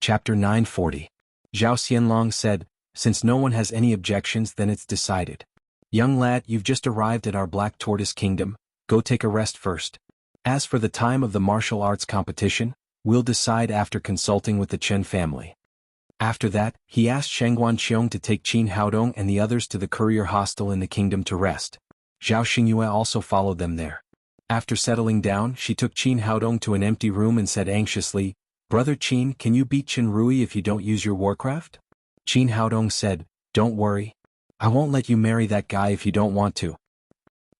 Chapter 940. Zhao Xianlong said, "Since no one has any objections, then it's decided. Young lad, you've just arrived at our Black Tortoise Kingdom, go take a rest first. As for the time of the martial arts competition, we'll decide after consulting with the Chen family." After that, he asked Shengguan Qiong to take Qin Haodong and the others to the courier hostel in the kingdom to rest. Zhao Xingyue also followed them there. After settling down, she took Qin Haodong to an empty room and said anxiously, "Brother Qin, can you beat Chen Rui if you don't use your warcraft?" Qin Haodong said, "Don't worry. I won't let you marry that guy if you don't want to."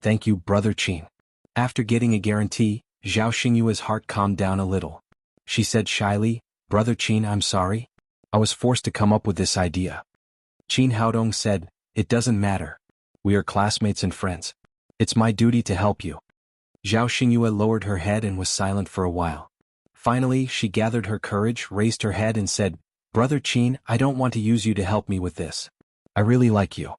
"Thank you, Brother Qin." After getting a guarantee, Zhao Xingyue's heart calmed down a little. She said shyly, "Brother Qin, I'm sorry. I was forced to come up with this idea." Qin Haodong said, "It doesn't matter. We are classmates and friends. It's my duty to help you." Zhao Xingyue lowered her head and was silent for a while. Finally, she gathered her courage, raised her head and said, "Brother Qin, I don't want to use you to help me with this. I really like you.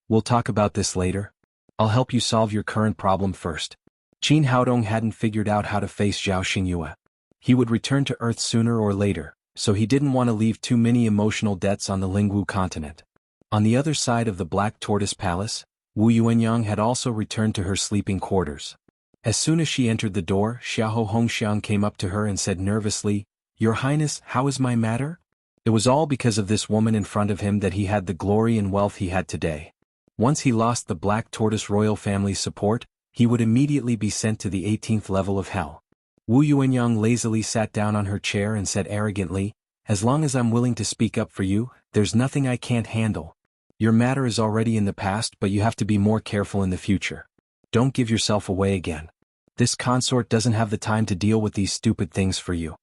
We'll talk about this later. I'll help you solve your current problem first." Qin Haodong hadn't figured out how to face Zhao Xingyue. He would return to Earth sooner or later, so he didn't want to leave too many emotional debts on the Lingwu continent. On the other side of the Black Tortoise Palace, Wu Yuanyang had also returned to her sleeping quarters. As soon as she entered the door, Xiahou Hongxiang came up to her and said nervously, "Your Highness, how is my matter?" It was all because of this woman in front of him that he had the glory and wealth he had today. Once he lost the Black Tortoise royal family's support, he would immediately be sent to the 18th level of hell. Wu Yuanyang lazily sat down on her chair and said arrogantly, "As long as I'm willing to speak up for you, there's nothing I can't handle. Your matter is already in the past, but you have to be more careful in the future. Don't give yourself away again. This consort doesn't have the time to deal with these stupid things for you."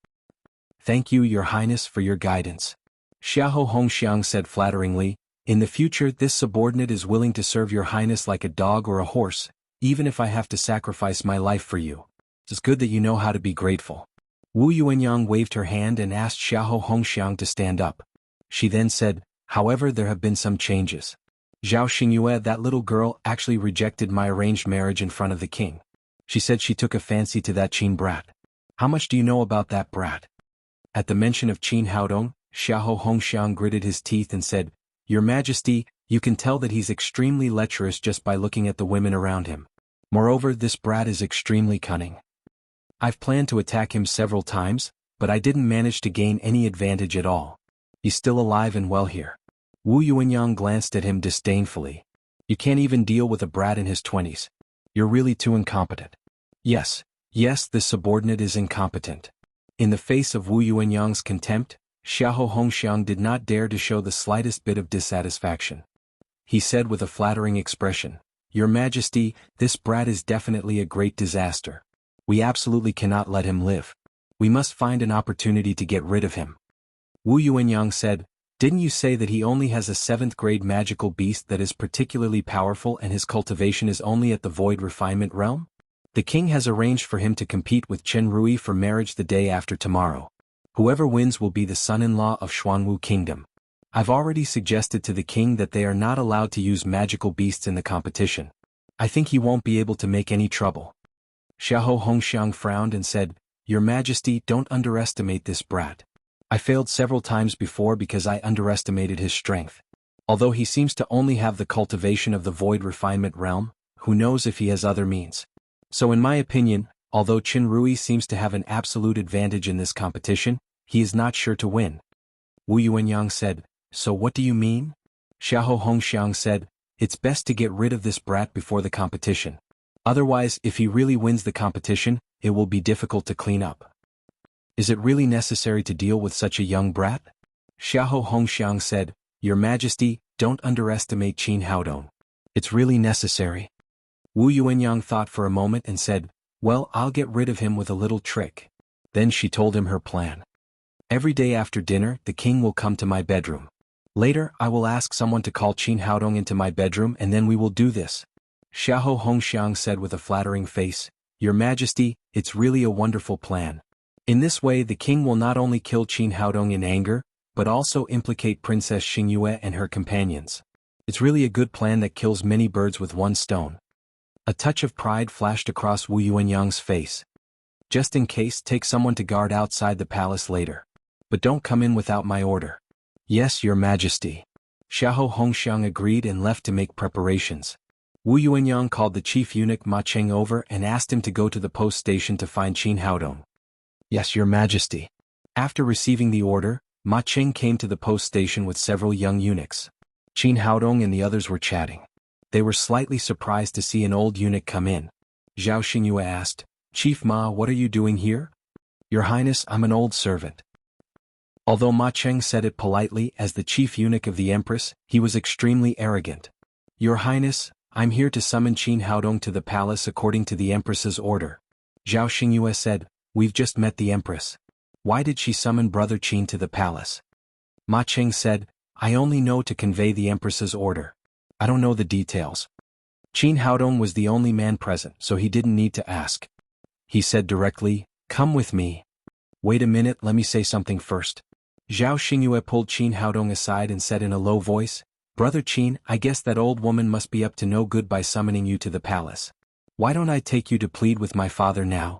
"Thank you, Your Highness, for your guidance." Xiahou Hongxiang said flatteringly, "In the future this subordinate is willing to serve Your Highness like a dog or a horse, even if I have to sacrifice my life for you. It's good that you know how to be grateful." Wu Yuanyang waved her hand and asked Xiahou Hongxiang to stand up. She then said, "However, there have been some changes. Zhao Xingyue, that little girl, actually rejected my arranged marriage in front of the king. She said she took a fancy to that Qin brat. How much do you know about that brat?" At the mention of Qin Haodong, Xiahou Hongxiang gritted his teeth and said, "Your Majesty, you can tell that he's extremely lecherous just by looking at the women around him. Moreover, this brat is extremely cunning. I've planned to attack him several times, but I didn't manage to gain any advantage at all. He's still alive and well here." Wu Yuanyang glanced at him disdainfully. "You can't even deal with a brat in his 20s. You're really too incompetent." Yes, this subordinate is incompetent." In the face of Wu Yuanyang's contempt, Xiahou Hongxiang did not dare to show the slightest bit of dissatisfaction. He said with a flattering expression, "Your Majesty, this brat is definitely a great disaster. We absolutely cannot let him live. We must find an opportunity to get rid of him." Wu Yuanyang said, "Didn't you say that he only has a 7th grade magical beast that is particularly powerful and his cultivation is only at the void refinement realm? The king has arranged for him to compete with Chen Rui for marriage the day after tomorrow. Whoever wins will be the son-in-law of Xuanwu Kingdom. I've already suggested to the king that they are not allowed to use magical beasts in the competition. I think he won't be able to make any trouble." Xiahou Hongxiang frowned and said, "Your Majesty, don't underestimate this brat. I failed several times before because I underestimated his strength. Although he seems to only have the cultivation of the void refinement realm, who knows if he has other means. So in my opinion, although Chen Rui seems to have an absolute advantage in this competition, he is not sure to win." Wu Yuanyang said, "So what do you mean?" Xiahou Hongxiang said, "It's best to get rid of this brat before the competition. Otherwise, if he really wins the competition, it will be difficult to clean up." "Is it really necessary to deal with such a young brat?" Xiahou Hongxiang said, "Your Majesty, don't underestimate Qin Haodong. It's really necessary." Wu Yuanyang thought for a moment and said, "Well, I'll get rid of him with a little trick." Then she told him her plan. "Every day after dinner, the king will come to my bedroom. Later, I will ask someone to call Qin Haodong into my bedroom and then we will do this." Xiahou Hongxiang said with a flattering face, "Your Majesty, it's really a wonderful plan. In this way the king will not only kill Qin Haodong in anger, but also implicate Princess Xingyue and her companions. It's really a good plan that kills many birds with one stone." A touch of pride flashed across Wu Yuanyang's face. "Just in case, take someone to guard outside the palace later. But don't come in without my order. Yes, your majesty. Xiahou Hongxiang agreed and left to make preparations. Wu Yuanyang called the chief eunuch Ma Cheng over and asked him to go to the post station to find Qin Haodong. Yes, your majesty. After receiving the order, Ma Cheng came to the post station with several young eunuchs. Qin Haodong and the others were chatting. They were slightly surprised to see an old eunuch come in. Zhao Xingyue asked, Chief Ma, what are you doing here? Your Highness, I'm an old servant. Although Ma Cheng said it politely as the chief eunuch of the empress, he was extremely arrogant. Your Highness, I'm here to summon Qin Haodong to the palace according to the empress's order. Zhao Xingyue said, We've just met the empress. Why did she summon brother Qin to the palace? Ma Cheng said, I only know to convey the empress's order. I don't know the details. Qin Haodong was the only man present, so he didn't need to ask. He said directly, Come with me. Wait a minute, let me say something first. Zhao Xingyue pulled Qin Haodong aside and said in a low voice, Brother Qin, I guess that old woman must be up to no good by summoning you to the palace. Why don't I take you to plead with my father now?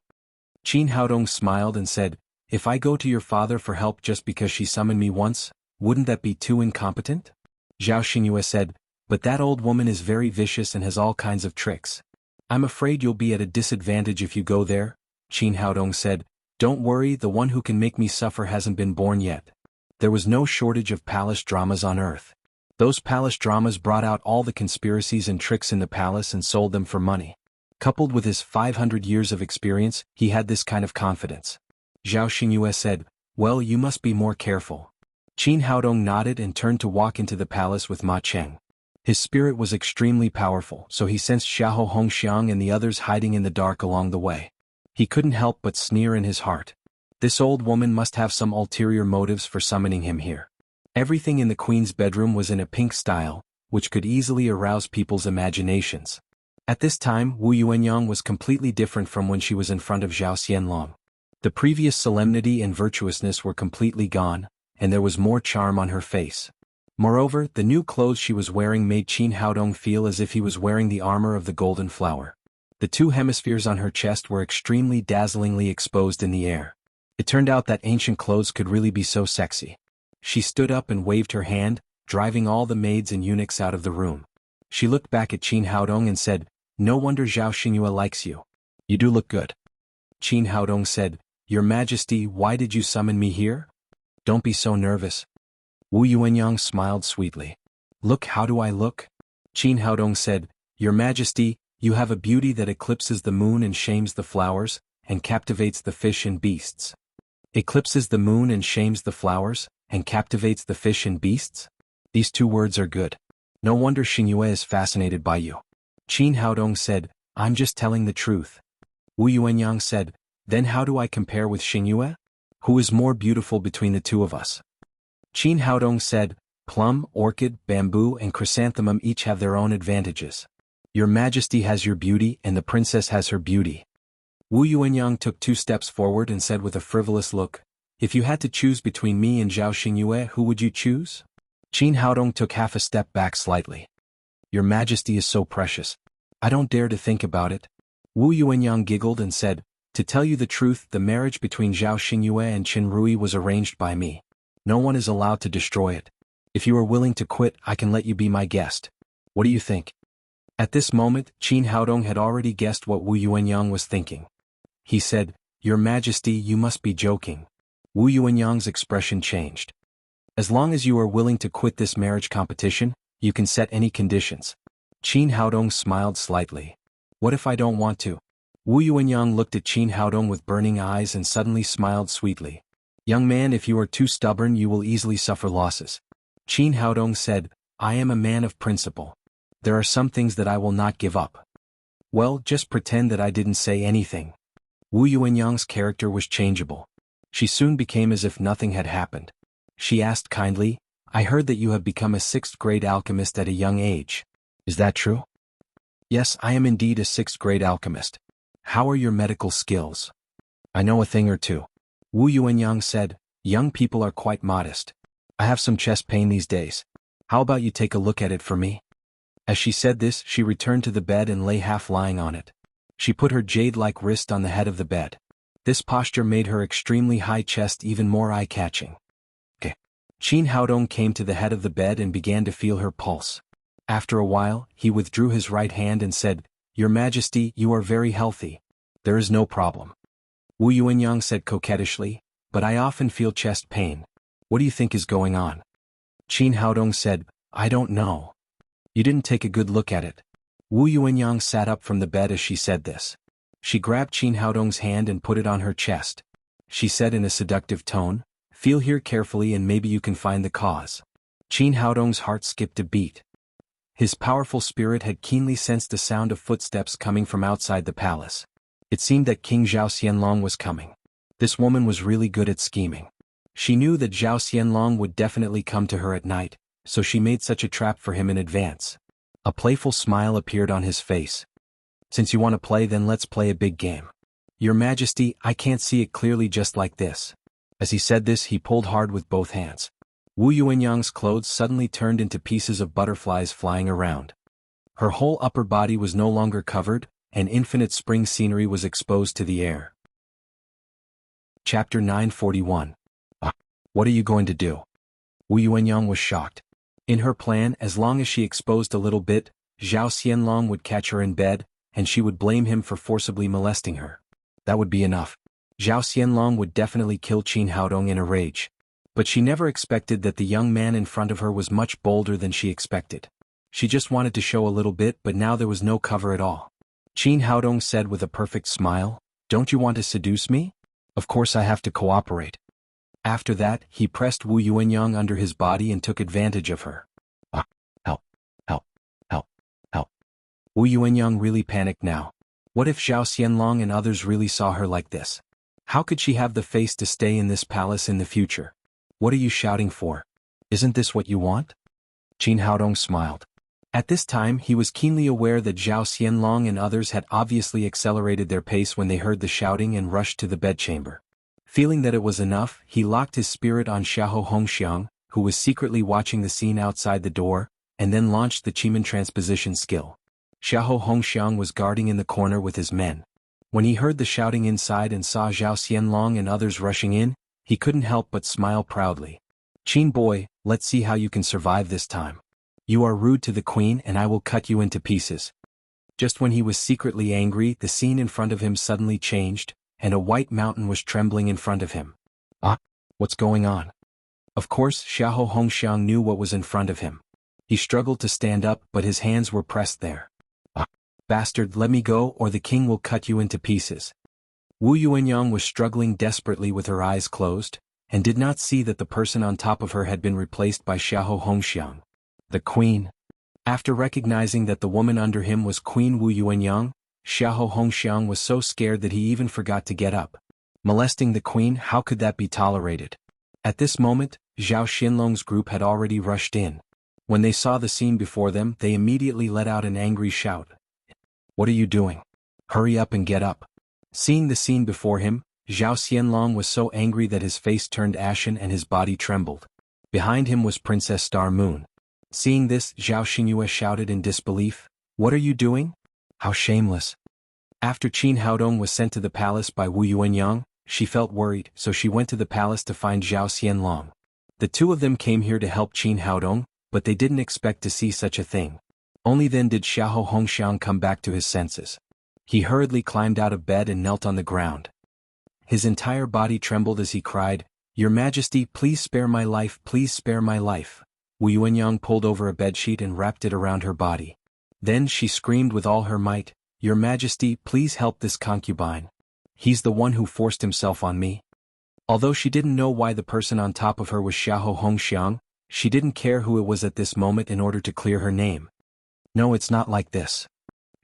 Qin Haodong smiled and said, If I go to your father for help just because she summoned me once, wouldn't that be too incompetent? Zhao Xingyue said, But that old woman is very vicious and has all kinds of tricks. I'm afraid you'll be at a disadvantage if you go there. Qin Haodong said, Don't worry, the one who can make me suffer hasn't been born yet. There was no shortage of palace dramas on earth. Those palace dramas brought out all the conspiracies and tricks in the palace and sold them for money. Coupled with his 500 years of experience, he had this kind of confidence. Zhao Xingyue said, Well, you must be more careful. Qin Haodong nodded and turned to walk into the palace with Ma Cheng. His spirit was extremely powerful, so he sensed Xiahou Hongxiang and the others hiding in the dark along the way. He couldn't help but sneer in his heart. This old woman must have some ulterior motives for summoning him here. Everything in the queen's bedroom was in a pink style, which could easily arouse people's imaginations. At this time, Wu Yuanyang was completely different from when she was in front of Zhao Xianlong. The previous solemnity and virtuousness were completely gone, and there was more charm on her face. Moreover, the new clothes she was wearing made Qin Haodong feel as if he was wearing the armor of the golden flower. The two hemispheres on her chest were extremely dazzlingly exposed in the air. It turned out that ancient clothes could really be so sexy. She stood up and waved her hand, driving all the maids and eunuchs out of the room. She looked back at Qin Haodong and said, No wonder Zhao Xingyue likes you. You do look good. Qin Haodong said, Your Majesty, why did you summon me here? Don't be so nervous. Wu Yuanyang smiled sweetly. Look, how do I look? Qin Haodong said, Your Majesty, you have a beauty that eclipses the moon and shames the flowers, and captivates the fish and beasts. Eclipses the moon and shames the flowers, and captivates the fish and beasts? These two words are good. No wonder Xingyue is fascinated by you. Qin Haodong said, I'm just telling the truth. Wu Yuanyang said, Then how do I compare with Xingyue? Who is more beautiful between the two of us? Qin Haodong said, Plum, orchid, bamboo and chrysanthemum each have their own advantages. Your Majesty has your beauty and the princess has her beauty. Wu Yuanyang took 2 steps forward and said with a frivolous look, If you had to choose between me and Zhao Xingyue, who would you choose? Qin Haodong took half a step back slightly. Your Majesty is so precious. I don't dare to think about it. Wu Yuanyang giggled and said, To tell you the truth, the marriage between Zhao Xingyue and Qin Rui was arranged by me. No one is allowed to destroy it. If you are willing to quit, I can let you be my guest. What do you think? At this moment, Qin Haodong had already guessed what Wu Yuanyang was thinking. He said, Your Majesty, you must be joking. Wu Yuanyang's expression changed. As long as you are willing to quit this marriage competition, you can set any conditions. Qin Haodong smiled slightly. What if I don't want to? Wu Yuanyang looked at Qin Haodong with burning eyes and suddenly smiled sweetly. Young man, if you are too stubborn, you will easily suffer losses. Qin Haodong said, I am a man of principle. There are some things that I will not give up. Well, just pretend that I didn't say anything. Wu Yuanyang's character was changeable. She soon became as if nothing had happened. She asked kindly, I heard that you have become a 6th-grade alchemist at a young age. Is that true? Yes, I am indeed a 6th-grade alchemist. How are your medical skills? I know a thing or two. Wu Yuanyang said, Young people are quite modest. I have some chest pain these days. How about you take a look at it for me? As she said this, she returned to the bed and lay half lying on it. She put her jade-like wrist on the head of the bed. This posture made her extremely high chest even more eye-catching. Qin Haodong came to the head of the bed and began to feel her pulse. After a while, he withdrew his right hand and said, "Your Majesty, you are very healthy. There is no problem." Wu Yuanyang said coquettishly, "But I often feel chest pain. What do you think is going on?" Qin Haodong said, "I don't know. You didn't take a good look at it." Wu Yuanyang sat up from the bed as she said this. She grabbed Qin Haodong's hand and put it on her chest. She said in a seductive tone, "Feel here carefully and maybe you can find the cause." Qin Haodong's heart skipped a beat. His powerful spirit had keenly sensed the sound of footsteps coming from outside the palace. It seemed that King Zhao Xianlong was coming. This woman was really good at scheming. She knew that Zhao Xianlong would definitely come to her at night, so she made such a trap for him in advance. A playful smile appeared on his face. "Since you want to play, then let's play a big game." "Your Majesty, I can't see it clearly just like this." As he said this, he pulled hard with both hands. Wu Yuanyang's clothes suddenly turned into pieces of butterflies flying around. Her whole upper body was no longer covered, and infinite spring scenery was exposed to the air. Chapter 941. What are you going to do? Wu Yuanyang was shocked. In her plan, as long as she exposed a little bit, Zhao Xianlong would catch her in bed, and she would blame him for forcibly molesting her. That would be enough. Zhao Xianlong would definitely kill Qin Haodong in a rage. But she never expected that the young man in front of her was much bolder than she expected. She just wanted to show a little bit, but now there was no cover at all. Qin Haodong said with a perfect smile, "Don't you want to seduce me? Of course I have to cooperate." After that, he pressed Wu Yuanyang under his body and took advantage of her. Help, help, help, help. Wu Yuanyang really panicked now. What if Zhao Xianlong and others really saw her like this? How could she have the face to stay in this palace in the future? "What are you shouting for? Isn't this what you want?" Qin Haodong smiled. At this time he was keenly aware that Zhao Xianlong and others had obviously accelerated their pace when they heard the shouting and rushed to the bedchamber. Feeling that it was enough, he locked his spirit on Xiahou Hongxiang, who was secretly watching the scene outside the door, and then launched the Qimeng transposition skill. Xiahou Hongxiang was guarding in the corner with his men. When he heard the shouting inside and saw Zhao Xianlong and others rushing in, he couldn't help but smile proudly. "Qin boy, let's see how you can survive this time. You are rude to the queen and I will cut you into pieces." Just when he was secretly angry, the scene in front of him suddenly changed, and a white mountain was trembling in front of him. What's going on? Of course, Xiahou Hongxiang knew what was in front of him. He struggled to stand up, but his hands were pressed there. "Bastard, let me go or the king will cut you into pieces." Wu Yuanyang was struggling desperately with her eyes closed, and did not see that the person on top of her had been replaced by Xiahou Hongxiang. The queen. After recognizing that the woman under him was Queen Wu Yuanyang, Xiahou Hongxiang was so scared that he even forgot to get up. Molesting the queen, how could that be tolerated? At this moment, Zhao Xianlong's group had already rushed in. When they saw the scene before them, they immediately let out an angry shout. "What are you doing? Hurry up and get up." Seeing the scene before him, Zhao Xianlong was so angry that his face turned ashen and his body trembled. Behind him was Princess Star Moon. Seeing this, Zhao Xingyue shouted in disbelief, "What are you doing? How shameless." After Qin Haodong was sent to the palace by Wu Yuanyang, she felt worried, so she went to the palace to find Zhao Xianlong. The two of them came here to help Qin Haodong, but they didn't expect to see such a thing. Only then did Xiahou Hongxiang come back to his senses. He hurriedly climbed out of bed and knelt on the ground. His entire body trembled as he cried, "Your Majesty, please spare my life, please spare my life." Wu Yuanyang pulled over a bedsheet and wrapped it around her body. Then she screamed with all her might, "Your Majesty, please help this concubine. He's the one who forced himself on me." Although she didn't know why the person on top of her was Xiahou Hongxiang, she didn't care who it was at this moment in order to clear her name. "No, it's not like this."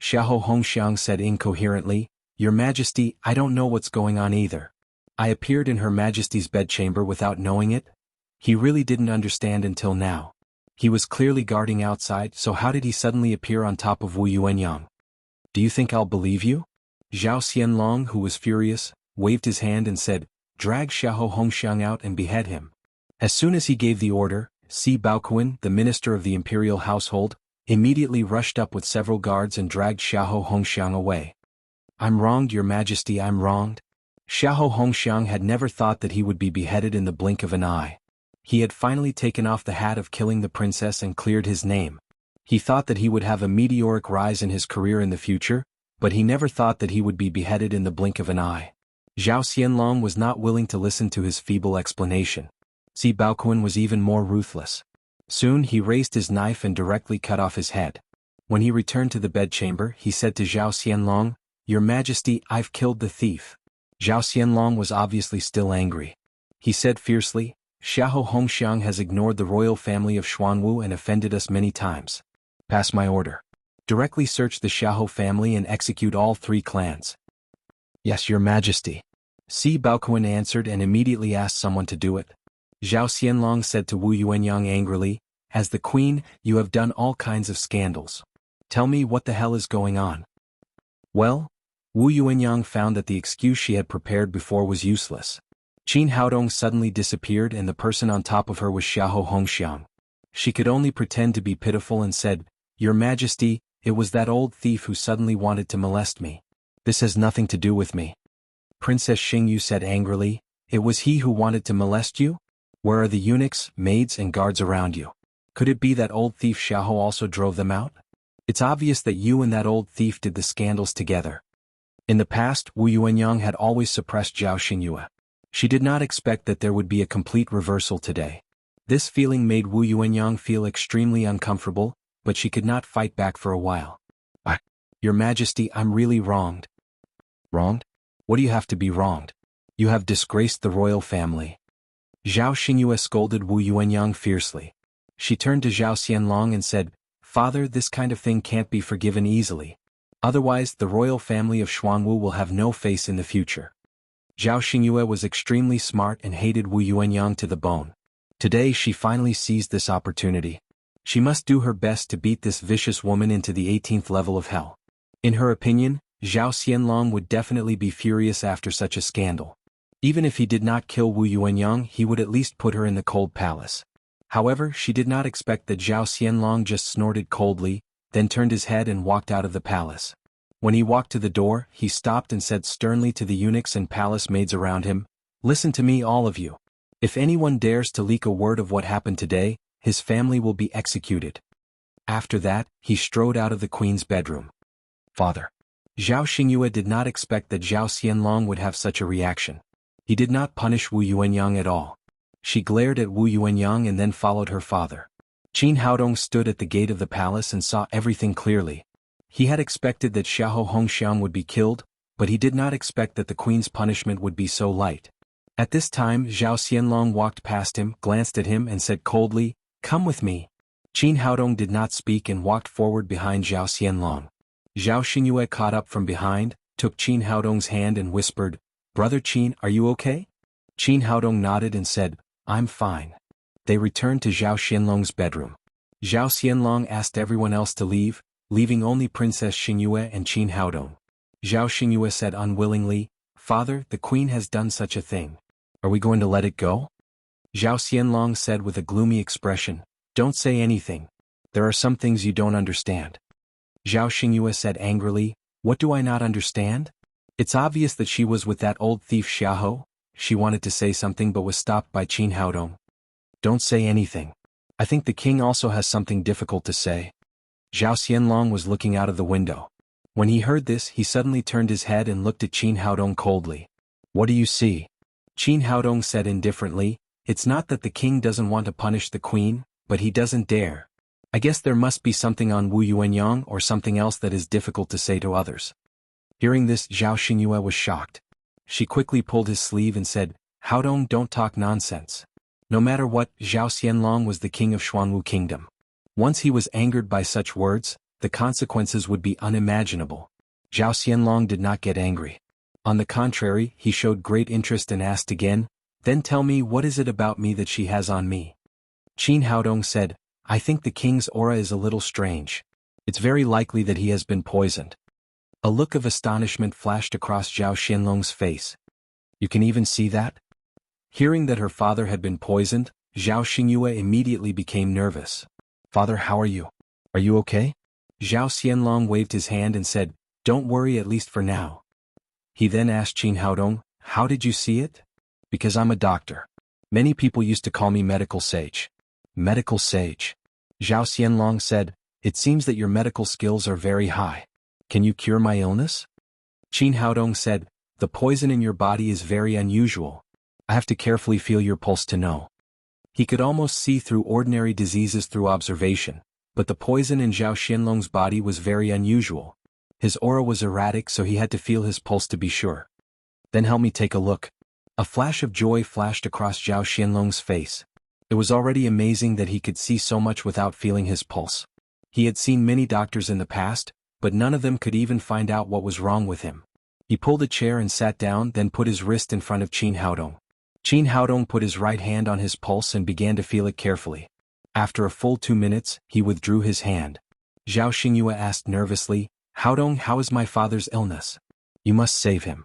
Xiahou Hongxiang said incoherently, "Your Majesty, I don't know what's going on either. I appeared in Her Majesty's bedchamber without knowing it." He really didn't understand until now. He was clearly guarding outside, so how did he suddenly appear on top of Wu Yuanyang? "Do you think I'll believe you?" Zhao Xianlong, who was furious, waved his hand and said, "Drag Xiahou Hongxiang out and behead him." As soon as he gave the order, Si Baoquan, the minister of the imperial household, immediately rushed up with several guards and dragged Xiahou Hongxiang away. "I'm wronged, Your Majesty, I'm wronged." Xiahou Hongxiang had never thought that he would be beheaded in the blink of an eye. He had finally taken off the hat of killing the princess and cleared his name. He thought that he would have a meteoric rise in his career in the future, but he never thought that he would be beheaded in the blink of an eye. Zhao Xianlong was not willing to listen to his feeble explanation. Si Baoquan was even more ruthless. Soon he raised his knife and directly cut off his head. When he returned to the bedchamber, he said to Zhao Xianlong, "Your Majesty, I've killed the thief." Zhao Xianlong was obviously still angry. He said fiercely, "Xiahou Hongxiang has ignored the royal family of Xuanwu and offended us many times. Pass my order. Directly search the Xiahou family and execute all 3 clans." "Yes, Your Majesty." Si Baoquan answered and immediately asked someone to do it. Zhao Xianlong said to Wu Yuanyang angrily, "As the queen, you have done all kinds of scandals. Tell me what the hell is going on." Well, Wu Yuanyang found that the excuse she had prepared before was useless. Qin Haodong suddenly disappeared and the person on top of her was Xiahou Hongxiang. She could only pretend to be pitiful and said, "Your Majesty, it was that old thief who suddenly wanted to molest me. This has nothing to do with me." Princess Xingyu said angrily, "It was he who wanted to molest you? Where are the eunuchs, maids and guards around you? Could it be that old thief Xiahou also drove them out? It's obvious that you and that old thief did the scandals together." In the past, Wu Yuanyang had always suppressed Zhao Xingyue. She did not expect that there would be a complete reversal today. This feeling made Wu Yuanyang feel extremely uncomfortable, but she could not fight back for a while. "Your Majesty, I'm really wronged." "Wronged? What do you have to be wronged? You have disgraced the royal family." Zhao Xingyue scolded Wu Yuanyang fiercely. She turned to Zhao Xianlong and said, "Father, this kind of thing can't be forgiven easily. Otherwise, the royal family of Xuanwu will have no face in the future." Zhao Xingyue was extremely smart and hated Wu Yuanyang to the bone. Today she finally seized this opportunity. She must do her best to beat this vicious woman into the 18th level of hell. In her opinion, Zhao Xianlong would definitely be furious after such a scandal. Even if he did not kill Wu Yuanyang, he would at least put her in the cold palace. However, she did not expect that Zhao Xianlong just snorted coldly, then turned his head and walked out of the palace. When he walked to the door, he stopped and said sternly to the eunuchs and palace maids around him, "Listen to me, all of you. If anyone dares to leak a word of what happened today, his family will be executed." After that, he strode out of the queen's bedroom. Father. Zhao Xingyue did not expect that Zhao Xianlong would have such a reaction. He did not punish Wu Yuanyang at all. She glared at Wu Yuanyang and then followed her father. Qin Haodong stood at the gate of the palace and saw everything clearly. He had expected that Xiahou Hongxiang would be killed, but he did not expect that the queen's punishment would be so light. At this time, Zhao Xianlong walked past him, glanced at him and said coldly, "Come with me." Qin Haodong did not speak and walked forward behind Zhao Xianlong. Zhao Xingyue caught up from behind, took Qin Haodong's hand and whispered, "Brother Qin, are you okay?" Qin Haodong nodded and said, "I'm fine." They returned to Zhao Xianlong's bedroom. Zhao Xianlong asked everyone else to leave, leaving only Princess Xingyue and Qin Haodong. Zhao Xingyue said unwillingly, "Father, the queen has done such a thing. Are we going to let it go?" Zhao Xianlong said with a gloomy expression, "Don't say anything. There are some things you don't understand." Zhao Xingyue said angrily, "What do I not understand? It's obvious that she was with that old thief Xiahou." She wanted to say something but was stopped by Qin Haodong. "Don't say anything. I think the king also has something difficult to say." Zhao Xianlong was looking out of the window. When he heard this, he suddenly turned his head and looked at Qin Haodong coldly. "What do you see?" Qin Haodong said indifferently, "It's not that the king doesn't want to punish the queen, but he doesn't dare. I guess there must be something on Wu Yuanyang or something else that is difficult to say to others." Hearing this, Zhao Xingyue was shocked. She quickly pulled his sleeve and said, "Haodong, don't talk nonsense." No matter what, Zhao Xianlong was the king of Xuanwu Kingdom. Once he was angered by such words, the consequences would be unimaginable. Zhao Xianlong did not get angry. On the contrary, he showed great interest and asked again, "Then tell me, what is it about me that she has on me?" Qin Haodong said, "I think the king's aura is a little strange. It's very likely that he has been poisoned." A look of astonishment flashed across Zhao Xianlong's face. "You can even see that?" Hearing that her father had been poisoned, Zhao Xingyue immediately became nervous. "Father, how are you? Are you okay?" Zhao Xianlong waved his hand and said, "Don't worry, at least for now." He then asked Qin Haodong, How did you see it? Because I'm a doctor. Many people used to call me medical sage. Medical sage. Zhao Xianlong said, it seems that your medical skills are very high. Can you cure my illness? Qin Haodong said, the poison in your body is very unusual. I have to carefully feel your pulse to know. He could almost see through ordinary diseases through observation, but the poison in Zhao Xianlong's body was very unusual. His aura was erratic, so he had to feel his pulse to be sure. Then help me take a look. A flash of joy flashed across Zhao Xianlong's face. It was already amazing that he could see so much without feeling his pulse. He had seen many doctors in the past, but none of them could even find out what was wrong with him. He pulled a chair and sat down, then put his wrist in front of Qin Haodong. Qin Haodong put his right hand on his pulse and began to feel it carefully. After a full 2 minutes, he withdrew his hand. Zhao Xingyue asked nervously, Haodong, how is my father's illness? You must save him.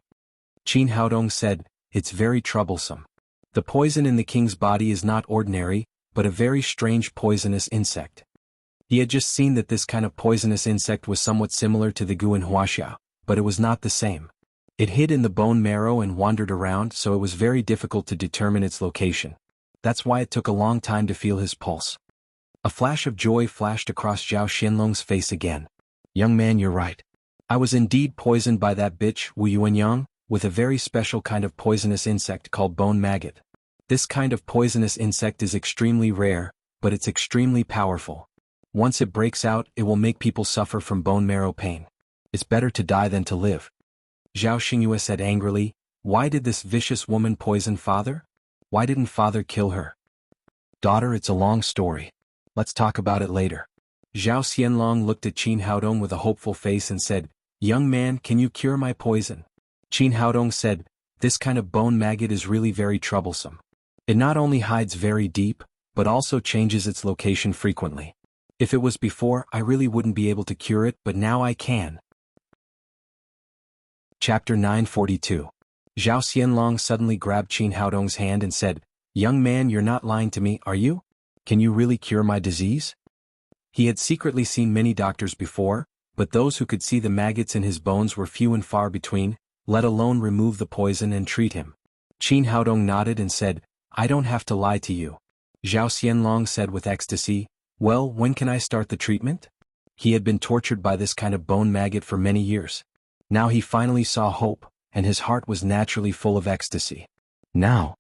Qin Haodong said, it's very troublesome. The poison in the king's body is not ordinary, but a very strange poisonous insect. He had just seen that this kind of poisonous insect was somewhat similar to the gu in Wuxia, but it was not the same. It hid in the bone marrow and wandered around, so it was very difficult to determine its location. That's why it took a long time to feel his pulse. A flash of joy flashed across Zhao Xianlong's face again. Young man, you're right. I was indeed poisoned by that bitch Wu Yuanyang, with a very special kind of poisonous insect called bone maggot. This kind of poisonous insect is extremely rare, but it's extremely powerful. Once it breaks out, it will make people suffer from bone marrow pain. It's better to die than to live. Zhao Xingyue said angrily, why did this vicious woman poison father? Why didn't father kill her? Daughter, it's a long story. Let's talk about it later. Zhao Xianlong looked at Qin Haodong with a hopeful face and said, young man, can you cure my poison? Qin Haodong said, this kind of bone maggot is really very troublesome. It not only hides very deep, but also changes its location frequently. If it was before, I really wouldn't be able to cure it, but now I can. Chapter 942. Zhao Xianlong suddenly grabbed Qin Haodong's hand and said, young man, you're not lying to me, are you? Can you really cure my disease? He had secretly seen many doctors before, but those who could see the maggots in his bones were few and far between, let alone remove the poison and treat him. Qin Haodong nodded and said, I don't have to lie to you. Zhao Xianlong said with ecstasy, well, when can I start the treatment? He had been tortured by this kind of bone maggot for many years. Now he finally saw hope, and his heart was naturally full of ecstasy. Now,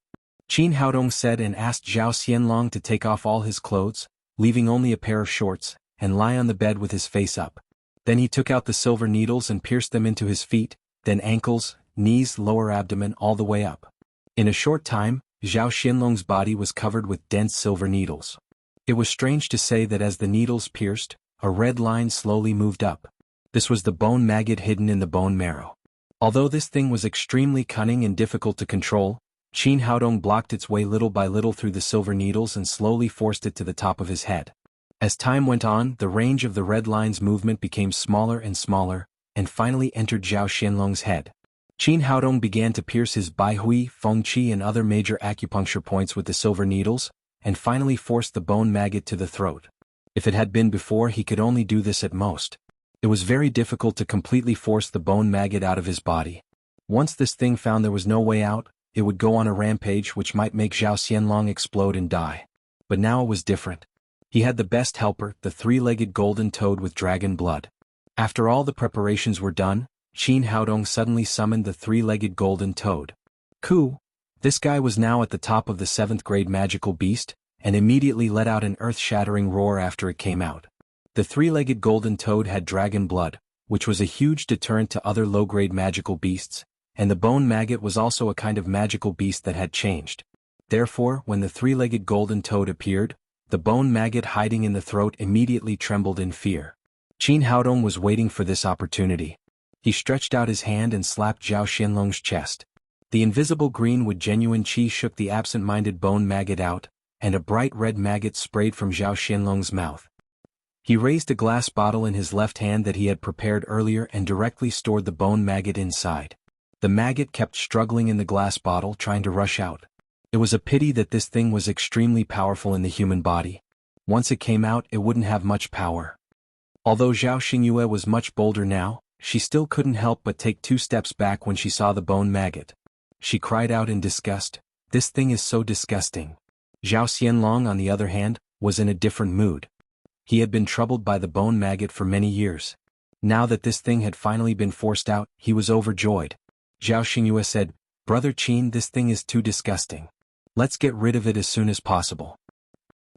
Qin Haodong said and asked Zhao Xianlong to take off all his clothes, leaving only a pair of shorts, and lie on the bed with his face up. Then he took out the silver needles and pierced them into his feet, then ankles, knees, lower abdomen, all the way up. In a short time, Zhao Xianlong's body was covered with dense silver needles. It was strange to say that as the needles pierced, a red line slowly moved up. This was the bone maggot hidden in the bone marrow. Although this thing was extremely cunning and difficult to control, Qin Haodong blocked its way little by little through the silver needles and slowly forced it to the top of his head. As time went on, the range of the red line's movement became smaller and smaller, and finally entered Zhao Xianlong's head. Qin Haodong began to pierce his Baihui, Fengqi and other major acupuncture points with the silver needles, and finally forced the bone maggot to the throat. If it had been before, he could only do this at most. It was very difficult to completely force the bone maggot out of his body. Once this thing found there was no way out, it would go on a rampage which might make Zhao Xianlong explode and die. But now it was different. He had the best helper, the three-legged golden toad with dragon blood. After all the preparations were done, Qin Haodong suddenly summoned the three-legged golden toad. Ku! This guy was now at the top of the 7th grade magical beast, and immediately let out an earth-shattering roar after it came out. The three-legged golden toad had dragon blood, which was a huge deterrent to other low-grade magical beasts, and the bone maggot was also a kind of magical beast that had changed. Therefore, when the three-legged golden toad appeared, the bone maggot hiding in the throat immediately trembled in fear. Qin Haodong was waiting for this opportunity. He stretched out his hand and slapped Zhao Xianlong's chest. The invisible green with genuine qi shook the absent-minded bone maggot out, and a bright red maggot sprayed from Zhao Xianlong's mouth. He raised a glass bottle in his left hand that he had prepared earlier and directly stored the bone maggot inside. The maggot kept struggling in the glass bottle, trying to rush out. It was a pity that this thing was extremely powerful in the human body. Once it came out, it wouldn't have much power. Although Zhao Xingyue was much bolder now, she still couldn't help but take 2 steps back when she saw the bone maggot. She cried out in disgust, "This thing is so disgusting." Zhao Xianlong, on the other hand, was in a different mood. He had been troubled by the bone maggot for many years. Now that this thing had finally been forced out, he was overjoyed. Zhao Xingyue said, "Brother Qin, this thing is too disgusting. Let's get rid of it as soon as possible.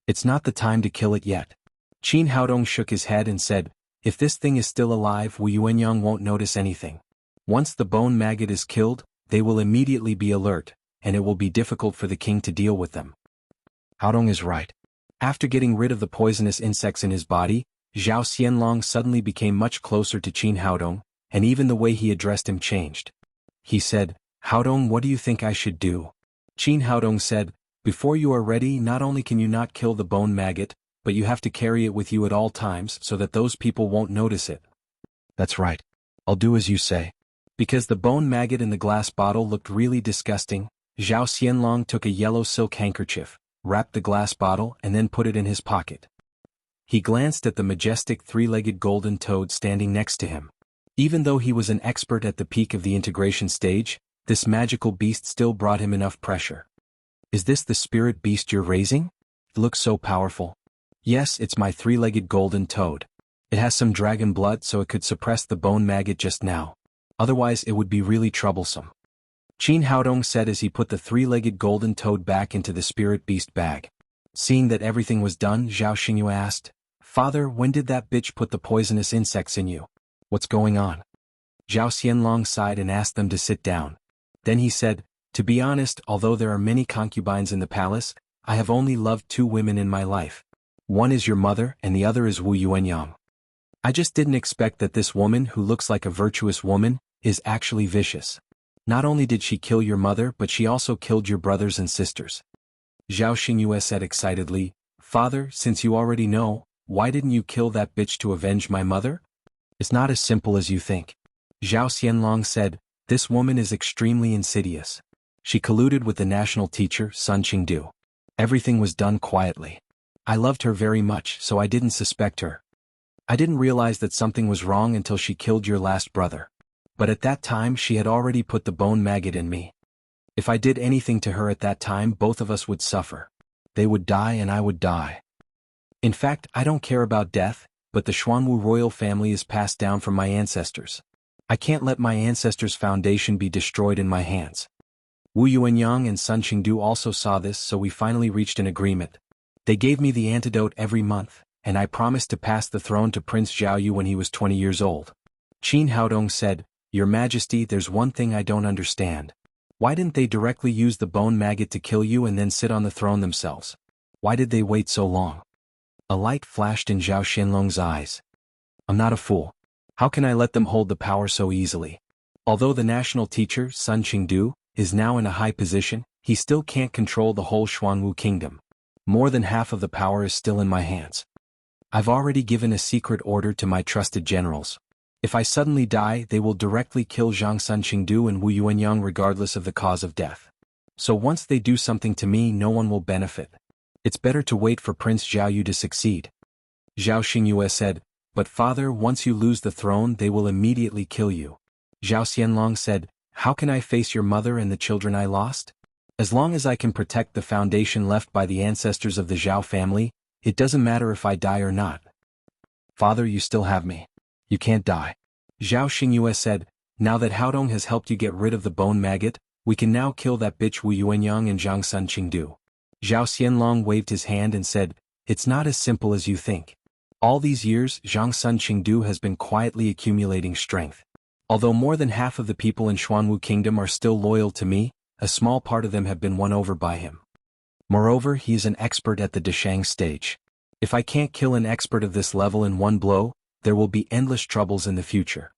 It's not the time to kill it yet." Qin Haodong shook his head and said, "If this thing is still alive, Wu Yuanyang won't notice anything. Once the bone maggot is killed, they will immediately be alert, and it will be difficult for the king to deal with them." Haodong is right. After getting rid of the poisonous insects in his body, Zhao Xianlong suddenly became much closer to Qin Haodong, and even the way he addressed him changed. He said, "Haodong, what do you think I should do?" Qin Haodong said, "Before you are ready, not only can you not kill the bone maggot, but you have to carry it with you at all times so that those people won't notice it." "That's right. I'll do as you say." Because the bone maggot in the glass bottle looked really disgusting, Zhao Xianlong took a yellow silk handkerchief, wrapped the glass bottle and then put it in his pocket. He glanced at the majestic three-legged golden toad standing next to him. Even though he was an expert at the peak of the integration stage, this magical beast still brought him enough pressure. "Is this the spirit beast you're raising? It looks so powerful." "Yes, it's my three-legged golden toad. It has some dragon blood so it could suppress the bone maggot just now. Otherwise it would be really troublesome." Qin Haodong said as he put the three-legged golden toad back into the spirit beast bag. Seeing that everything was done, Zhao Xingyue asked, "Father, when did that bitch put the poisonous insects in you? What's going on?" Zhao Xianlong sighed and asked them to sit down. Then he said, "To be honest, although there are many concubines in the palace, I have only loved two women in my life. One is your mother and the other is Wu Yuanyang. I just didn't expect that this woman who looks like a virtuous woman is actually vicious. Not only did she kill your mother but she also killed your brothers and sisters." Zhao Xingyue said excitedly, "Father, since you already know, why didn't you kill that bitch to avenge my mother?" "It's not as simple as you think." Zhao Xianlong said, "This woman is extremely insidious. She colluded with the national teacher, Sun Qingdu. Everything was done quietly. I loved her very much so I didn't suspect her. I didn't realize that something was wrong until she killed your last brother. But at that time she had already put the bone maggot in me. If I did anything to her at that time, both of us would suffer. They would die and I would die. In fact, I don't care about death, but the Xuanwu royal family is passed down from my ancestors. I can't let my ancestors' foundation be destroyed in my hands." Wu Yuanyang and Sun Qingdu also saw this, so we finally reached an agreement. They gave me the antidote every month, and I promised to pass the throne to Prince Zhaoyu when he was 20 years old. Qin Haodong said, "Your Majesty, there's one thing I don't understand. Why didn't they directly use the bone maggot to kill you and then sit on the throne themselves? Why did they wait so long?" A light flashed in Zhao Xianlong's eyes. "I'm not a fool. How can I let them hold the power so easily? Although the national teacher, Sun Qingdu, is now in a high position, he still can't control the whole Xuanwu kingdom. More than half of the power is still in my hands. I've already given a secret order to my trusted generals. If I suddenly die, they will directly kill Zhang Sun Qingdu and Wu Yuanyang regardless of the cause of death. So once they do something to me, no one will benefit. It's better to wait for Prince Zhaoyu to succeed." Zhao Xingyue said, "But father, once you lose the throne, they will immediately kill you." Zhao Xianlong said, "How can I face your mother and the children I lost? As long as I can protect the foundation left by the ancestors of the Zhao family, it doesn't matter if I die or not." "Father, you still have me. You can't die." Zhao Xingyue said, "Now that Haodong has helped you get rid of the bone maggot, we can now kill that bitch Wu Yuanyang and Zhang Sun Qingdu." Zhao Xianlong waved his hand and said, "It's not as simple as you think. All these years, Zhang Sun Qingdu has been quietly accumulating strength. Although more than half of the people in Xuanwu Kingdom are still loyal to me, a small part of them have been won over by him. Moreover, he is an expert at the Deshang stage. If I can't kill an expert of this level in one blow, there will be endless troubles in the future.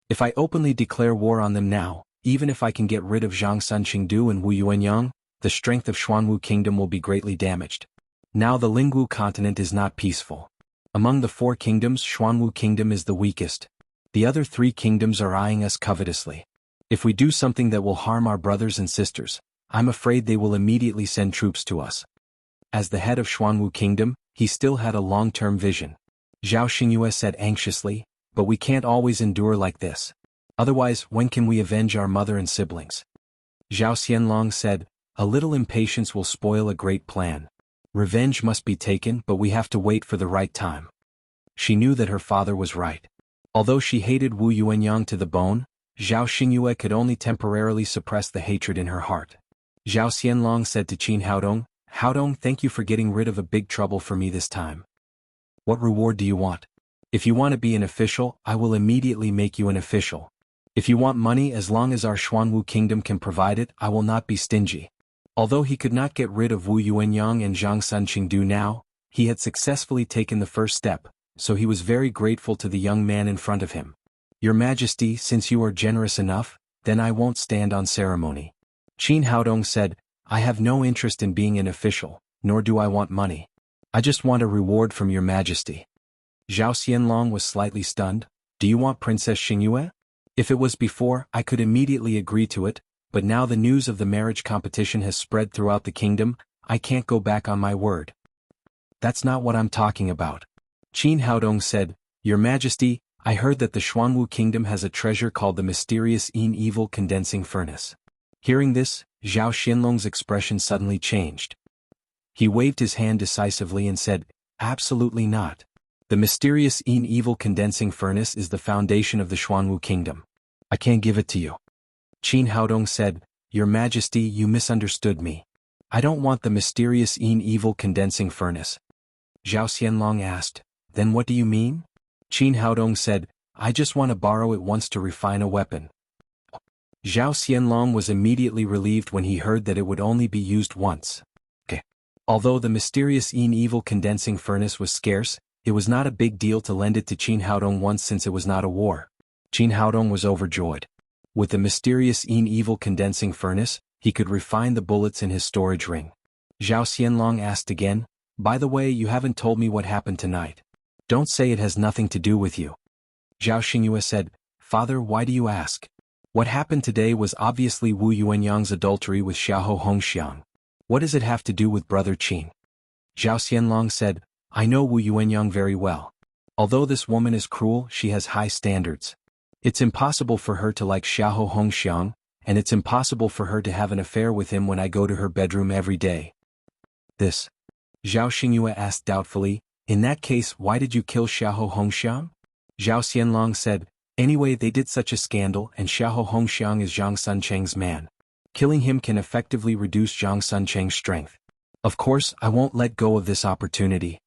If I openly declare war on them now, even if I can get rid of Zhang Sun Qingdu and Wu Yuanyang, the strength of Xuanwu Kingdom will be greatly damaged. Now the Lingwu continent is not peaceful. Among the 4 kingdoms, Xuanwu Kingdom is the weakest. The other 3 kingdoms are eyeing us covetously. If we do something that will harm our brothers and sisters, I'm afraid they will immediately send troops to us." As the head of Xuanwu Kingdom, he still had a long-term vision. Zhao Xingyue said anxiously, "But we can't always endure like this. Otherwise, when can we avenge our mother and siblings?" Zhao Xianlong said, a little impatience will spoil a great plan. Revenge must be taken, but we have to wait for the right time. She knew that her father was right. Although she hated Wu Yuanyang to the bone, Zhao Xingyue could only temporarily suppress the hatred in her heart. Zhao Xianlong said to Qin Haodong, Haodong, thank you for getting rid of a big trouble for me this time. What reward do you want? If you want to be an official, I will immediately make you an official. If you want money, as long as our Xuanwu kingdom can provide it, I will not be stingy. Although he could not get rid of Wu Yuanyang and Zhang Sunqingdu now, he had successfully taken the first step, so he was very grateful to the young man in front of him. Your Majesty, since you are generous enough, then I won't stand on ceremony. Qin Haodong said, I have no interest in being an official, nor do I want money. I just want a reward from your Majesty. Zhao Xianlong was slightly stunned. Do you want Princess Xingyue? If it was before, I could immediately agree to it, but now the news of the marriage competition has spread throughout the kingdom, I can't go back on my word. That's not what I'm talking about. Qin Haodong said, Your Majesty, I heard that the Xuanwu kingdom has a treasure called the mysterious Yin Evil Condensing Furnace. Hearing this, Zhao Xianlong's expression suddenly changed. He waved his hand decisively and said, Absolutely not. The mysterious Yin Evil Condensing Furnace is the foundation of the Xuanwu kingdom. I can't give it to you. Qin Haodong said, Your Majesty, you misunderstood me. I don't want the mysterious Yin Evil Condensing Furnace. Zhao Xianlong asked, Then what do you mean? Qin Haodong said, I just want to borrow it once to refine a weapon. Zhao Xianlong was immediately relieved when he heard that it would only be used once. Although the mysterious Yin Evil Condensing Furnace was scarce, it was not a big deal to lend it to Qin Haodong once since it was not a war. Qin Haodong was overjoyed. With the mysterious Yin Evil Condensing Furnace, he could refine the bullets in his storage ring. Zhao Xianlong asked again, By the way, you haven't told me what happened tonight. Don't say it has nothing to do with you. Zhao Xingyue said, Father, why do you ask? What happened today was obviously Wu Yuanyang's adultery with Xiahou Hongxiang. What does it have to do with Brother Qin? Zhao Xianlong said, I know Wu Yuanyang very well. Although this woman is cruel, she has high standards. It's impossible for her to like Xiahou Hongxiang, and it's impossible for her to have an affair with him when I go to her bedroom every day. This? Zhao Xingyue asked doubtfully, In that case, why did you kill Xiahou Hongxiang? Zhao Xianlong said, Anyway, they did such a scandal, and Xiahou Hongxiang is Zhang Suncheng's man. Killing him can effectively reduce Zhang Suncheng's strength. Of course, I won't let go of this opportunity.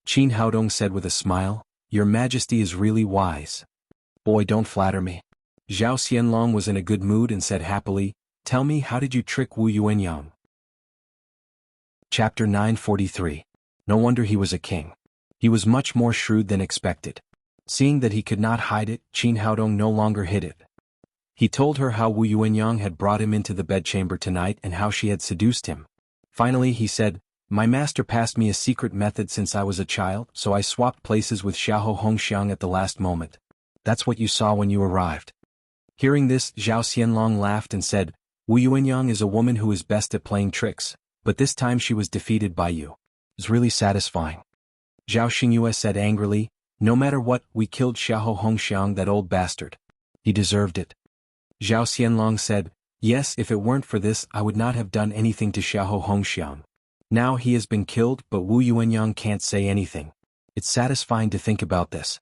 Qin Haodong said with a smile, Your Majesty is really wise. Boy, don't flatter me. Zhao Xianlong was in a good mood and said happily, Tell me, how did you trick Wu Yuanyang? Chapter 943. No wonder he was a king. He was much more shrewd than expected. Seeing that he could not hide it, Qin Haodong no longer hid it. He told her how Wu Yuanyang had brought him into the bedchamber tonight and how she had seduced him. Finally he said, My master passed me a secret method since I was a child, so I swapped places with Xiahou Hongxiang at the last moment. That's what you saw when you arrived. Hearing this, Zhao Xianlong laughed and said, Wu Yuanyang is a woman who is best at playing tricks, but this time she was defeated by you. It's really satisfying. Zhao Xingyue said angrily, No matter what, we killed Xiahou Hongxiang, that old bastard. He deserved it. Zhao Xianlong said, Yes, if it weren't for this, I would not have done anything to Xiahou Hongxiang. Now he has been killed, but Wu Yuanyang can't say anything. It's satisfying to think about this.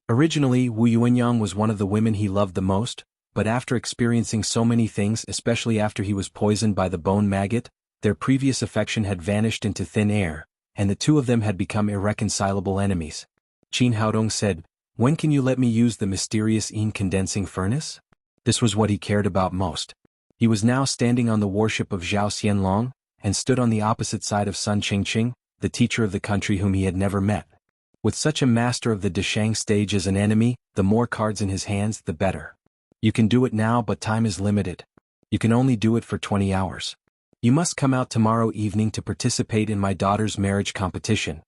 Originally, Wu Yuanyang was one of the women he loved the most, but after experiencing so many things, especially after he was poisoned by the bone maggot, their previous affection had vanished into thin air, and the two of them had become irreconcilable enemies. Qin Haodong said, When can you let me use the mysterious Yin condensing furnace? This was what he cared about most. He was now standing on the warship of Zhao Xianlong, and stood on the opposite side of Sun Qingqing, the teacher of the country whom he had never met. With such a master of the Deshang stage as an enemy, the more cards in his hands, the better. You can do it now, but time is limited. You can only do it for 20 hours. You must come out tomorrow evening to participate in my daughter's marriage competition.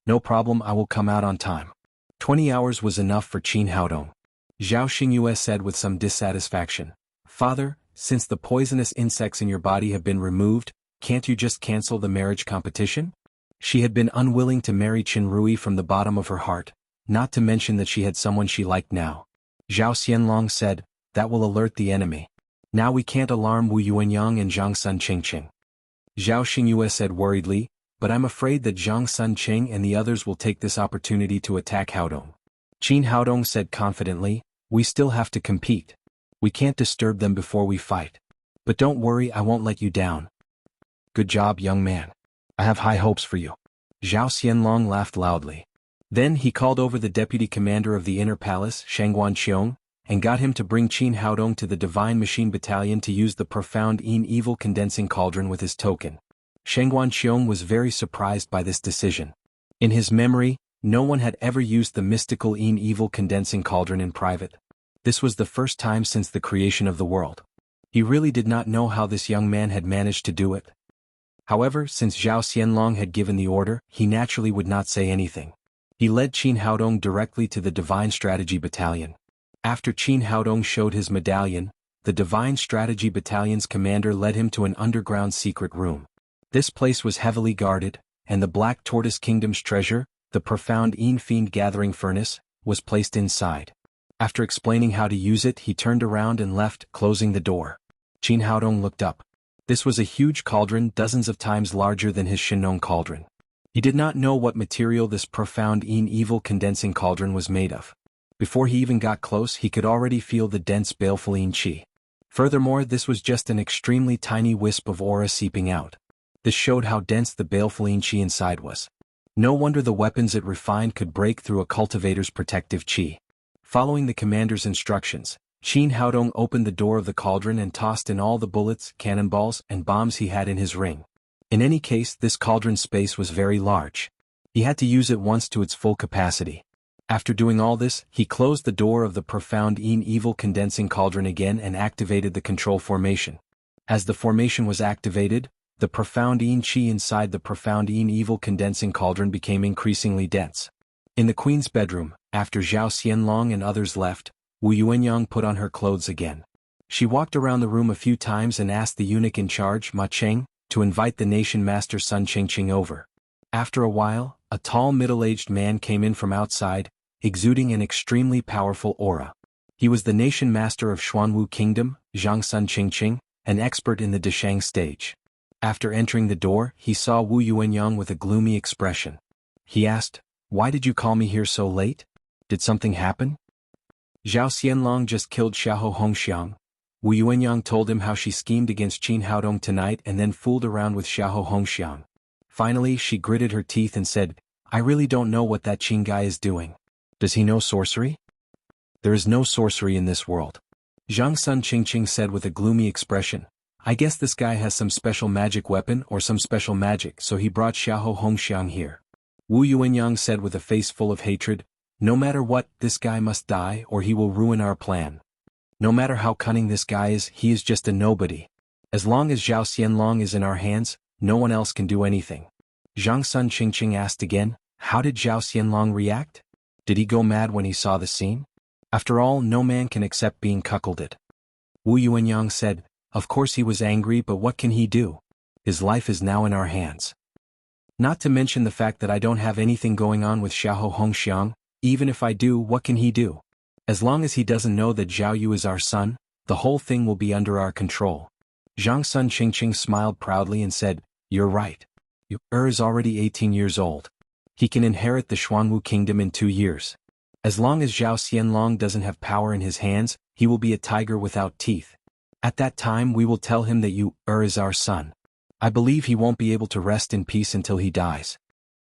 No problem, I will come out on time. 20 hours was enough for Qin Haodong. Zhao Xingyue said with some dissatisfaction, Father, since the poisonous insects in your body have been removed, can't you just cancel the marriage competition? She had been unwilling to marry Qin Rui from the bottom of her heart, not to mention that she had someone she liked now. Zhao Xianlong said, That will alert the enemy. Now we can't alarm Wu Yuanyang and Zhang Sun Qingqing. Zhao Xingyue said worriedly, but I'm afraid that Zhang Sun Qing and the others will take this opportunity to attack Haodong. Qin Haodong said confidently, we still have to compete. We can't disturb them before we fight. But don't worry, I won't let you down. Good job, young man. I have high hopes for you. Zhao Xianlong laughed loudly. Then he called over the deputy commander of the inner palace, Shangguan Qiong, and got him to bring Qin Haodong to the Divine Machine Battalion to use the profound evil condensing cauldron with his token. Shangguan Qiong was very surprised by this decision. In his memory, no one had ever used the mystical evil condensing cauldron in private. This was the first time since the creation of the world. He really did not know how this young man had managed to do it. However, since Zhao Xianlong had given the order, he naturally would not say anything. He led Qin Haodong directly to the Divine Strategy Battalion. After Qin Haodong showed his medallion, the Divine Strategy Battalion's commander led him to an underground secret room. This place was heavily guarded, and the Black Tortoise Kingdom's treasure, the profound Fiend gathering furnace, was placed inside. After explaining how to use it, he turned around and left, closing the door. Qin Haodong looked up. This was a huge cauldron dozens of times larger than his Shinong cauldron. He did not know what material this profound evil condensing cauldron was made of. Before he even got close, he could already feel the dense baleful qi. Furthermore, this was just an extremely tiny wisp of aura seeping out. This showed how dense the baleful qi inside was. No wonder the weapons it refined could break through a cultivator's protective qi. Following the commander's instructions, Qin Haodong opened the door of the cauldron and tossed in all the bullets, cannonballs, and bombs he had in his ring. In any case, this cauldron's space was very large. He had to use it once to its full capacity. After doing all this, he closed the door of the profound evil condensing cauldron again and activated the control formation. As the formation was activated, the profound qi inside the profound evil condensing cauldron became increasingly dense. In the queen's bedroom, after Zhao Xianlong and others left, Wu Yuanyang put on her clothes again. She walked around the room a few times and asked the eunuch in charge, Ma Cheng, to invite the nation master Sun Qingqing over. After a while, a tall middle-aged man came in from outside, exuding an extremely powerful aura. He was the nation master of Xuanwu Kingdom, Zhang Sun Qingqing, an expert in the Deshang stage. After entering the door, he saw Wu Yuanyang with a gloomy expression. He asked, "Why did you call me here so late? Did something happen?" Zhao Xianlong just killed Xiahou Hongxiang. Wu Yuanyang told him how she schemed against Qin Haodong tonight and then fooled around with Xiahou Hongxiang. Finally, she gritted her teeth and said, "I really don't know what that Qin guy is doing. Does he know sorcery?" "There is no sorcery in this world," Zhang Sun Qingqing said with a gloomy expression. "I guess this guy has some special magic weapon or some special magic, so he brought Xiahou Hongxiang here." Wu Yuanyang said with a face full of hatred, "No matter what, this guy must die or he will ruin our plan. No matter how cunning this guy is, he is just a nobody. As long as Zhao Xianlong is in our hands, no one else can do anything." Zhang Sun Qingqing asked again, how did Zhao Xianlong react? Did he go mad when he saw the scene? After all, no man can accept being cuckolded. Wu Yuanyang said, "Of course he was angry, but what can he do? His life is now in our hands. Not to mention the fact that I don't have anything going on with Xiahou Hongxiang. Even if I do, what can he do? As long as he doesn't know that Zhao Yu is our son, the whole thing will be under our control." Zhang Sun Qingqing smiled proudly and said, "You're right. Yu is already 18 years old. He can inherit the Xuanwu Kingdom in 2 years. As long as Zhao Xianlong doesn't have power in his hands, he will be a tiger without teeth. At that time we will tell him that Yu is our son. I believe he won't be able to rest in peace until he dies."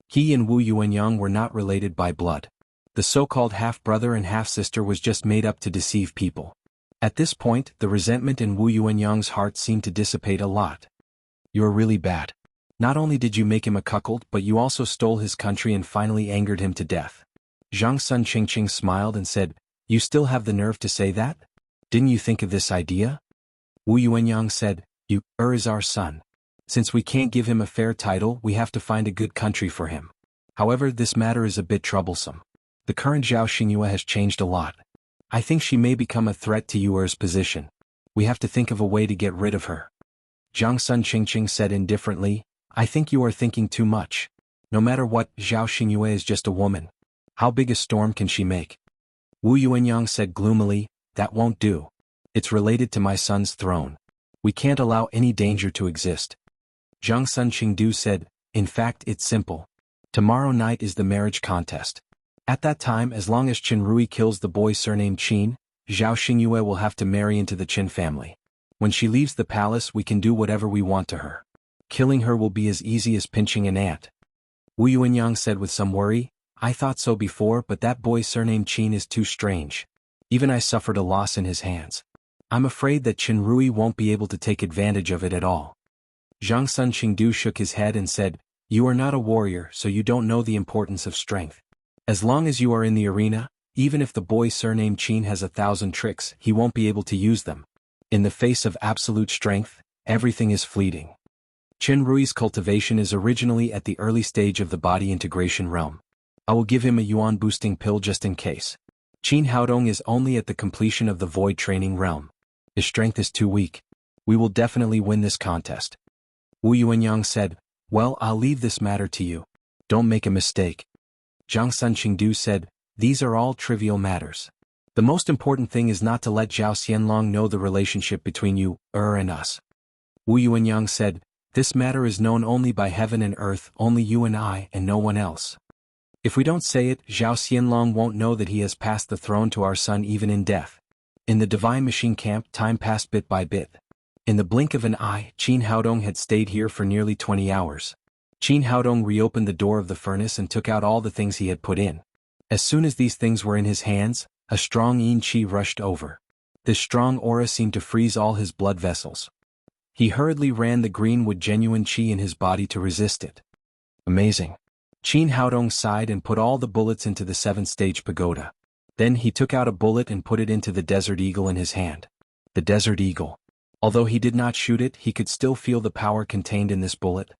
He and Wu Yuanyang were not related by blood. The so-called half-brother and half-sister was just made up to deceive people. At this point, the resentment in Wu Yuanyang's heart seemed to dissipate a lot. "You're really bad. Not only did you make him a cuckold, but you also stole his country and finally angered him to death." Zhang Sun Qingqing smiled and said, "You still have the nerve to say that? Didn't you think of this idea?" Wu Yuanyang said, "Yu is our son. Since we can't give him a fair title, we have to find a good country for him. However, this matter is a bit troublesome. The current Zhao Xingyue has changed a lot. I think she may become a threat to Yuer's position. We have to think of a way to get rid of her." Zhang Sun Qingqing said indifferently, "I think you are thinking too much. No matter what, Zhao Xingyue is just a woman. How big a storm can she make?" Wu Yuanyang said gloomily, "That won't do. It's related to my son's throne. We can't allow any danger to exist. Zhang Sun Qingdu said, in fact it's simple. Tomorrow night is the marriage contest. At that time, as long as Qin Rui kills the boy surnamed Qin, Zhao Xingyue will have to marry into the Qin family. When she leaves the palace we can do whatever we want to her. Killing her will be as easy as pinching an ant. Wu Yuanyang said with some worry, I thought so before, but that boy surnamed Qin is too strange. Even I suffered a loss in his hands. I'm afraid that Qin Rui won't be able to take advantage of it at all. Zhang Sun Qingdu shook his head and said, you are not a warrior, so you don't know the importance of strength. As long as you are in the arena, even if the boy surnamed Qin has 1,000 tricks, he won't be able to use them. In the face of absolute strength, everything is fleeting. Qin Rui's cultivation is originally at the early stage of the body integration realm. I will give him a yuan boosting pill just in case. Qin Haodong is only at the completion of the void training realm. His strength is too weak. We will definitely win this contest. Wu Yuanyang said, well, I'll leave this matter to you. Don't make a mistake. Zhang Sun Qingdu said, these are all trivial matters. The most important thing is not to let Zhao Xianlong know the relationship between you, and us. Wu Yuanyang said, this matter is known only by heaven and earth, only you and I and no one else. If we don't say it, Zhao Xianlong won't know that he has passed the throne to our son even in death. In the Divine Machine Camp, time passed bit by bit. In the blink of an eye, Qin Haodong had stayed here for nearly 20 hours. Qin Haodong reopened the door of the furnace and took out all the things he had put in. As soon as these things were in his hands, a strong yin qi rushed over. This strong aura seemed to freeze all his blood vessels. He hurriedly ran the greenwood genuine qi in his body to resist it. Amazing. Qin Haodong sighed and put all the bullets into the 7th-stage pagoda. Then he took out a bullet and put it into the Desert Eagle in his hand. The Desert Eagle. Although he did not shoot it, he could still feel the power contained in this bullet.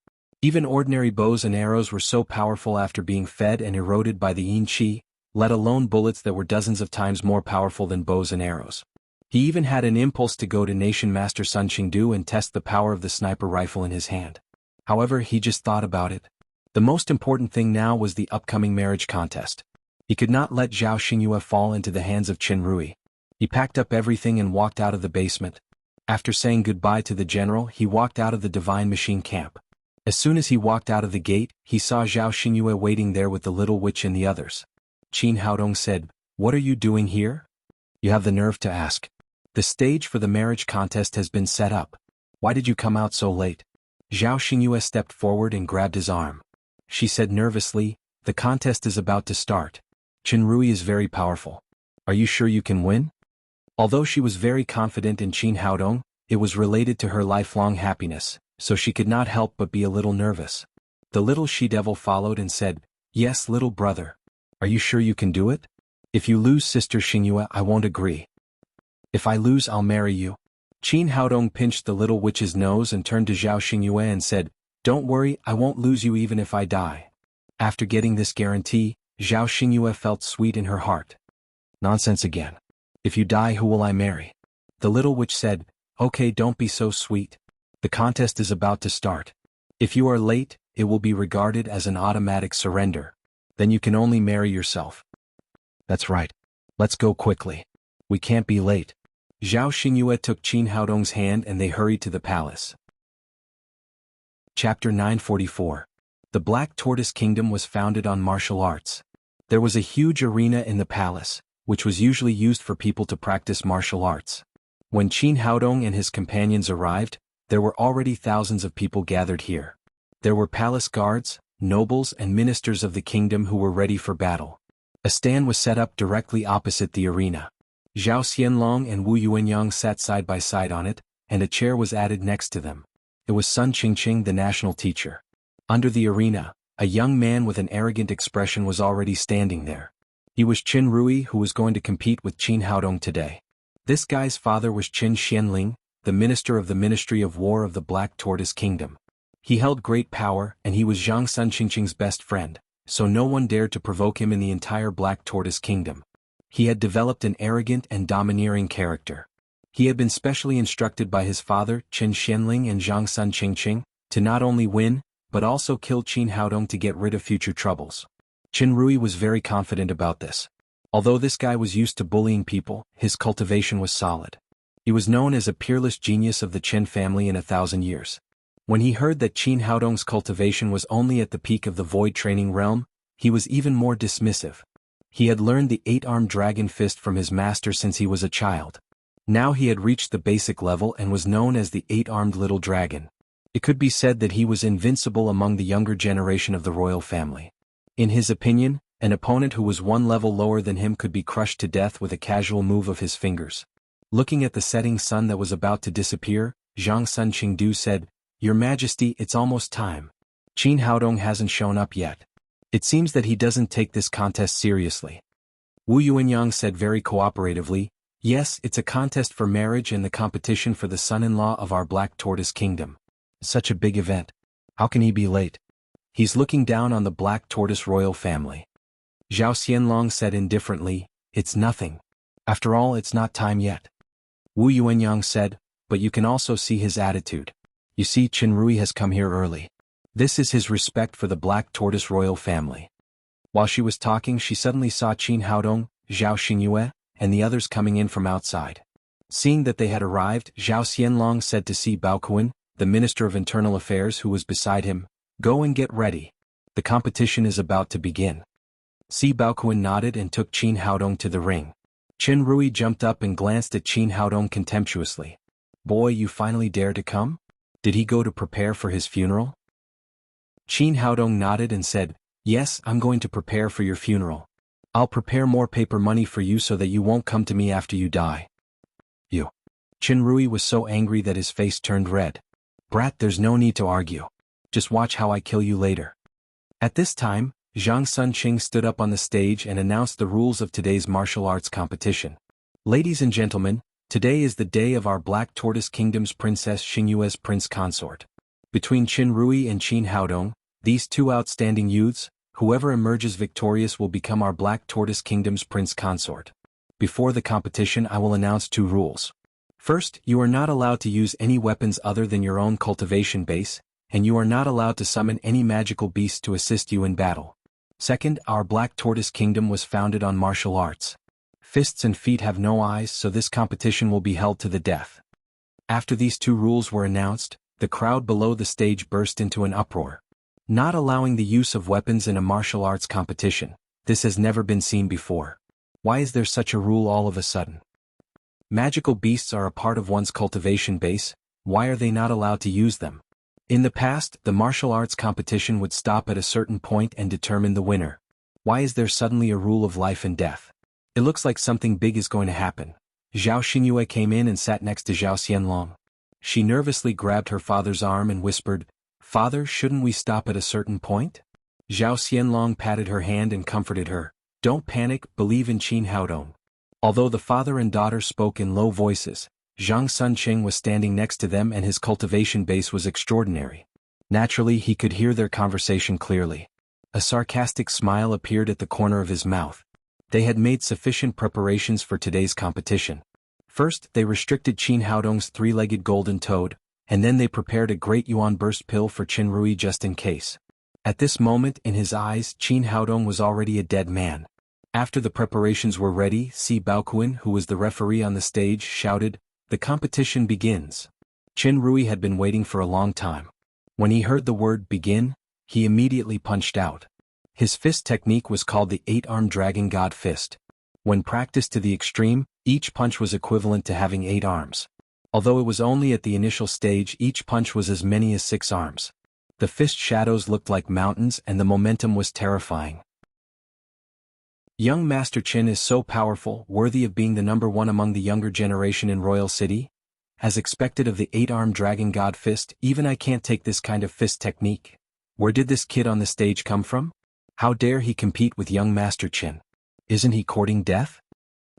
Even ordinary bows and arrows were so powerful after being fed and eroded by the yin qi, let alone bullets that were dozens of times more powerful than bows and arrows. He even had an impulse to go to Nation Master Sun Qingdu and test the power of the sniper rifle in his hand. However, he just thought about it. The most important thing now was the upcoming marriage contest. He could not let Zhao Xingyue fall into the hands of Qin Rui. He packed up everything and walked out of the basement. After saying goodbye to the general, he walked out of the Divine Machine Camp. As soon as he walked out of the gate, he saw Zhao Xingyue waiting there with the little witch and the others. Qin Haodong said, what are you doing here? You have the nerve to ask. The stage for the marriage contest has been set up. Why did you come out so late? Zhao Xingyue stepped forward and grabbed his arm. She said nervously, the contest is about to start. Qin Rui is very powerful. Are you sure you can win? Although she was very confident in Qin Haodong, it was related to her lifelong happiness, so she could not help but be a little nervous. The little she-devil followed and said, yes, little brother. Are you sure you can do it? If you lose, Sister Xingyue, I won't agree. If I lose, I'll marry you. Qin Haodong pinched the little witch's nose and turned to Zhao Xingyue and said, don't worry, I won't lose you even if I die. After getting this guarantee, Zhao Xingyue felt sweet in her heart. Nonsense again. If you die, who will I marry? The little witch said, okay, don't be so sweet. The contest is about to start. If you are late, it will be regarded as an automatic surrender. Then you can only marry yourself. That's right. Let's go quickly. We can't be late. Zhao Xingyue took Qin Haodong's hand and they hurried to the palace. Chapter 944. The Black Tortoise Kingdom was founded on martial arts. There was a huge arena in the palace, which was usually used for people to practice martial arts. When Qin Haodong and his companions arrived, there were already thousands of people gathered here. There were palace guards, nobles and ministers of the kingdom who were ready for battle. A stand was set up directly opposite the arena. Zhao Xianlong and Wu Yuanyang sat side by side on it, and a chair was added next to them. It was Sun Qingqing, the national teacher. Under the arena, a young man with an arrogant expression was already standing there. He was Qin Rui, who was going to compete with Qin Haodong today. This guy's father was Qin Xianling, the minister of the Ministry of War of the Black Tortoise Kingdom. He held great power, and he was Zhang Sun Qingqing's best friend, so no one dared to provoke him in the entire Black Tortoise Kingdom. He had developed an arrogant and domineering character. He had been specially instructed by his father, Qin Xianling and Zhang Sun Qingqing, to not only win, but also kill Qin Haodong to get rid of future troubles. Qin Rui was very confident about this. Although this guy was used to bullying people, his cultivation was solid. He was known as a peerless genius of the Qin family in 1,000 years. When he heard that Qin Haodong's cultivation was only at the peak of the void training realm, he was even more dismissive. He had learned the 8-armed dragon fist from his master since he was a child. Now he had reached the basic level and was known as the 8-armed little dragon. It could be said that he was invincible among the younger generation of the royal family. In his opinion, an opponent who was one level lower than him could be crushed to death with a casual move of his fingers. Looking at the setting sun that was about to disappear, Zhang Sun Qingdu said, "Your Majesty, it's almost time. Qin Haodong hasn't shown up yet. It seems that he doesn't take this contest seriously." Wu Yuanyang said very cooperatively, "Yes, it's a contest for marriage and the competition for the son-in-law of our Black Tortoise Kingdom. Such a big event. How can he be late? He's looking down on the Black Tortoise royal family." Zhao Xianlong said indifferently, "It's nothing. After all, it's not time yet." Wu Yuanyang said, "But you can also see his attitude. You see, Qin Rui has come here early. This is his respect for the Black Tortoise royal family." While she was talking, she suddenly saw Qin Haodong, Zhao Xingyue, and the others coming in from outside. Seeing that they had arrived, Zhao Xianlong said to Si Baoquan, the Minister of Internal Affairs who was beside him, "Go and get ready. The competition is about to begin." Si Baoquan nodded and took Qin Haodong to the ring. Qin Rui jumped up and glanced at Qin Haodong contemptuously. "Boy, you finally dare to come? Did he go to prepare for his funeral?" Qin Haodong nodded and said, "Yes, I'm going to prepare for your funeral. I'll prepare more paper money for you so that you won't come to me after you die." "You." Qin Rui was so angry that his face turned red. "Brat, there's no need to argue. Just watch how I kill you later." At this time, Zhang Sunqing stood up on the stage and announced the rules of today's martial arts competition. "Ladies and gentlemen, today is the day of our Black Tortoise Kingdom's Princess Xingyue's prince consort. Between Qin Rui and Qin Haodong, these two outstanding youths, whoever emerges victorious will become our Black Tortoise Kingdom's prince consort. Before the competition, I will announce 2 rules. First, you are not allowed to use any weapons other than your own cultivation base, and you are not allowed to summon any magical beasts to assist you in battle. Second, our Black Tortoise Kingdom was founded on martial arts. Fists and feet have no eyes, so this competition will be held to the death." After these 2 rules were announced, the crowd below the stage burst into an uproar. Not allowing the use of weapons in a martial arts competition, this has never been seen before. Why is there such a rule all of a sudden? Magical beasts are a part of one's cultivation base, why are they not allowed to use them? In the past, the martial arts competition would stop at a certain point and determine the winner. Why is there suddenly a rule of life and death? It looks like something big is going to happen. Zhao Xingyue came in and sat next to Zhao Xianlong. She nervously grabbed her father's arm and whispered, "Father, shouldn't we stop at a certain point?" Zhao Xianlong patted her hand and comforted her. "Don't panic, believe in Qin Haodong." Although the father and daughter spoke in low voices, Zhang Sunqing was standing next to them and his cultivation base was extraordinary. Naturally, he could hear their conversation clearly. A sarcastic smile appeared at the corner of his mouth. They had made sufficient preparations for today's competition. First, they restricted Qin Haodong's 3-legged golden toad, and then they prepared a great yuan burst pill for Qin Rui just in case. At this moment, in his eyes, Qin Haodong was already a dead man. After the preparations were ready, Si Baoquan, who was the referee on the stage, shouted, "The competition begins." Qin Rui had been waiting for a long time. When he heard the word begin, he immediately punched out. His fist technique was called the 8-armed dragon god fist. When practiced to the extreme, each punch was equivalent to having 8 arms. Although it was only at the initial stage, each punch was as many as 6 arms. The fist shadows looked like mountains and the momentum was terrifying. Young Master Qin is so powerful, worthy of being the #1 among the younger generation in Royal City? As expected of the 8-armed dragon god fist, even I can't take this kind of fist technique. Where did this kid on the stage come from? How dare he compete with young Master Qin? Isn't he courting death?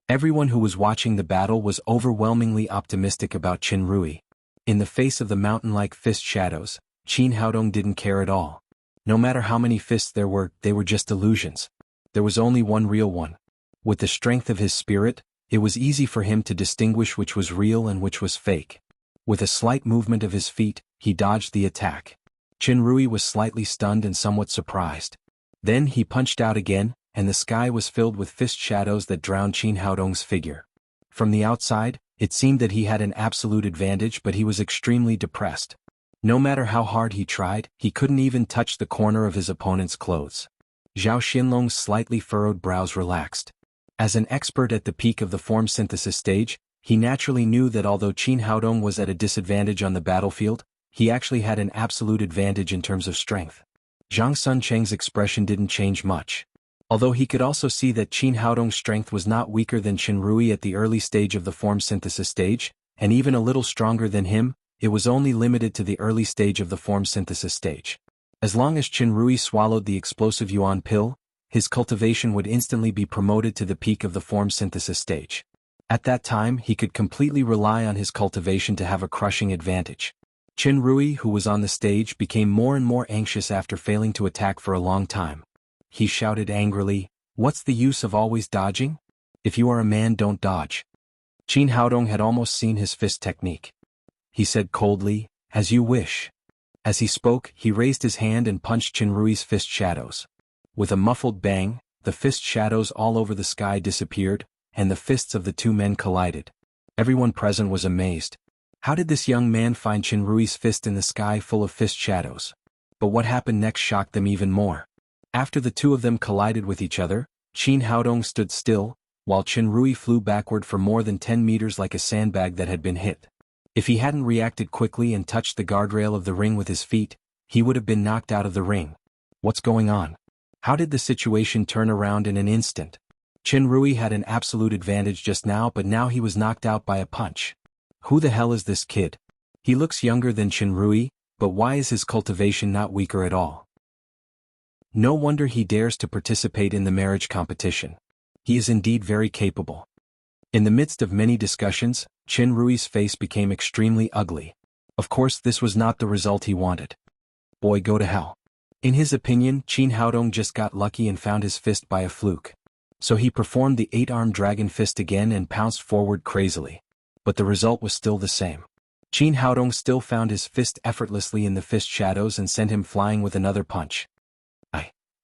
Everyone who was watching the battle was overwhelmingly optimistic about Qin Rui. In the face of the mountain-like fist shadows, Qin Haodong didn't care at all. No matter how many fists there were, they were just illusions. There was only one real one. With the strength of his spirit, it was easy for him to distinguish which was real and which was fake. With a slight movement of his feet, he dodged the attack. Qin Rui was slightly stunned and somewhat surprised. Then he punched out again, and the sky was filled with fist shadows that drowned Qin Haodong's figure. From the outside, It seemed that he had an absolute advantage, but he was extremely depressed. No matter how hard he tried, he couldn't even touch the corner of his opponent's clothes. Zhao Xianlong's slightly furrowed brows relaxed. As an expert at the peak of the form synthesis stage, he naturally knew that although Qin Haodong was at a disadvantage on the battlefield, he actually had an absolute advantage in terms of strength. Zhang Suncheng's expression didn't change much. Although he could also see that Qin Haodong's strength was not weaker than Qin Rui at the early stage of the form synthesis stage, and even a little stronger than him, it was only limited to the early stage of the form synthesis stage. As long as Qin Rui swallowed the explosive yuan pill, his cultivation would instantly be promoted to the peak of the form synthesis stage. At that time, he could completely rely on his cultivation to have a crushing advantage. Qin Rui, who was on the stage, became more and more anxious after failing to attack for a long time. He shouted angrily, "What's the use of always dodging? If you are a man, don't dodge." Qin Haodong had almost seen his fist technique. He said coldly, "As you wish." As he spoke, he raised his hand and punched Qin Rui's fist shadows. With a muffled bang, the fist shadows all over the sky disappeared, and the fists of the two men collided. Everyone present was amazed. How did this young man find Qin Rui's fist in the sky full of fist shadows? But what happened next shocked them even more. After the two of them collided with each other, Qin Haodong stood still, while Qin Rui flew backward for more than 10 meters like a sandbag that had been hit. If he hadn't reacted quickly and touched the guardrail of the ring with his feet, he would have been knocked out of the ring. What's going on? How did the situation turn around in an instant? Qin Rui had an absolute advantage just now, but now he was knocked out by a punch. Who the hell is this kid? He looks younger than Qin Rui, but why is his cultivation not weaker at all? No wonder he dares to participate in the marriage competition. He is indeed very capable. In the midst of many discussions, Qin Rui's face became extremely ugly. Of course, this was not the result he wanted. Boy, go to hell. In his opinion, Qin Haodong just got lucky and found his fist by a fluke. So he performed the 8-armed dragon fist again and pounced forward crazily. But the result was still the same. Qin Haodong still found his fist effortlessly in the fist shadows and sent him flying with another punch.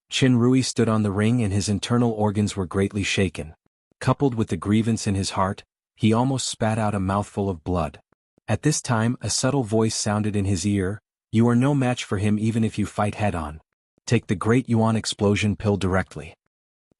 Qin Rui stood on the ring and his internal organs were greatly shaken. Coupled with the grievance in his heart, he almost spat out a mouthful of blood. At this time, a subtle voice sounded in his ear, "You are no match for him even if you fight head-on. Take the Great Yuan Explosion Pill directly."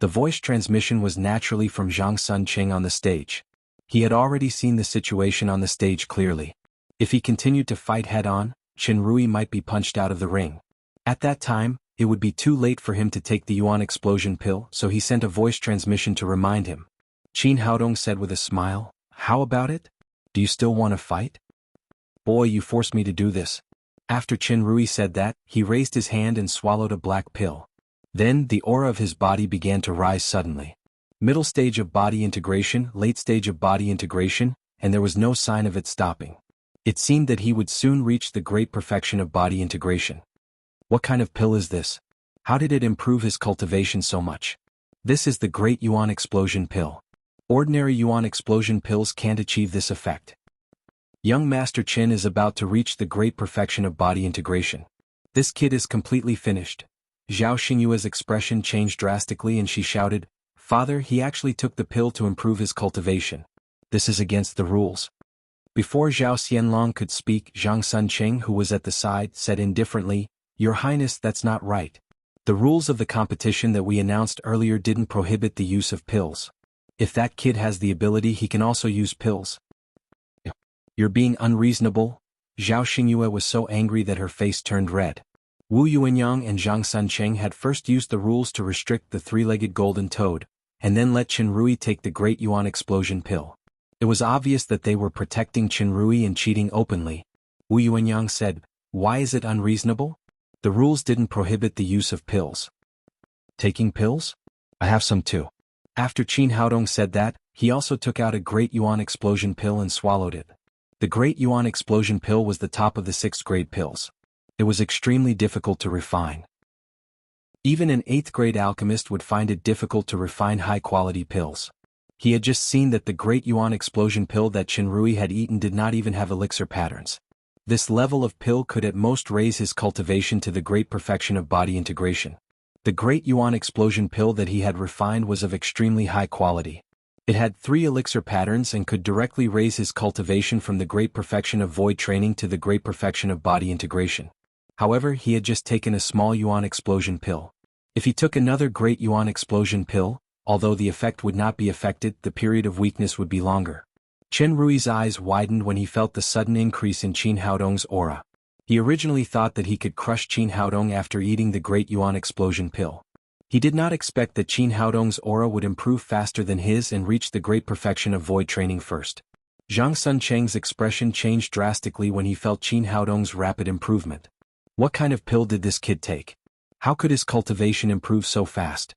The voice transmission was naturally from Zhang Suncheng on the stage. He had already seen the situation on the stage clearly. If he continued to fight head-on, Qin Rui might be punched out of the ring. At that time, it would be too late for him to take the Yuan Explosion Pill, so he sent a voice transmission to remind him. Qin Haodong said with a smile, "How about it? Do you still want to fight?" "Boy, you forced me to do this." After Qin Rui said that, he raised his hand and swallowed a black pill. Then, the aura of his body began to rise suddenly. Middle stage of body integration, late stage of body integration, and there was no sign of it stopping. It seemed that he would soon reach the great perfection of body integration. What kind of pill is this? How did it improve his cultivation so much? This is the Great Yuan Explosion Pill. Ordinary Yuan Explosion pills can't achieve this effect. Young Master Qin is about to reach the great perfection of body integration. This kid is completely finished. Zhao Xingyue's expression changed drastically and she shouted, "Father, he actually took the pill to improve his cultivation. This is against the rules." Before Zhao Xianlong could speak, Zhang Suncheng, who was at the side, said indifferently, "Your Highness, that's not right. The rules of the competition that we announced earlier didn't prohibit the use of pills. If that kid has the ability, he can also use pills." "You're being unreasonable." Zhao Xingyue was so angry that her face turned red. Wu Yuanyang and Zhang Suncheng had first used the rules to restrict the three-legged golden toad, and then let Qin Rui take the Great Yuan Explosion Pill. It was obvious that they were protecting Qin Rui and cheating openly. Wu Yuanyang said, "Why is it unreasonable? The rules didn't prohibit the use of pills." "Taking pills? I have some too." After Qin Haodong said that, he also took out a Great Yuan Explosion Pill and swallowed it. The Great Yuan Explosion Pill was the top of the 6th grade pills. It was extremely difficult to refine. Even an 8th grade alchemist would find it difficult to refine high-quality pills. He had just seen that the Great Yuan Explosion Pill that Qin Rui had eaten did not even have elixir patterns. This level of pill could at most raise his cultivation to the great perfection of body integration. The Great Yuan Explosion Pill that he had refined was of extremely high quality. It had 3 elixir patterns and could directly raise his cultivation from the great perfection of void training to the great perfection of body integration. However, he had just taken a small yuan explosion pill. If he took another great yuan explosion pill, although the effect would not be affected, the period of weakness would be longer. Chen Rui's eyes widened when he felt the sudden increase in Qin Haodong's aura. He originally thought that he could crush Qin Haodong after eating the great yuan explosion pill. He did not expect that Qin Haodong's aura would improve faster than his and reach the great perfection of void training first. Zhang Suncheng's expression changed drastically when he felt Qin Haodong's rapid improvement. What kind of pill did this kid take? How could his cultivation improve so fast?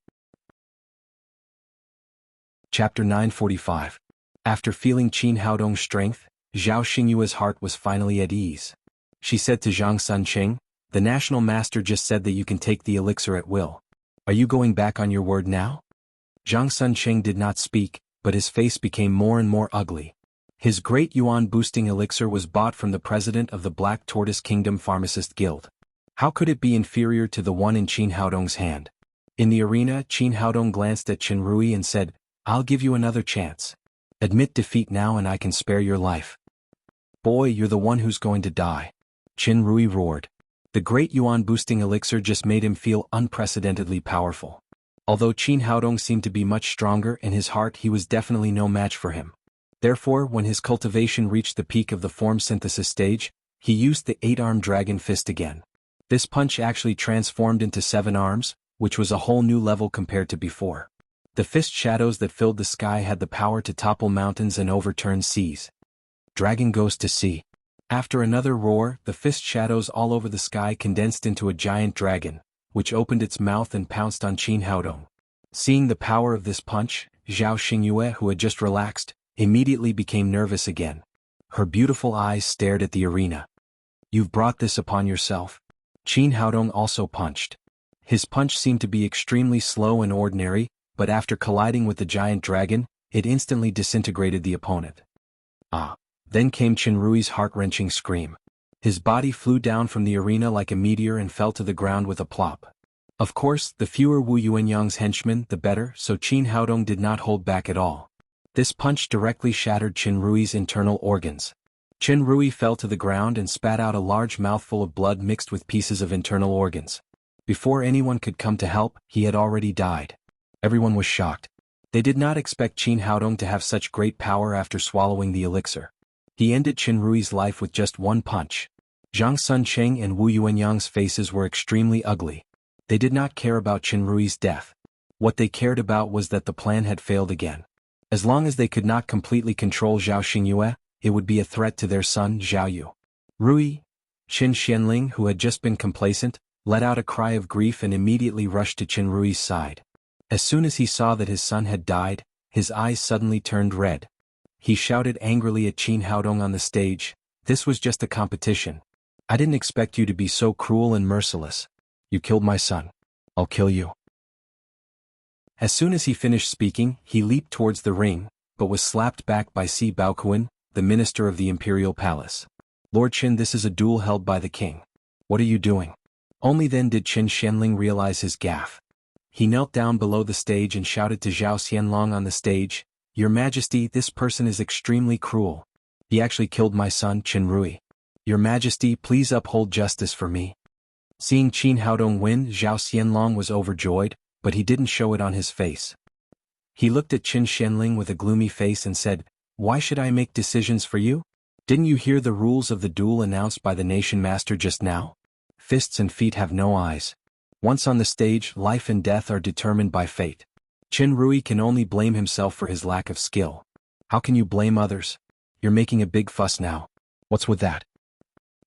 Chapter 945. After feeling Qin Haodong's strength, Zhao Xingyue's heart was finally at ease. She said to Zhang Suncheng, "The national master just said that you can take the elixir at will. Are you going back on your word now?" Zhang Suncheng did not speak, but his face became more and more ugly. His great yuan-boosting elixir was bought from the president of the Black Tortoise Kingdom Pharmacist Guild. How could it be inferior to the one in Qin Haodong's hand? In the arena, Qin Haodong glanced at Chen Rui and said, "I'll give you another chance. Admit defeat now and I can spare your life." "Boy, you're the one who's going to die," Chen Rui roared. The great yuan-boosting elixir just made him feel unprecedentedly powerful. Although Qin Haodong seemed to be much stronger in his heart, he was definitely no match for him. Therefore, when his cultivation reached the peak of the form synthesis stage, he used the 8-armed dragon fist again. This punch actually transformed into 7 arms, which was a whole new level compared to before. The fist shadows that filled the sky had the power to topple mountains and overturn seas. Dragon goes to sea. After another roar, the fist shadows all over the sky condensed into a giant dragon, which opened its mouth and pounced on Qin Haodong. Seeing the power of this punch, Zhao Xingyue, who had just relaxed, immediately became nervous again. Her beautiful eyes stared at the arena. "You've brought this upon yourself." Qin Haodong also punched. His punch seemed to be extremely slow and ordinary, but after colliding with the giant dragon, it instantly disintegrated the opponent. Ah! Then came Chen Rui's heart-wrenching scream. His body flew down from the arena like a meteor and fell to the ground with a plop. Of course, the fewer Wu Yuanyang's henchmen, the better, so Qin Haodong did not hold back at all. This punch directly shattered Chen Rui's internal organs. Chen Rui fell to the ground and spat out a large mouthful of blood mixed with pieces of internal organs. Before anyone could come to help, he had already died. Everyone was shocked. They did not expect Qin Haodong to have such great power after swallowing the elixir. He ended Chen Rui's life with just one punch. Zhang Suncheng and Wu Yuanyang's faces were extremely ugly. They did not care about Chen Rui's death. What they cared about was that the plan had failed again. As long as they could not completely control Zhao Xingyue, it would be a threat to their son Zhao Yu. Rui, Qin Xianling, who had just been complacent, let out a cry of grief and immediately rushed to Chen Rui's side. As soon as he saw that his son had died, his eyes suddenly turned red. He shouted angrily at Qin Haodong on the stage, "This was just a competition. I didn't expect you to be so cruel and merciless. You killed my son. I'll kill you." As soon as he finished speaking, he leaped towards the ring, but was slapped back by Si Baoquan, the minister of the imperial palace. "Lord Qin, this is a duel held by the king. What are you doing?" Only then did Qin Xianling realize his gaffe. He knelt down below the stage and shouted to Zhao Xianlong on the stage, "Your Majesty, this person is extremely cruel. He actually killed my son, Chen Rui. Your Majesty, please uphold justice for me." Seeing Qin Haodong win, Zhao Xianlong was overjoyed, but he didn't show it on his face. He looked at Qin Xianling with a gloomy face and said, "Why should I make decisions for you? Didn't you hear the rules of the duel announced by the nation master just now? Fists and feet have no eyes. Once on the stage, life and death are determined by fate. Chen Rui can only blame himself for his lack of skill. How can you blame others? You're making a big fuss now. What's with that?"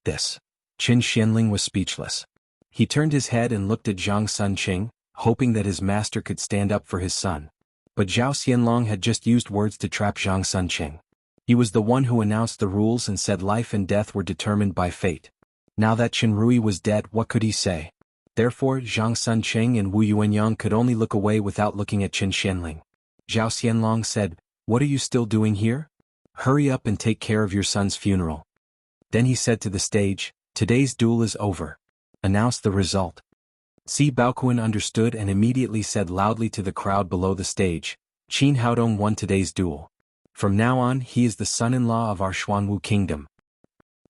This. Qin Xianling was speechless. He turned his head and looked at Zhang Suncheng, hoping that his master could stand up for his son. But Zhao Xianlong had just used words to trap Zhang Suncheng. He was the one who announced the rules and said life and death were determined by fate. Now that Chen Rui was dead, what could he say? Therefore, Zhang Suncheng and Wu Yuanyang could only look away without looking at Qin Xianling. Zhao Xianlong said, "What are you still doing here? Hurry up and take care of your son's funeral." Then he said to the stage, "Today's duel is over. Announce the result." Si Baoquan understood and immediately said loudly to the crowd below the stage, Qin Haodong won today's duel. From now on he is the son-in-law of our Xuanwu kingdom.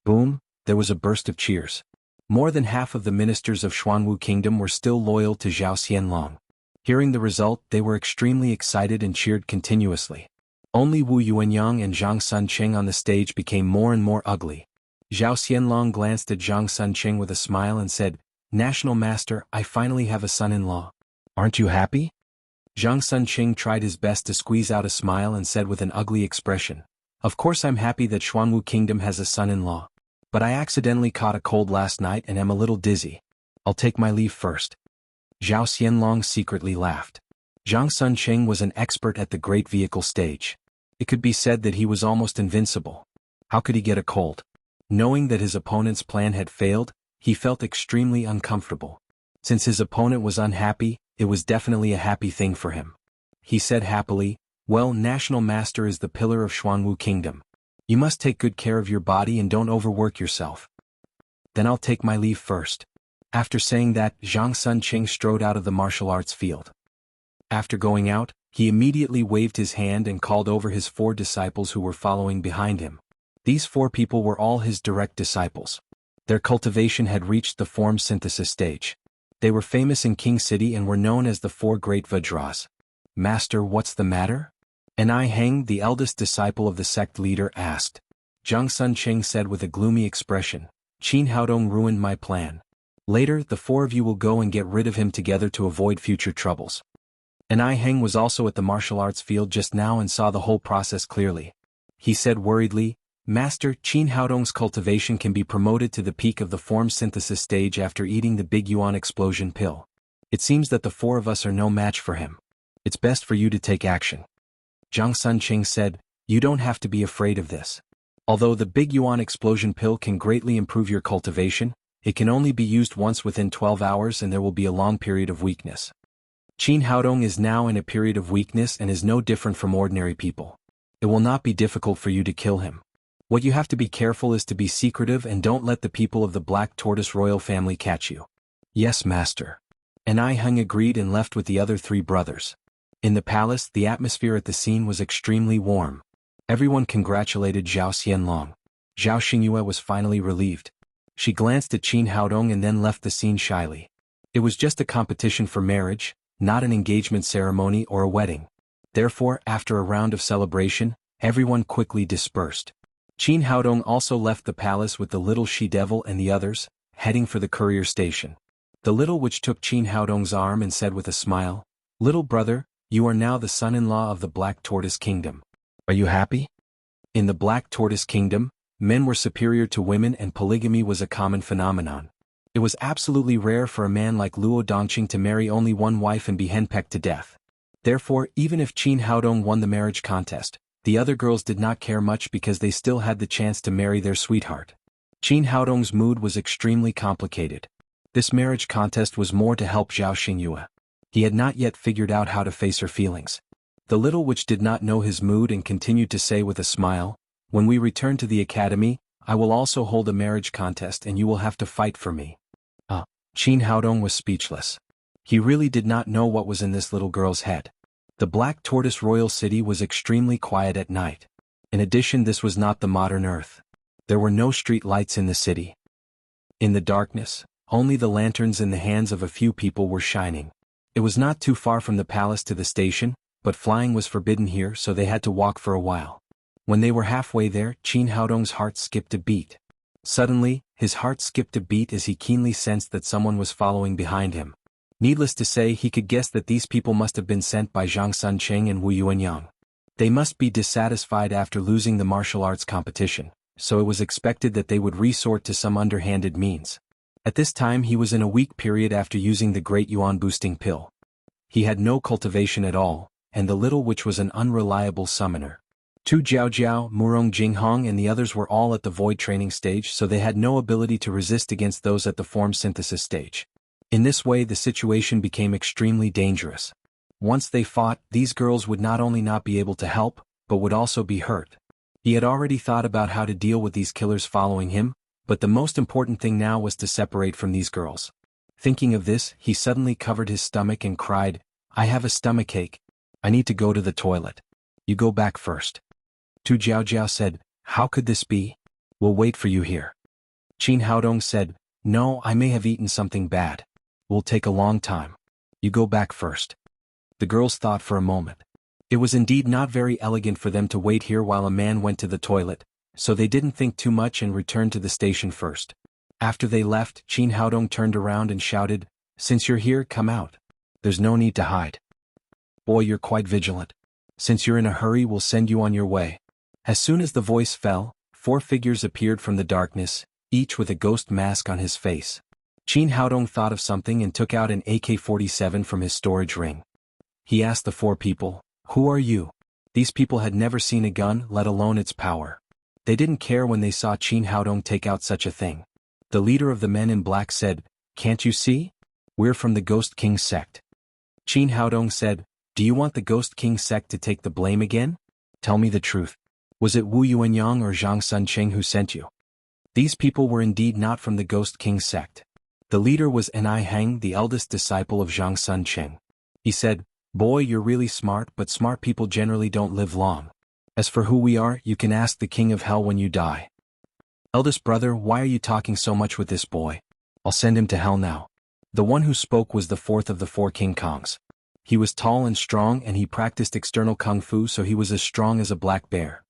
Boom, there was a burst of cheers. More than half of the ministers of Xuanwu kingdom were still loyal to Zhao Xianlong. Hearing the result, they were extremely excited and cheered continuously. Only Wu Yuanyang and Zhang Sunqing on the stage became more and more ugly. Zhao Xianlong glanced at Zhang Sunqing with a smile and said, "National Master, I finally have a son-in-law. Aren't you happy?" Zhang Sunqing tried his best to squeeze out a smile and said with an ugly expression, "Of course I'm happy that Xuanwu Kingdom has a son-in-law. But I accidentally caught a cold last night and am a little dizzy. I'll take my leave first." Zhao Xianlong secretly laughed. Zhang Sunqing was an expert at the great vehicle stage. It could be said that he was almost invincible. How could he get a cold? Knowing that his opponent's plan had failed, he felt extremely uncomfortable. Since his opponent was unhappy, it was definitely a happy thing for him. He said happily, "Well, National Master is the pillar of Xuanwu Kingdom. You must take good care of your body and don't overwork yourself. Then I'll take my leave first." After saying that, Zhang Sunqing strode out of the martial arts field. After going out, he immediately waved his hand and called over his 4 disciples who were following behind him. These 4 people were all his direct disciples. Their cultivation had reached the form synthesis stage. They were famous in King City and were known as the 4 Great Vajras. "Master, what's the matter?" And I Heng, the eldest disciple of the sect leader, asked. Zhang Sunqing said with a gloomy expression, "Qin Haodong ruined my plan. Later, the 4 of you will go and get rid of him together to avoid future troubles." And I Heng was also at the martial arts field just now and saw the whole process clearly. He said worriedly, "Master, Qin Haodong's cultivation can be promoted to the peak of the form synthesis stage after eating the Big Yuan explosion pill. It seems that the 4 of us are no match for him. It's best for you to take action." Zhang Sunqing said, "You don't have to be afraid of this. Although the Big Yuan explosion pill can greatly improve your cultivation, it can only be used once within 12 hours and there will be a long period of weakness. Qin Haodong is now in a period of weakness and is no different from ordinary people. It will not be difficult for you to kill him. What you have to be careful is to be secretive and don't let the people of the Black Tortoise royal family catch you." "Yes, master." And I Heng agreed and left with the other 3 brothers. In the palace, the atmosphere at the scene was extremely warm. Everyone congratulated Zhao Xianlong. Zhao Xingyue was finally relieved. She glanced at Qin Haodong and then left the scene shyly. It was just a competition for marriage, not an engagement ceremony or a wedding. Therefore, after a round of celebration, everyone quickly dispersed. Qin Haodong also left the palace with the little she-devil and the others, heading for the courier station. The little witch took Qin Haodong's arm and said with a smile, "Little brother, you are now the son-in-law of the Black Tortoise Kingdom. Are you happy?" In the Black Tortoise Kingdom, men were superior to women and polygamy was a common phenomenon. It was absolutely rare for a man like Luo Dongqing to marry only one wife and be henpecked to death. Therefore, even if Qin Haodong won the marriage contest, the other girls did not care much because they still had the chance to marry their sweetheart. Qin Haodong's mood was extremely complicated. This marriage contest was more to help Zhao Xingyue. He had not yet figured out how to face her feelings. The little witch did not know his mood and continued to say with a smile, "When we return to the academy, I will also hold a marriage contest and you will have to fight for me." Qin Haodong was speechless. He really did not know what was in this little girl's head. The Black Tortoise Royal City was extremely quiet at night. In addition, this was not the modern Earth. There were no street lights in the city. In the darkness, only the lanterns in the hands of a few people were shining. It was not too far from the palace to the station, but flying was forbidden here, so they had to walk for a while. When they were halfway there, Qin Haodong's heart skipped a beat. Suddenly, his heart skipped a beat as he keenly sensed that someone was following behind him. Needless to say, he could guess that these people must have been sent by Zhang Sunqing and Wu Yuanyang. They must be dissatisfied after losing the martial arts competition, so it was expected that they would resort to some underhanded means. At this time he was in a weak period after using the Great Yuan boosting pill. He had no cultivation at all, and the little witch was an unreliable summoner. Tu Jiaojiao, Murong Jinghong and the others were all at the void training stage, so they had no ability to resist against those at the form synthesis stage. In this way the situation became extremely dangerous. Once they fought, these girls would not only not be able to help, but would also be hurt. He had already thought about how to deal with these killers following him, but the most important thing now was to separate from these girls. Thinking of this, he suddenly covered his stomach and cried, "I have a stomachache." I need to go to the toilet. You go back first. Tu Jiao said, how could this be? We'll wait for you here. Qin Haodong said, no, I may have eaten something bad. Will take a long time. You go back first. The girls thought for a moment. It was indeed not very elegant for them to wait here while a man went to the toilet, so they didn't think too much and returned to the station first. After they left, Qin Haodong turned around and shouted, since you're here, come out. There's no need to hide. Boy, you're quite vigilant. Since you're in a hurry, we'll send you on your way. As soon as the voice fell, 4 figures appeared from the darkness, each with a ghost mask on his face. Qin Haodong thought of something and took out an AK-47 from his storage ring. He asked the 4 people, who are you? These people had never seen a gun, let alone its power. They didn't care when they saw Qin Haodong take out such a thing. The leader of the men in black said, can't you see? We're from the Ghost King sect. Qin Haodong said, do you want the Ghost King sect to take the blame again? Tell me the truth. Was it Wu Yuanyang or Zhang Sunqing who sent you? These people were indeed not from the Ghost King sect. The leader was Enai Heng, the eldest disciple of Zhang Sunqing. He said, boy, you're really smart, but smart people generally don't live long. As for who we are, you can ask the King of Hell when you die. Eldest brother, why are you talking so much with this boy? I'll send him to hell now. The one who spoke was the 4th of the 4 King Kongs. He was tall and strong and he practiced external kung fu, so he was as strong as a black bear.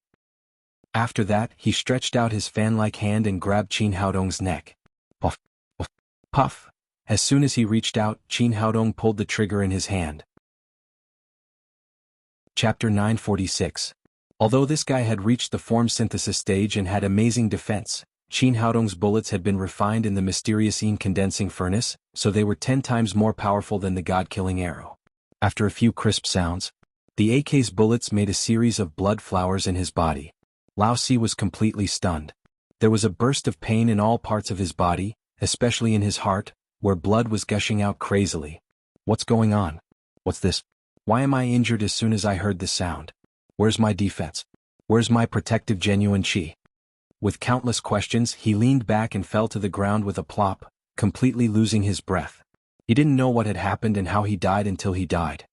After that, he stretched out his fan-like hand and grabbed Qin Haodong's neck. Puff, puff, puff. As soon as he reached out, Qin Haodong pulled the trigger in his hand. Chapter 946. Although this guy had reached the form synthesis stage and had amazing defense, Qin Haodong's bullets had been refined in the mysterious condensing furnace, so they were 10 times more powerful than the god-killing arrow. After a few crisp sounds, the AK's bullets made a series of blood flowers in his body. Lao Si was completely stunned. There was a burst of pain in all parts of his body, especially in his heart, where blood was gushing out crazily. What's going on? What's this? Why am I injured as soon as I heard this sound? Where's my defense? Where's my protective genuine chi? With countless questions, he leaned back and fell to the ground with a plop, completely losing his breath. He didn't know what had happened and how he died until he died.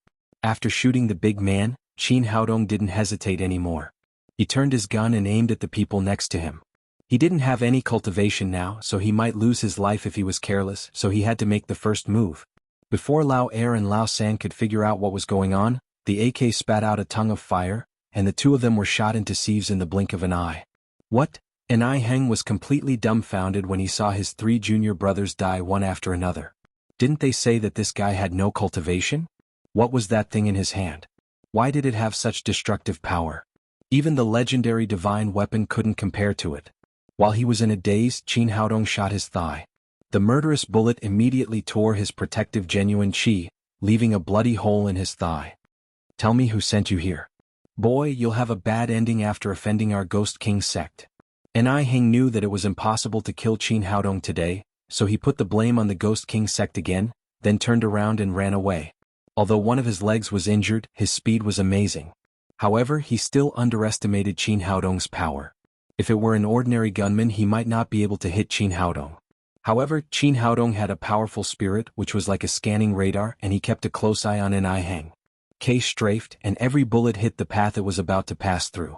After shooting the big man, Qin Haodong didn't hesitate anymore. He turned his gun and aimed at the people next to him. He didn't have any cultivation now, so he might lose his life if he was careless, so he had to make the first move. Before Lao Er and Lao San could figure out what was going on, the AK spat out a tongue of fire, and the 2 of them were shot into sieves in the blink of an eye. What? Enai Heng was completely dumbfounded when he saw his 3 junior brothers die one after another. Didn't they say that this guy had no cultivation? What was that thing in his hand? Why did it have such destructive power? Even the legendary divine weapon couldn't compare to it. While he was in a daze, Qin Haodong shot his thigh. The murderous bullet immediately tore his protective genuine chi, leaving a bloody hole in his thigh. Tell me who sent you here. Boy, you'll have a bad ending after offending our Ghost King sect. Enai Heng knew that it was impossible to kill Qin Haodong today, so he put the blame on the Ghost King sect again, then turned around and ran away. Although one of his legs was injured, his speed was amazing. However, he still underestimated Qin Haodong's power. If it were an ordinary gunman, he might not be able to hit Qin Haodong. However, Qin Haodong had a powerful spirit which was like a scanning radar, and he kept a close eye on Enai Heng. K strafed, and every bullet hit the path it was about to pass through.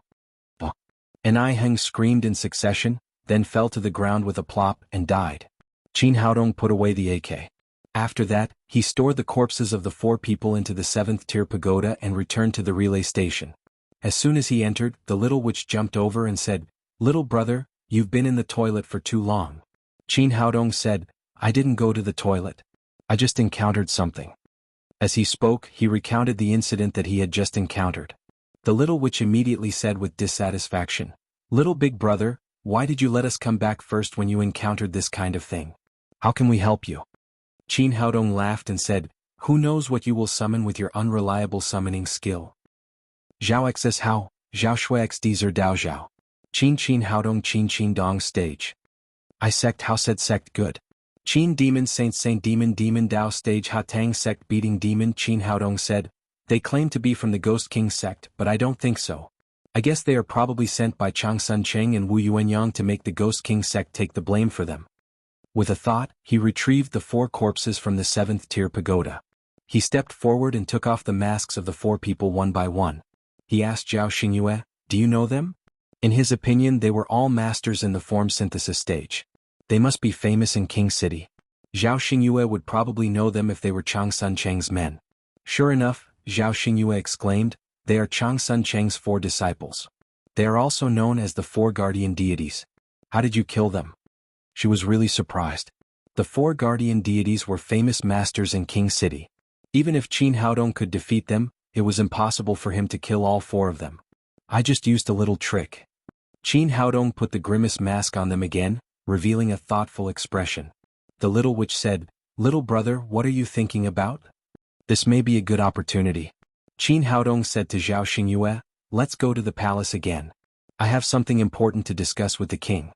Enai Heng screamed in succession, then fell to the ground with a plop and died. Qin Haodong put away the AK. After that, he stored the corpses of the 4 people into the 7th tier pagoda and returned to the relay station. As soon as he entered, the little witch jumped over and said, "Little brother, you've been in the toilet for too long." Qin Haodong said, "I didn't go to the toilet. I just encountered something." As he spoke, he recounted the incident that he had just encountered. The little witch immediately said with dissatisfaction, "Little big brother, why did you let us come back first when you encountered this kind of thing? How can we help you?" Qin Haodong laughed and said, "Who knows what you will summon with your unreliable summoning skill? Zhao xs hao, zhao shui xd zer dao zhao. Qin Haodong Qin dong stage. I sect how said sect good. Qin demon saint demon dao stage ha tang sect beating demon." Qin Haodong said, "They claim to be from the Ghost King sect, but I don't think so. I guess they are probably sent by Zhang Sunqing and Wu Yuanyang to make the Ghost King sect take the blame for them." With a thought, he retrieved the 4 corpses from the 7th tier pagoda. He stepped forward and took off the masks of the four people one by one. He asked Zhao Xingyue, "Do you know them?" In his opinion, they were all masters in the form synthesis stage. They must be famous in King City. Zhao Xingyue would probably know them if they were Chang Suncheng's men. Sure enough, Zhao Xingyue exclaimed, "They are Chang Suncheng's four disciples. They are also known as the four guardian deities. How did you kill them?" She was really surprised. The four guardian deities were famous masters in King City. Even if Qin Haodong could defeat them, it was impossible for him to kill all four of them. "I just used a little trick." Qin Haodong put the grimace mask on them again, revealing a thoughtful expression. The little witch said, "Little brother, what are you thinking about? This may be a good opportunity." Qin Haodong said to Zhao Xingyue, "Let's go to the palace again. I have something important to discuss with the king."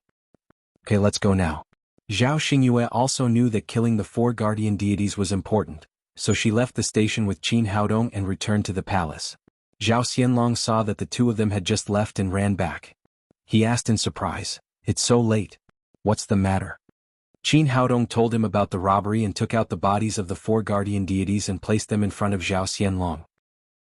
"Okay, let's go now." Zhao Xingyue also knew that killing the four guardian deities was important, so she left the station with Qin Haodong and returned to the palace. Zhao Xianlong saw that the two of them had just left and ran back. He asked in surprise, "It's so late. What's the matter?" Qin Haodong told him about the robbery and took out the bodies of the four guardian deities and placed them in front of Zhao Xianlong.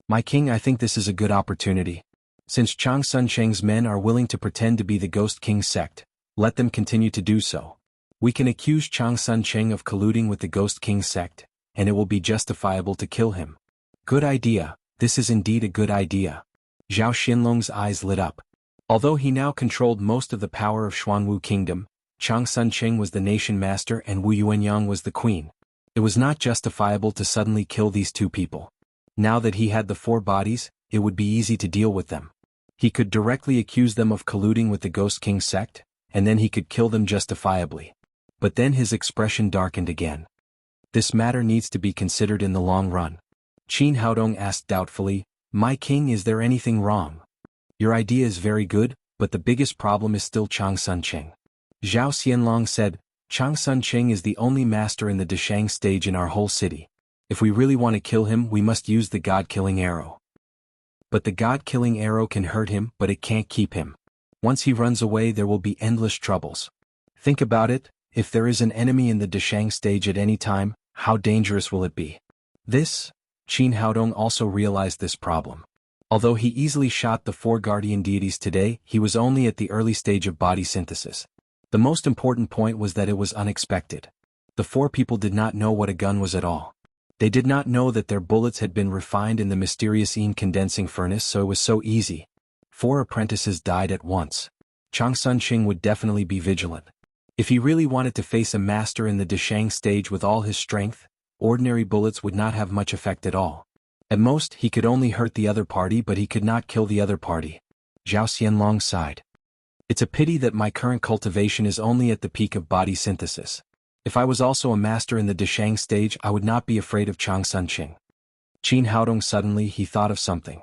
"My king, I think this is a good opportunity. Since Chang Suncheng's men are willing to pretend to be the Ghost King sect, let them continue to do so. We can accuse Chang Suncheng of colluding with the Ghost King sect, and it will be justifiable to kill him." "Good idea, this is indeed a good idea." Zhao Xianlong's eyes lit up. Although he now controlled most of the power of Xuanwu Kingdom, Chang Suncheng was the nation master and Wu Yuanyang was the queen. It was not justifiable to suddenly kill these two people. Now that he had the four bodies, it would be easy to deal with them. He could directly accuse them of colluding with the Ghost King sect, and then he could kill them justifiably. But then his expression darkened again. "This matter needs to be considered in the long run." Qin Haodong asked doubtfully, "My king, is there anything wrong? Your idea is very good, but the biggest problem is still Chang Suncheng." Zhao Xianlong said, "Chang Suncheng is the only master in the Deshang stage in our whole city. If we really want to kill him, we must use the God-killing arrow. But the God-killing arrow can hurt him, but it can't keep him. Once he runs away, there will be endless troubles. Think about it, if there is an enemy in the Deshang stage at any time, how dangerous will it be?" Qin Haodong also realized this problem. Although he easily shot the four guardian deities today, he was only at the early stage of body synthesis. The most important point was that it was unexpected. The four people did not know what a gun was at all. They did not know that their bullets had been refined in the mysterious Yin condensing furnace, so it was so easy. Four apprentices died at once. Chang Suncheng would definitely be vigilant. If he really wanted to face a master in the Deshang stage with all his strength, ordinary bullets would not have much effect at all. At most, he could only hurt the other party, but he could not kill the other party. Zhao Xianlong sighed. "It's a pity that my current cultivation is only at the peak of body synthesis. If I was also a master in the Deshang stage, I would not be afraid of Chang Suncheng." Qin Haodong suddenly he thought of something.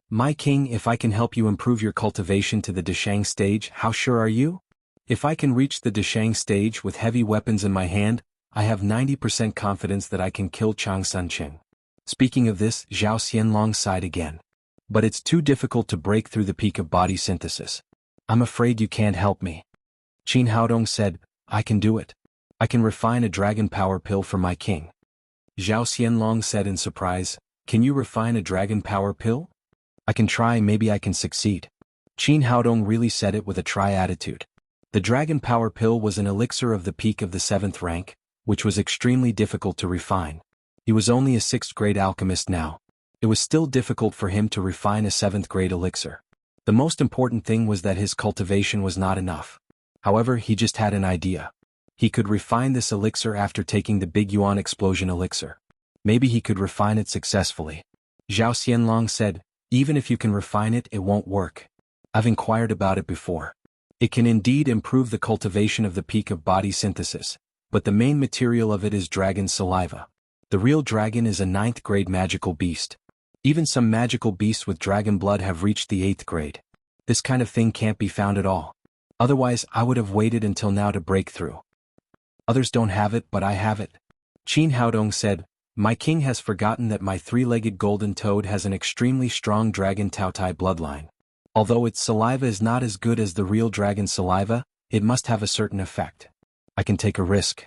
"My king, if I can help you improve your cultivation to the Deshang stage, how sure are you? If I can reach the Deshang stage with heavy weapons in my hand, I have 90% confidence that I can kill Chang Suncheng." Speaking of this, Zhao Xianlong sighed again. "But it's too difficult to break through the peak of body synthesis. I'm afraid you can't help me." Qin Haodong said, "I can do it. I can refine a dragon power pill for my king." Zhao Xianlong said in surprise, "Can you refine a dragon power pill?" "I can try, maybe I can succeed." Qin Haodong really said it with a try attitude. The dragon power pill was an elixir of the peak of the 7th rank, which was extremely difficult to refine. He was only a 6th grade alchemist now. It was still difficult for him to refine a 7th grade elixir. The most important thing was that his cultivation was not enough. However, he just had an idea. He could refine this elixir after taking the Big Yuan explosion elixir. Maybe he could refine it successfully. Zhao Xianlong said, "Even if you can refine it, it won't work. I've inquired about it before. It can indeed improve the cultivation of the peak of body synthesis, but the main material of it is dragon saliva. The real dragon is a 9th grade magical beast. Even some magical beasts with dragon blood have reached the 8th grade. This kind of thing can't be found at all. Otherwise, I would have waited until now to break through. Others don't have it, but I have it." Qin Haodong said, "My king has forgotten that my 3-legged golden toad has an extremely strong dragon Taotai bloodline. Although its saliva is not as good as the real dragon saliva, it must have a certain effect. I can take a risk."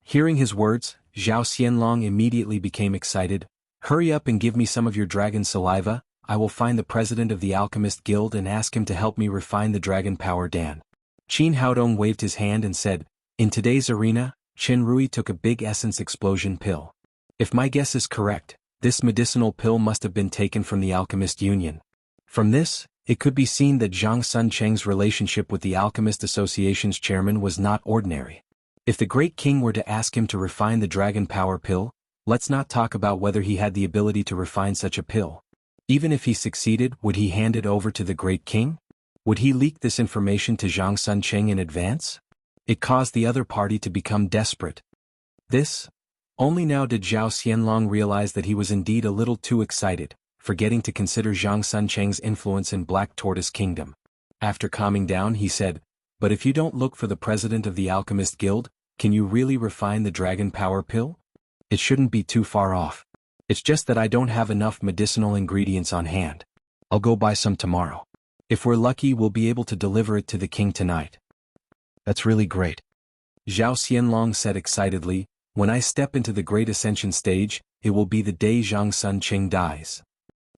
Hearing his words, Zhao Xianlong immediately became excited. Hurry up and give me some of your dragon saliva. I will find the president of the Alchemist Guild and ask him to help me refine the dragon power Dan. Qin Haodong waved his hand and said, in today's arena, Chen Rui took a big essence explosion pill. If my guess is correct, this medicinal pill must have been taken from the Alchemist Union. From this, it could be seen that Zhang Suncheng's relationship with the Alchemist Association's chairman was not ordinary. If the Great King were to ask him to refine the dragon power pill, let's not talk about whether he had the ability to refine such a pill. Even if he succeeded, would he hand it over to the Great King? Would he leak this information to Zhang Suncheng in advance? It caused the other party to become desperate. Only now did Zhao Xianlong realize that he was indeed a little too excited, forgetting to consider Zhang Suncheng's influence in Black Tortoise Kingdom. After calming down he said, but if you don't look for the president of the Alchemist Guild, can you really refine the dragon power pill? It shouldn't be too far off. It's just that I don't have enough medicinal ingredients on hand. I'll go buy some tomorrow. If we're lucky, we'll be able to deliver it to the king tonight. That's really great. Zhao Xianlong said excitedly, when I step into the Great Ascension stage, it will be the day Zhang Suncheng dies.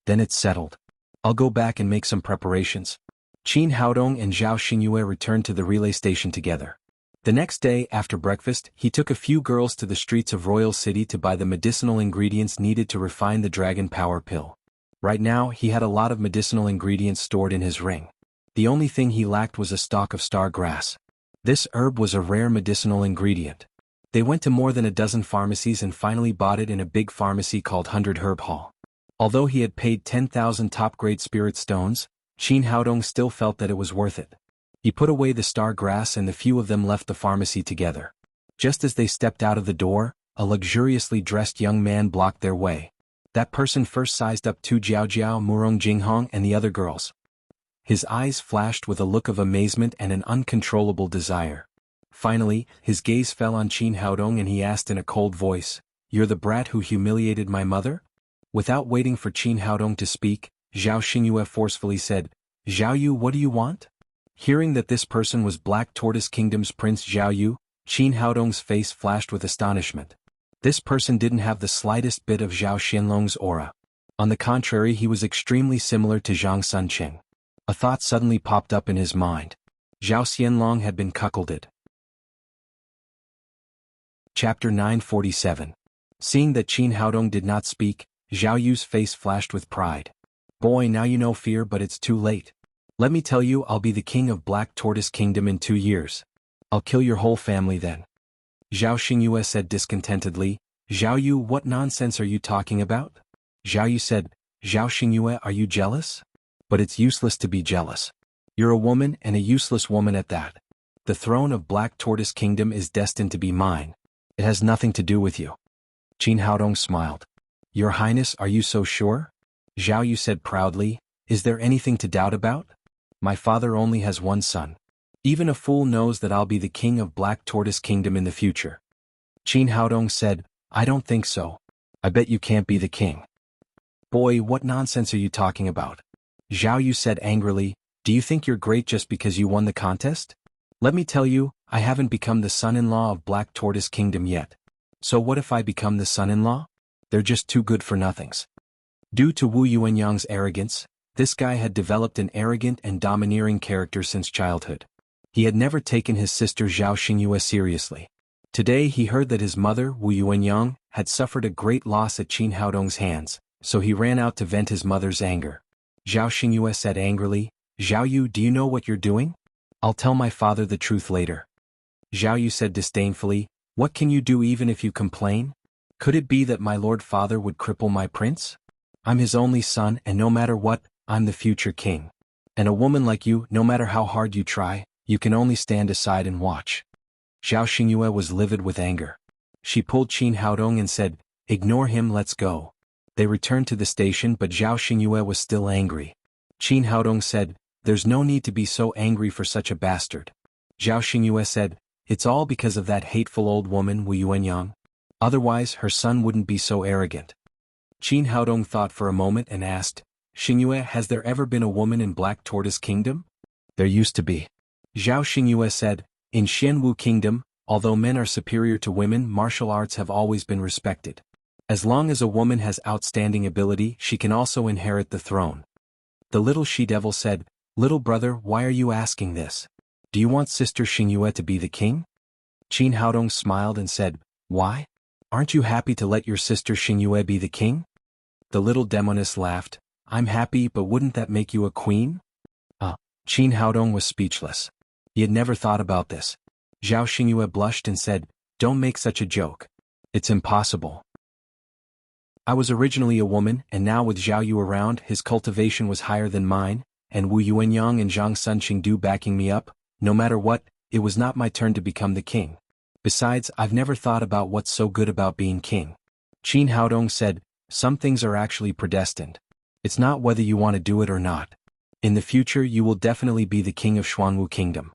Then it's settled. I'll go back and make some preparations. Qin Haodong and Zhao Xingyue returned to the relay station together. The next day, after breakfast, he took a few girls to the streets of Royal City to buy the medicinal ingredients needed to refine the dragon power pill. Right now, he had a lot of medicinal ingredients stored in his ring. The only thing he lacked was a stalk of star grass. This herb was a rare medicinal ingredient. They went to more than a dozen pharmacies and finally bought it in a big pharmacy called 100 Herb Hall. Although he had paid 10,000 top-grade spirit stones, Qin Haodong still felt that it was worth it. He put away the star grass and the few of them left the pharmacy together. Just as they stepped out of the door, a luxuriously dressed young man blocked their way. That person first sized up Tu Jiaojiao, Murong Jinghong and the other girls. His eyes flashed with a look of amazement and an uncontrollable desire. Finally, his gaze fell on Qin Haodong and he asked in a cold voice, "You're the brat who humiliated my mother?" Without waiting for Qin Haodong to speak, Zhao Xingyue forcefully said, "Zhao Yu, what do you want?" Hearing that this person was Black Tortoise Kingdom's Prince Zhao Yu, Qin Haodong's face flashed with astonishment. This person didn't have the slightest bit of Zhao Xianlong's aura. On the contrary, he was extremely similar to Zhang Suncheng. A thought suddenly popped up in his mind. Zhao Xianlong had been cuckolded. Chapter 947. Seeing that Qin Haodong did not speak, Zhao Yu's face flashed with pride. "Boy, now you know fear, but it's too late. Let me tell you, I'll be the king of Black Tortoise Kingdom in 2 years. I'll kill your whole family then." Zhao Xingyue said discontentedly, "Zhao Yu, what nonsense are you talking about?" Zhao Yu said, "Zhao Xingyue, are you jealous? But it's useless to be jealous. You're a woman and a useless woman at that. The throne of Black Tortoise Kingdom is destined to be mine. It has nothing to do with you." Qin Haodong smiled. "Your Highness, are you so sure?" Zhao Yu said proudly, "Is there anything to doubt about? My father only has one son. Even a fool knows that I'll be the king of Black Tortoise Kingdom in the future." Qin Haodong said, "I don't think so. I bet you can't be the king." "Boy, what nonsense are you talking about?" Zhao Yu said angrily, "Do you think you're great just because you won the contest? Let me tell you, I haven't become the son-in-law of Black Tortoise Kingdom yet. So what if I become the son-in-law? They're just too good for nothings." Due to Wu Yuanyang's arrogance, this guy had developed an arrogant and domineering character since childhood. He had never taken his sister Zhao Xingyue seriously. Today he heard that his mother, Wu Yuanyang, had suffered a great loss at Qin Haodong's hands, so he ran out to vent his mother's anger. Zhao Xingyue said angrily, "Zhao Yu, do you know what you're doing? I'll tell my father the truth later." Zhao Yu said disdainfully, "What can you do even if you complain? Could it be that my lord father would cripple my prince? I'm his only son and no matter what, I'm the future king. And a woman like you, no matter how hard you try, you can only stand aside and watch." Zhao Xingyue was livid with anger. She pulled Qin Haodong and said, "Ignore him, let's go." They returned to the station but Zhao Xingyue was still angry. Qin Haodong said, "There's no need to be so angry for such a bastard." Zhao Xingyue said, "It's all because of that hateful old woman Wu Yuanyang. Otherwise her son wouldn't be so arrogant." Qin Haodong thought for a moment and asked, "Xingyue, has there ever been a woman in Black Tortoise Kingdom?" "There used to be." Zhao Xingyue said, "In Xianwu Kingdom, Although men are superior to women, martial arts have always been respected. As long as a woman has outstanding ability, she can also inherit the throne. The little she-devil said, "Little brother, why are you asking this? Do you want Sister Xingyue to be the king?" Qin Haodong smiled and said, "Why? Aren't you happy to let your sister Xingyue be the king?" The little demoness laughed, "I'm happy, but wouldn't that make you a queen?" Qin Haodong was speechless. He had never thought about this. Zhao Xingyue blushed and said, "Don't make such a joke. It's impossible. I was originally a woman, and now with Zhao Yu around, his cultivation was higher than mine, and Wu Yuanyang and Zhang Sun Qingdu backing me up. No matter what, it was not my turn to become the king. Besides, I've never thought about what's so good about being king." Qin Haodong said, "Some things are actually predestined. It's not whether you want to do it or not. In the future you will definitely be the king of Xuanwu Kingdom."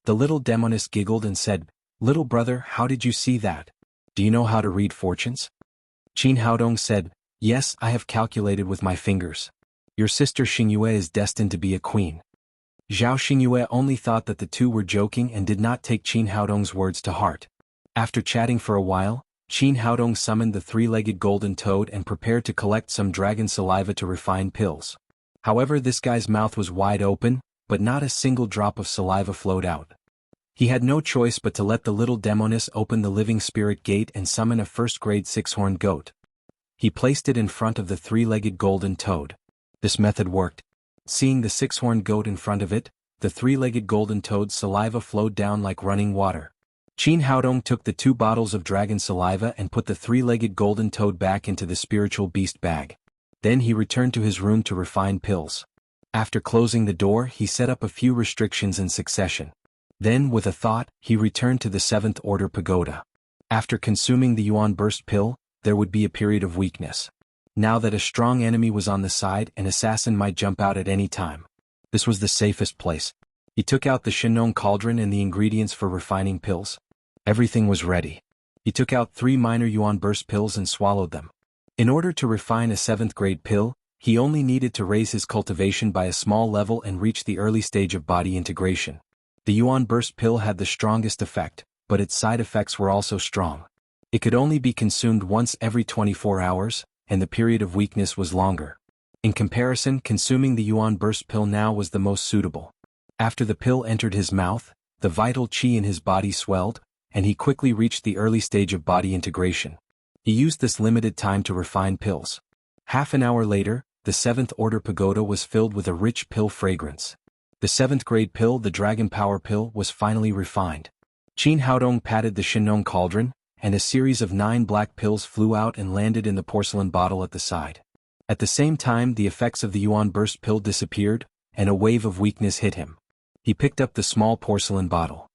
The little demoness giggled and said, "Little brother, how did you see that? Do you know how to read fortunes?" Qin Haodong said, "Yes, I have calculated with my fingers. Your sister Xingyue is destined to be a queen." Zhao Xingyue only thought that the two were joking and did not take Qin Haodong's words to heart. After chatting for a while, Qin Haodong summoned the three-legged golden toad and prepared to collect some dragon saliva to refine pills. However, this guy's mouth was wide open, but not a single drop of saliva flowed out. He had no choice but to let the little demoness open the living spirit gate and summon a first-grade six-horned goat. He placed it in front of the three-legged golden toad. This method worked. Seeing the six-horned goat in front of it, the three-legged golden toad's saliva flowed down like running water. Qin Haodong took the 2 bottles of dragon saliva and put the three-legged golden toad back into the spiritual beast bag. Then he returned to his room to refine pills. After closing the door, he set up a few restrictions in succession. Then, with a thought, he returned to the 7th Order Pagoda. After consuming the Yuan Burst pill, there would be a period of weakness. Now that a strong enemy was on the side, an assassin might jump out at any time. This was the safest place. He took out the Shinong cauldron and the ingredients for refining pills. Everything was ready. He took out 3 minor Yuan Burst pills and swallowed them. In order to refine a 7th-grade pill, he only needed to raise his cultivation by a small level and reach the early stage of body integration. The Yuan Burst pill had the strongest effect, but its side effects were also strong. It could only be consumed once every 24 hours, and the period of weakness was longer. In comparison, consuming the Yuan Burst pill now was the most suitable. After the pill entered his mouth, the vital qi in his body swelled, and he quickly reached the early stage of body integration. He used this limited time to refine pills. Half an hour later, the 7th Order Pagoda was filled with a rich pill fragrance. The 7th-grade pill, the Dragon Power pill, was finally refined. Qin Haodong patted the Shinong cauldron, and a series of 9 black pills flew out and landed in the porcelain bottle at the side. At the same time, the effects of the Yuan Burst pill disappeared, and a wave of weakness hit him. He picked up the small porcelain bottle.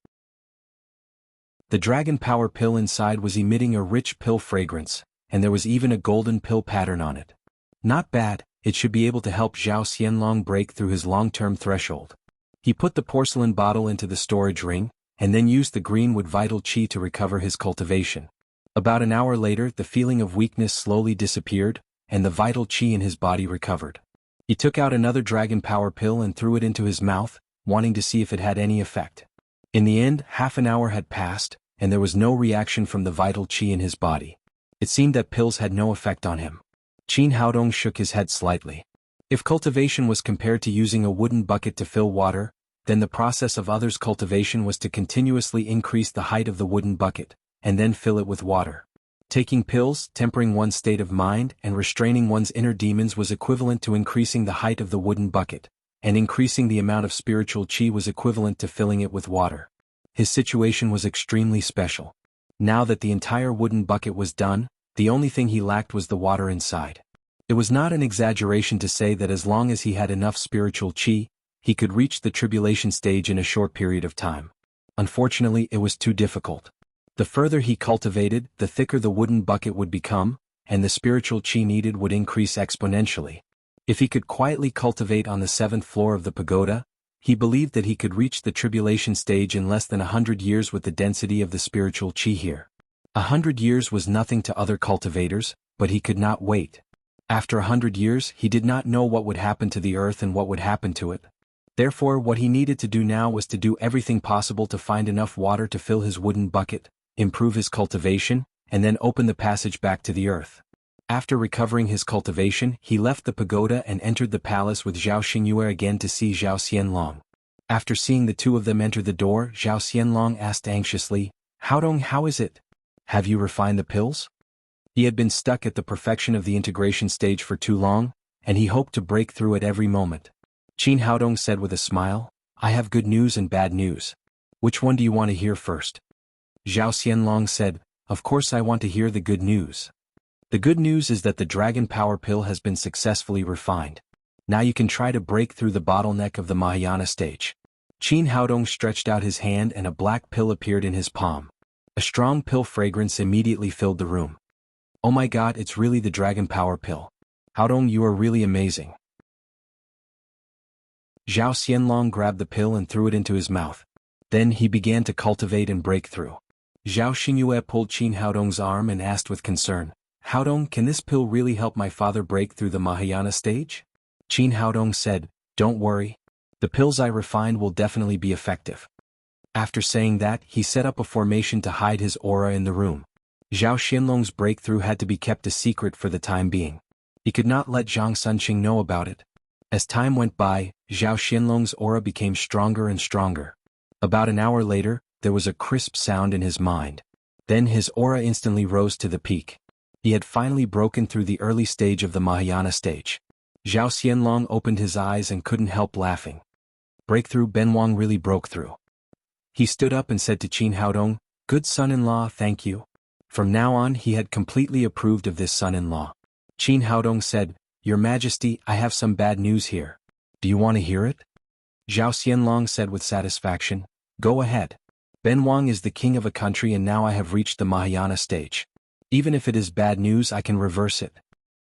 The Dragon Power pill inside was emitting a rich pill fragrance, and there was even a golden pill pattern on it. Not bad. It should be able to help Zhao Xianlong break through his long-term threshold. He put the porcelain bottle into the storage ring, and then used the greenwood vital qi to recover his cultivation. About an hour later, the feeling of weakness slowly disappeared, and the vital qi in his body recovered. He took out another Dragon Power pill and threw it into his mouth, wanting to see if it had any effect. In the end, half an hour had passed, and there was no reaction from the vital qi in his body. It seemed that pills had no effect on him. Qin Haodong shook his head slightly. If cultivation was compared to using a wooden bucket to fill water, then the process of others' cultivation was to continuously increase the height of the wooden bucket, and then fill it with water. Taking pills, tempering one's state of mind, and restraining one's inner demons was equivalent to increasing the height of the wooden bucket, and increasing the amount of spiritual qi was equivalent to filling it with water. His situation was extremely special. Now that the entire wooden bucket was done, the only thing he lacked was the water inside. It was not an exaggeration to say that as long as he had enough spiritual qi, he could reach the tribulation stage in a short period of time. Unfortunately, it was too difficult. The further he cultivated, the thicker the wooden bucket would become, and the spiritual qi needed would increase exponentially. If he could quietly cultivate on the 7th floor of the pagoda, he believed that he could reach the tribulation stage in less than 100 years with the density of the spiritual qi here. 100 years was nothing to other cultivators, but he could not wait. After 100 years, he did not know what would happen to the earth and what would happen to it. Therefore, what he needed to do now was to do everything possible to find enough water to fill his wooden bucket, improve his cultivation, and then open the passage back to the earth. After recovering his cultivation, he left the pagoda and entered the palace with Zhao Xingyue again to see Zhao Xianlong. After seeing the two of them enter the door, Zhao Xianlong asked anxiously, "Haodong, how is it? Have you refined the pills?" He had been stuck at the perfection of the integration stage for too long, and he hoped to break through at every moment. Qin Haodong said with a smile, "I have good news and bad news. Which one do you want to hear first?" Zhao Xianlong said, "Of course I want to hear the good news. The good news is that the Dragon Power Pill has been successfully refined. Now you can try to break through the bottleneck of the Mahayana stage." Qin Haodong stretched out his hand and a black pill appeared in his palm. A strong pill fragrance immediately filled the room. "Oh my god, it's really the Dragon Power Pill. Haodong, you are really amazing." Zhao Xianlong grabbed the pill and threw it into his mouth. Then he began to cultivate and break through. Zhao Xingyue pulled Qin Haodong's arm and asked with concern, "Haodong, can this pill really help my father break through the Mahayana stage?" Qin Haodong said, "Don't worry. The pills I refined will definitely be effective." After saying that, he set up a formation to hide his aura in the room. Zhao Xianlong's breakthrough had to be kept a secret for the time being. He could not let Zhang Sunqing know about it. As time went by, Zhao Xianlong's aura became stronger and stronger. About an hour later, there was a crisp sound in his mind. Then his aura instantly rose to the peak. He had finally broken through the early stage of the Mahayana stage. Zhao Xianlong opened his eyes and couldn't help laughing. Breakthrough, Benwang really broke through. He stood up and said to Qin Haodong, "Good son-in-law, thank you." From now on he had completely approved of this son-in-law. Qin Haodong said, "Your Majesty, I have some bad news here. Do you want to hear it?" Zhao Xianlong said with satisfaction, "Go ahead. Benwang is the king of a country and now I have reached the Mahayana stage. Even if it is bad news, I can reverse it.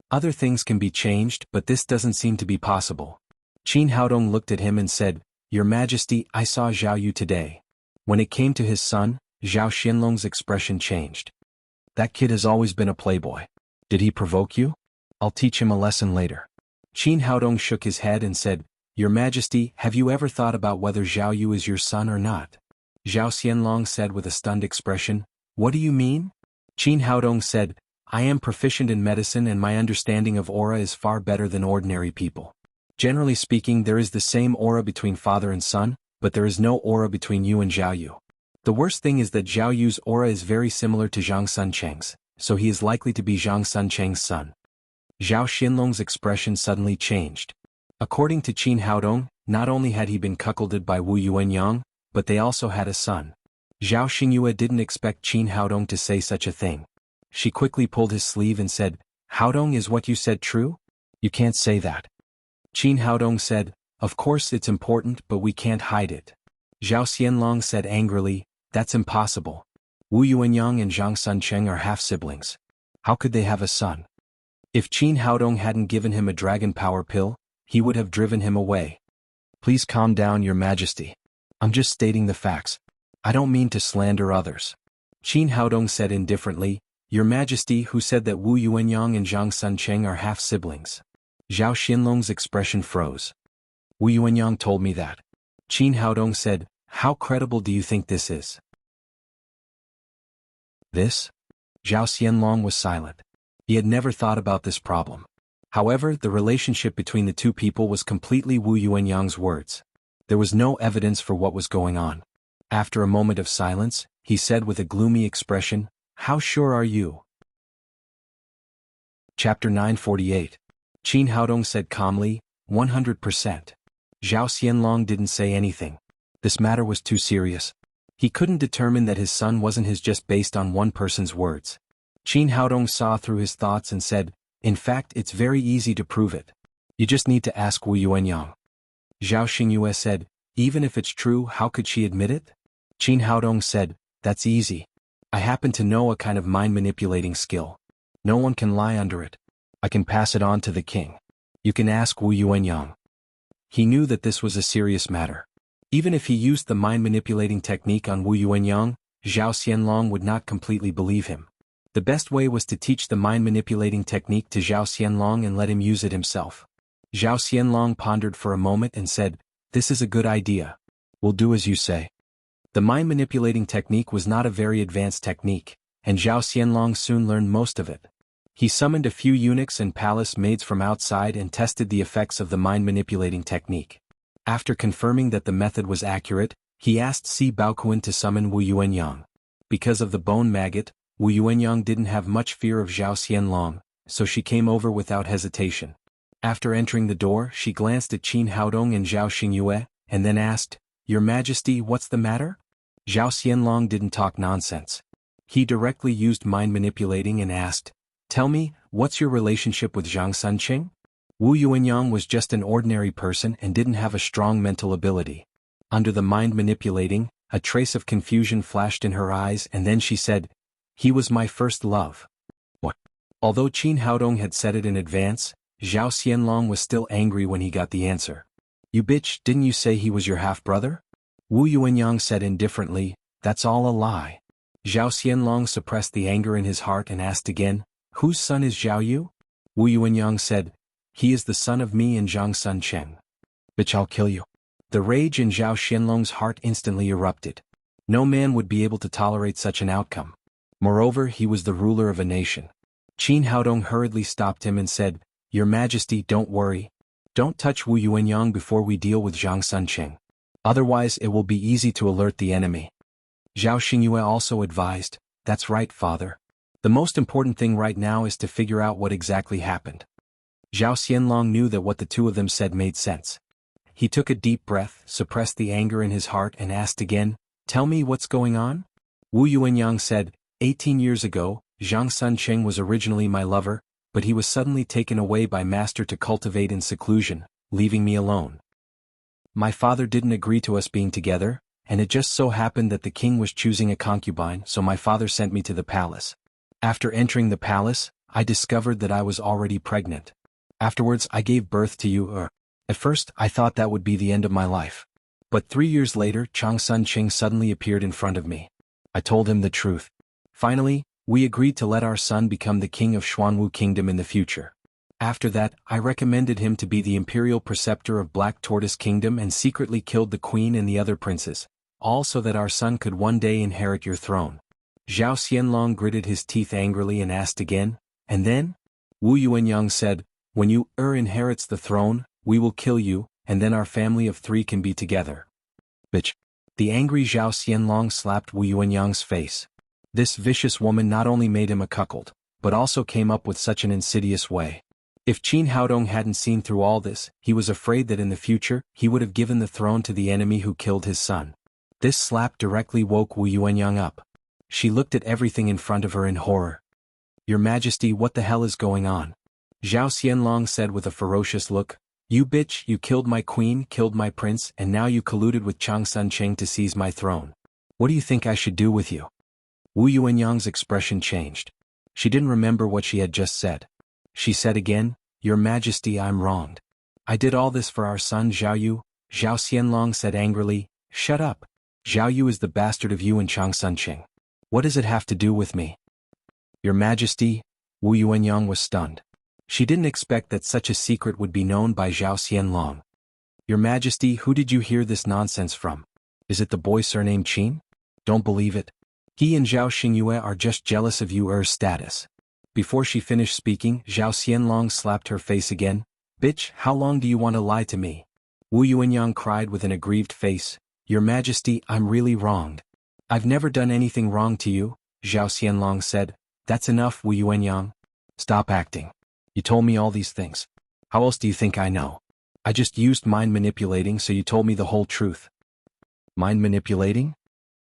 Other things can be changed, but this doesn't seem to be possible." Qin Haodong looked at him and said, "Your Majesty, I saw Zhao Yu today." When it came to his son, Zhao Xianlong's expression changed. "That kid has always been a playboy. Did he provoke you? I'll teach him a lesson later." Qin Haodong shook his head and said, "Your Majesty, have you ever thought about whether Zhao Yu is your son or not?" Zhao Xianlong said with a stunned expression, "What do you mean?" Qin Haodong said, "I am proficient in medicine and my understanding of aura is far better than ordinary people. Generally speaking, there is the same aura between father and son, but there is no aura between you and Zhao Yu. The worst thing is that Zhao Yu's aura is very similar to Zhang Suncheng's, so he is likely to be Zhang Suncheng's son." Zhao Xianlong's expression suddenly changed. According to Qin Haodong, not only had he been cuckolded by Wu Yuanyang, but they also had a son. Zhao Xingyue didn't expect Qin Haodong to say such a thing. She quickly pulled his sleeve and said, "Haodong, is what you said true? You can't say that." Qin Haodong said, "Of course it's important, but we can't hide it." Zhao Xianlong said angrily, "That's impossible. Wu Yuanyang and Zhang Suncheng are half-siblings. How could they have a son?" If Qin Haodong hadn't given him a dragon power pill, he would have driven him away. "Please calm down, Your Majesty. I'm just stating the facts. I don't mean to slander others." Qin Haodong said indifferently, "Your Majesty, who said that Wu Yuanyang and Zhang Suncheng are half-siblings?" Zhao Xianlong's expression froze. "Wu Yuanyang told me that." Qin Haodong said, "How credible do you think this is?" "This?" Zhao Xianlong was silent. He had never thought about this problem. However, the relationship between the two people was completely Wu Yuanyang's words. There was no evidence for what was going on. After a moment of silence, he said with a gloomy expression, "How sure are you?" Chapter 948. Qin Haodong said calmly, 100%. Zhao Xianlong didn't say anything. This matter was too serious. He couldn't determine that his son wasn't his just based on one person's words. Qin Haodong saw through his thoughts and said, "In fact, it's very easy to prove it. You just need to ask Wu Yuanyang." Zhao Xingyue said, "Even if it's true, how could she admit it?" Qin Haodong said, "That's easy. I happen to know a kind of mind-manipulating skill. No one can lie under it. I can pass it on to the king. You can ask Wu Yuanyang." He knew that this was a serious matter. Even if he used the mind-manipulating technique on Wu Yuanyang, Zhao Xianlong would not completely believe him. The best way was to teach the mind-manipulating technique to Zhao Xianlong and let him use it himself. Zhao Xianlong pondered for a moment and said, This is a good idea. We'll do as you say. The mind-manipulating technique was not a very advanced technique, and Zhao Xianlong soon learned most of it. He summoned a few eunuchs and palace maids from outside and tested the effects of the mind-manipulating technique. After confirming that the method was accurate, he asked Si Baoquan to summon Wu Yuanyang. Because of the bone maggot, Wu Yuanyang didn't have much fear of Zhao Xianlong, so she came over without hesitation. After entering the door, she glanced at Qin Haodong and Zhao Xingyue, and then asked, "Your Majesty, what's the matter?" Zhao Xianlong didn't talk nonsense. He directly used mind manipulating and asked, "Tell me, what's your relationship with Zhang Sunqing?" Wu Yuanyang was just an ordinary person and didn't have a strong mental ability. Under the mind manipulating, a trace of confusion flashed in her eyes and then she said, "He was my first love." What? Although Qin Haodong had said it in advance, Zhao Xianlong was still angry when he got the answer. "You bitch, didn't you say he was your half-brother?" Wu Yuanyang said indifferently, "That's all a lie." Zhao Xianlong suppressed the anger in his heart and asked again, "Whose son is Zhao Yu?" Wu Yuanyang said, "He is the son of me and Zhang Sunqing." "Bitch, I'll kill you." The rage in Zhao Xianlong's heart instantly erupted. No man would be able to tolerate such an outcome. Moreover, he was the ruler of a nation. Qin Haodong hurriedly stopped him and said, "Your Majesty, don't worry. Don't touch Wu Yuanyang before we deal with Zhang Sunqing. Otherwise it will be easy to alert the enemy." Zhao Xingyue also advised, "That's right, father. The most important thing right now is to figure out what exactly happened." Zhao Xianlong knew that what the two of them said made sense. He took a deep breath, suppressed the anger in his heart and asked again, "Tell me what's going on?" Wu Yuanyang said, 18 years ago, Zhang Sunqing was originally my lover, but he was suddenly taken away by master to cultivate in seclusion, leaving me alone. My father didn't agree to us being together, and it just so happened that the king was choosing a concubine, so my father sent me to the palace. After entering the palace, I discovered that I was already pregnant. Afterwards I gave birth to you. At first I thought that would be the end of my life. But 3 years later Zhang Sunqing suddenly appeared in front of me. I told him the truth. Finally, we agreed to let our son become the king of Xuanwu Kingdom in the future. After that, I recommended him to be the imperial preceptor of Black Tortoise Kingdom and secretly killed the queen and the other princes, all so that our son could one day inherit your throne. Zhao Xianlong gritted his teeth angrily and asked again, "And then?" Wu Yuanyang said, "When you inherits the throne, we will kill you, and then our family of 3 can be together." Bitch. The angry Zhao Xianlong slapped Wu Yuanyang's face. This vicious woman not only made him a cuckold, but also came up with such an insidious way. If Qin Haodong hadn't seen through all this, he was afraid that in the future, he would have given the throne to the enemy who killed his son. This slap directly woke Wu Yuanyang up. She looked at everything in front of her in horror. "Your Majesty, what the hell is going on?" Zhao Xianlong said with a ferocious look, "You bitch, you killed my queen, killed my prince, and now you colluded with Zhang Sunqing to seize my throne. What do you think I should do with you?" Wu Yuanyang's expression changed. She didn't remember what she had just said. She said again, "Your Majesty, I'm wronged. I did all this for our son Zhao Yu." Zhao Xianlong said angrily, "Shut up. Zhao Yu is the bastard of you and Zhang Sunqing. What does it have to do with me?" "Your Majesty," Wu Yuanyang was stunned. She didn't expect that such a secret would be known by Zhao Xianlong. "Your Majesty, who did you hear this nonsense from? Is it the boy surnamed Qin? Don't believe it. He and Zhao Xingyue are just jealous of your status." Before she finished speaking, Zhao Xianlong slapped her face again. "Bitch, how long do you want to lie to me?" Wu Yuanyang cried with an aggrieved face, "Your Majesty, I'm really wronged." "I've never done anything wrong to you," Zhao Xianlong said. "That's enough, Wu Yuanyang. Stop acting. You told me all these things. How else do you think I know? I just used mind manipulating, so you told me the whole truth." Mind manipulating?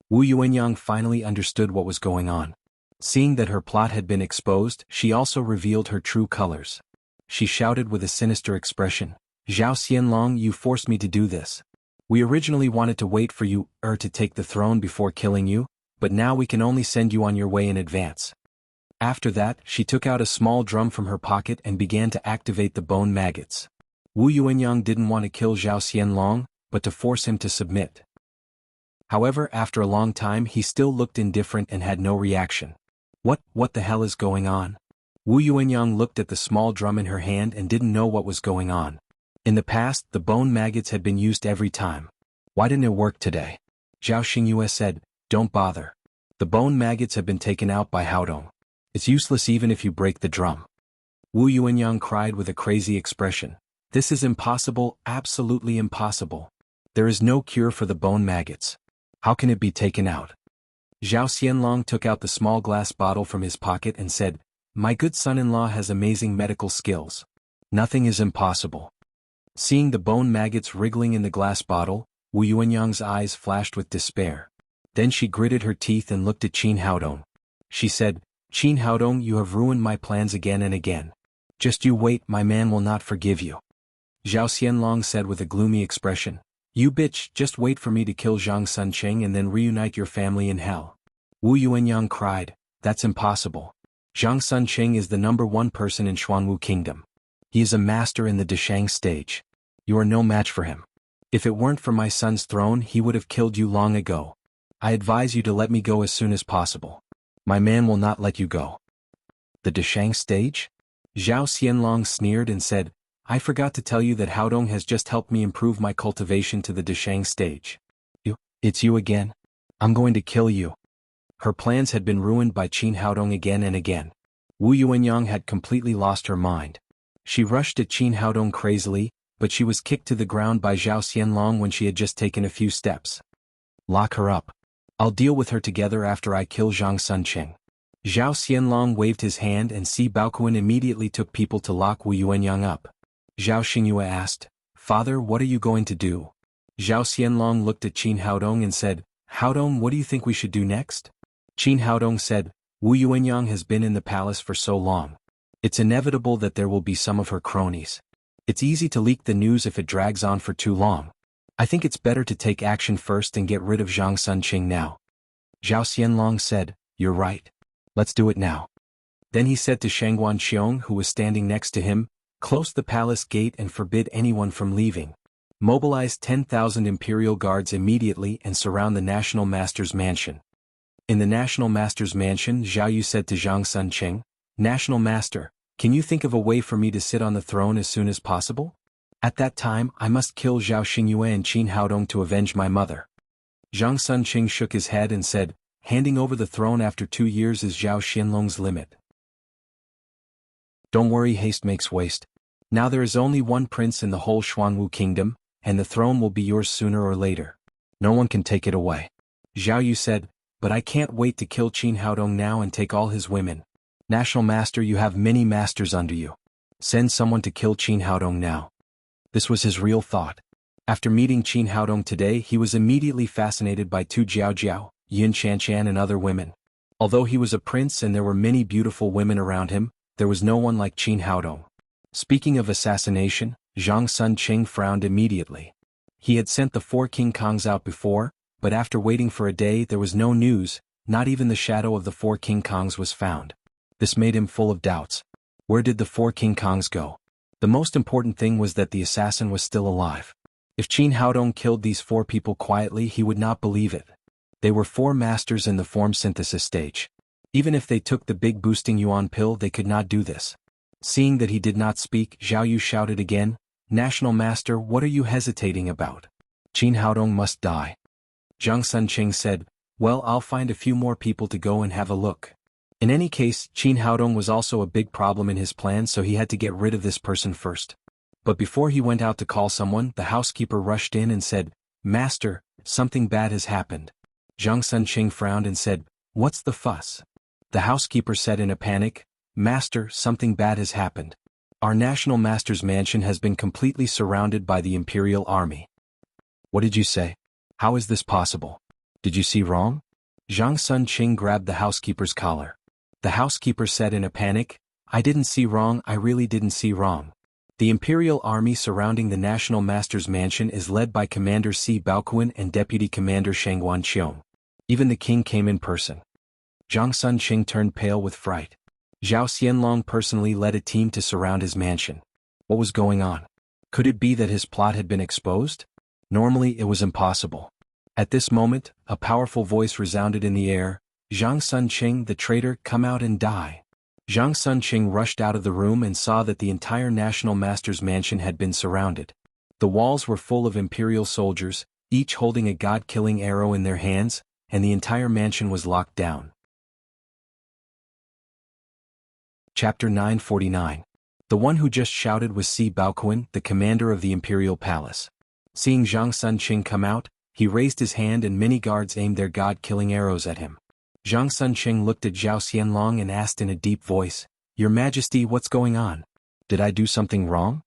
Wu Yuanyang finally understood what was going on. Seeing that her plot had been exposed, she also revealed her true colors. She shouted with a sinister expression, "Zhao Xianlong, you forced me to do this. We originally wanted to wait for you to take the throne before killing you, but now we can only send you on your way in advance." After that, she took out a small drum from her pocket and began to activate the bone maggots. Wu Yuanyang didn't want to kill Zhao Xianlong, but to force him to submit. However, after a long time he still looked indifferent and had no reaction. What the hell is going on?" Wu Yuanyang looked at the small drum in her hand and didn't know what was going on. In the past, the bone maggots had been used every time. Why didn't it work today? Zhao Xingyue said, don't bother. The bone maggots have been taken out by Haodong. It's useless even if you break the drum. Wu Yuanyang cried with a crazy expression. This is impossible, absolutely impossible. There is no cure for the bone maggots. How can it be taken out? Zhao Xianlong took out the small glass bottle from his pocket and said, my good son-in-law has amazing medical skills. Nothing is impossible. Seeing the bone maggots wriggling in the glass bottle, Wu Yuanyang's eyes flashed with despair. Then she gritted her teeth and looked at Qin Haodong. She said, Qin Haodong, you have ruined my plans again and again. Just you wait, my man will not forgive you. Zhao Xianlong said with a gloomy expression, you bitch, just wait for me to kill Zhang Sunqing and then reunite your family in hell. Wu Yuanyang cried, that's impossible. Zhang Sunqing is the #1 person in Xuanwu Kingdom. He is a master in the Deshang stage. You are no match for him. If it weren't for my son's throne, he would have killed you long ago. I advise you to let me go as soon as possible. My man will not let you go. The Deshang stage? Zhao Xianlong sneered and said, I forgot to tell you that Haodong has just helped me improve my cultivation to the Deshang stage. It's you again? I'm going to kill you. Her plans had been ruined by Qin Haodong again and again. Wu Yuanyang had completely lost her mind. She rushed at Qin Haodong crazily, but she was kicked to the ground by Zhao Xianlong when she had just taken a few steps. Lock her up. I'll deal with her together after I kill Zhang Sunqing. Zhao Xianlong waved his hand and Si Baoquan immediately took people to lock Wu Yuanyang up. Zhao Xingyue asked, Father, what are you going to do? Zhao Xianlong looked at Qin Haodong and said, Haodong, what do you think we should do next? Qin Haodong said, Wu Yuanyang has been in the palace for so long. It's inevitable that there will be some of her cronies. It's easy to leak the news if it drags on for too long. I think it's better to take action first and get rid of Zhang Sunqing now. Zhao Xianlong said, you're right. Let's do it now. Then he said to Shang Guanqiong, who was standing next to him, close the palace gate and forbid anyone from leaving. Mobilize 10,000 imperial guards immediately and surround the National Master's mansion. In the National Master's mansion, Zhao Yu said to Zhang Sunqing, National Master, can you think of a way for me to sit on the throne as soon as possible? At that time, I must kill Zhao Xingyue and Qin Haodong to avenge my mother. Zhang Sunqing shook his head and said, handing over the throne after 2 years is Zhao Xianlong's limit. Don't worry, haste makes waste. Now there is only one prince in the whole Xuanwu Kingdom, and the throne will be yours sooner or later. No one can take it away. Zhao Yu said, but I can't wait to kill Qin Haodong now and take all his women. National Master, you have many masters under you. Send someone to kill Qin Haodong now. This was his real thought. After meeting Qin Haodong today, he was immediately fascinated by Tu Jiaojiao, Yin Chanchan and other women. Although he was a prince and there were many beautiful women around him, there was no one like Qin Haodong. Speaking of assassination, Zhang Sunqing frowned immediately. He had sent the 4 King Kongs out before, but after waiting for a day there was no news, not even the shadow of the 4 King Kongs was found. This made him full of doubts. Where did the 4 King Kongs go? The most important thing was that the assassin was still alive. If Qin Haodong killed these 4 people quietly, he would not believe it. They were 4 masters in the form synthesis stage. Even if they took the big boosting yuan pill, they could not do this. Seeing that he did not speak, Zhao Yu shouted again, National Master, what are you hesitating about? Qin Haodong must die. Zhang Sunqing said, well, I'll find a few more people to go and have a look. In any case, Qin Haodong was also a big problem in his plan, so he had to get rid of this person first. But before he went out to call someone, the housekeeper rushed in and said, Master, something bad has happened. Zhang Sunqing frowned and said, what's the fuss? The housekeeper said in a panic, Master, something bad has happened. Our National Master's mansion has been completely surrounded by the Imperial Army. What did you say? How is this possible? Did you see wrong? Zhang Sunqing grabbed the housekeeper's collar. The housekeeper said in a panic, I didn't see wrong, I really didn't see wrong. The Imperial Army surrounding the National Master's mansion is led by Commander Si Baoquan and Deputy Commander Shang Guanqiong. Even the king came in person. Zhang Sunqing turned pale with fright. Zhao Xianlong personally led a team to surround his mansion. What was going on? Could it be that his plot had been exposed? Normally it was impossible. At this moment, a powerful voice resounded in the air, Zhang Sunqing, the traitor, come out and die. Zhang Sunqing rushed out of the room and saw that the entire National Master's mansion had been surrounded. The walls were full of imperial soldiers, each holding a god-killing arrow in their hands, and the entire mansion was locked down. Chapter 949. The one who just shouted was Si Baoquan, the commander of the imperial palace. Seeing Zhang Sunqing come out, he raised his hand and many guards aimed their god-killing arrows at him. Zhang Sunqing looked at Zhao Xianlong and asked in a deep voice, "Your Majesty, what's going on? Did I do something wrong?"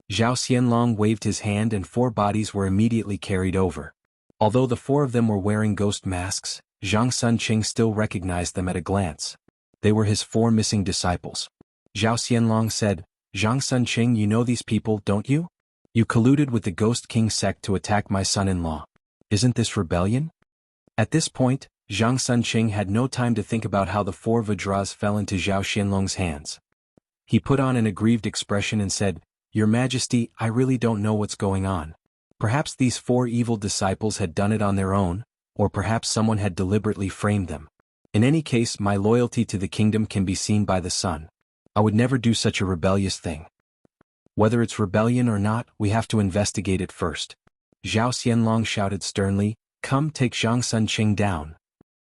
Zhao Xianlong waved his hand and 4 bodies were immediately carried over. Although the 4 of them were wearing ghost masks, Zhang Sunqing still recognized them at a glance. They were his 4 missing disciples. Zhao Xianlong said, "Zhang Sunqing, you know these people, don't you? You colluded with the Ghost King sect to attack my son-in-law. Isn't this rebellion?" At this point, Zhang Sunqing had no time to think about how the 4 Vajras fell into Zhao Xianlong's hands. He put on an aggrieved expression and said, "Your Majesty, I really don't know what's going on. Perhaps these 4 evil disciples had done it on their own, or perhaps someone had deliberately framed them. In any case, my loyalty to the kingdom can be seen by the sun. I would never do such a rebellious thing. Whether it's rebellion or not, we have to investigate it first." Zhao Xianlong shouted sternly, "Come, take Zhang Sunqing down."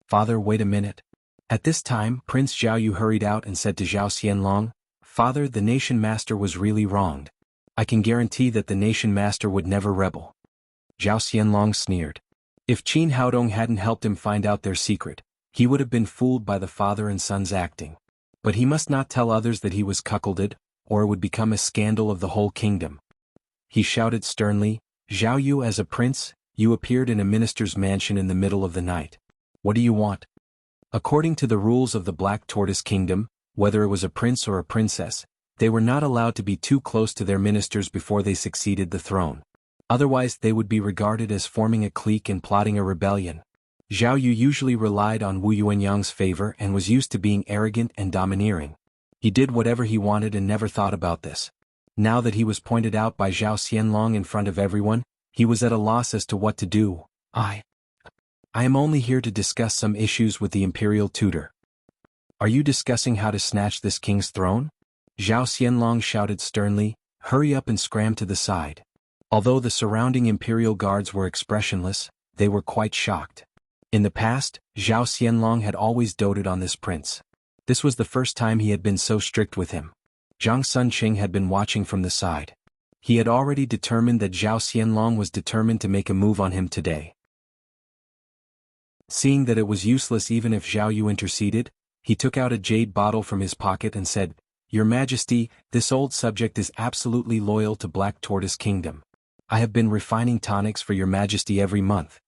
"Father, wait a minute." At this time, Prince Zhao Yu hurried out and said to Zhao Xianlong, "Father, the nation master was really wronged. I can guarantee that the nation master would never rebel." Zhao Xianlong sneered. If Qin Haodong hadn't helped him find out their secret, he would have been fooled by the father and son's acting. But he must not tell others that he was cuckolded, or it would become a scandal of the whole kingdom. He shouted sternly, "Zhao Yu, as a prince, you appeared in a minister's mansion in the middle of the night. What do you want?" According to the rules of the Black Tortoise Kingdom, whether it was a prince or a princess, they were not allowed to be too close to their ministers before they succeeded the throne. Otherwise they would be regarded as forming a clique and plotting a rebellion. Zhao Yu usually relied on Wu Yuanyang's favor and was used to being arrogant and domineering. He did whatever he wanted and never thought about this. Now that he was pointed out by Zhao Xianlong in front of everyone, he was at a loss as to what to do. I am only here to discuss some issues with the imperial tutor." "Are you discussing how to snatch this king's throne?" Zhao Xianlong shouted sternly, "Hurry up and scram to the side." Although the surrounding imperial guards were expressionless, they were quite shocked. In the past, Zhao Xianlong had always doted on this prince. This was the first time he had been so strict with him. Zhang Sunqing had been watching from the side. He had already determined that Zhao Xianlong was determined to make a move on him today. Seeing that it was useless even if Zhao Yu interceded, he took out a jade bottle from his pocket and said, "Your Majesty, this old subject is absolutely loyal to Black Tortoise Kingdom. I have been refining tonics for your Majesty every month."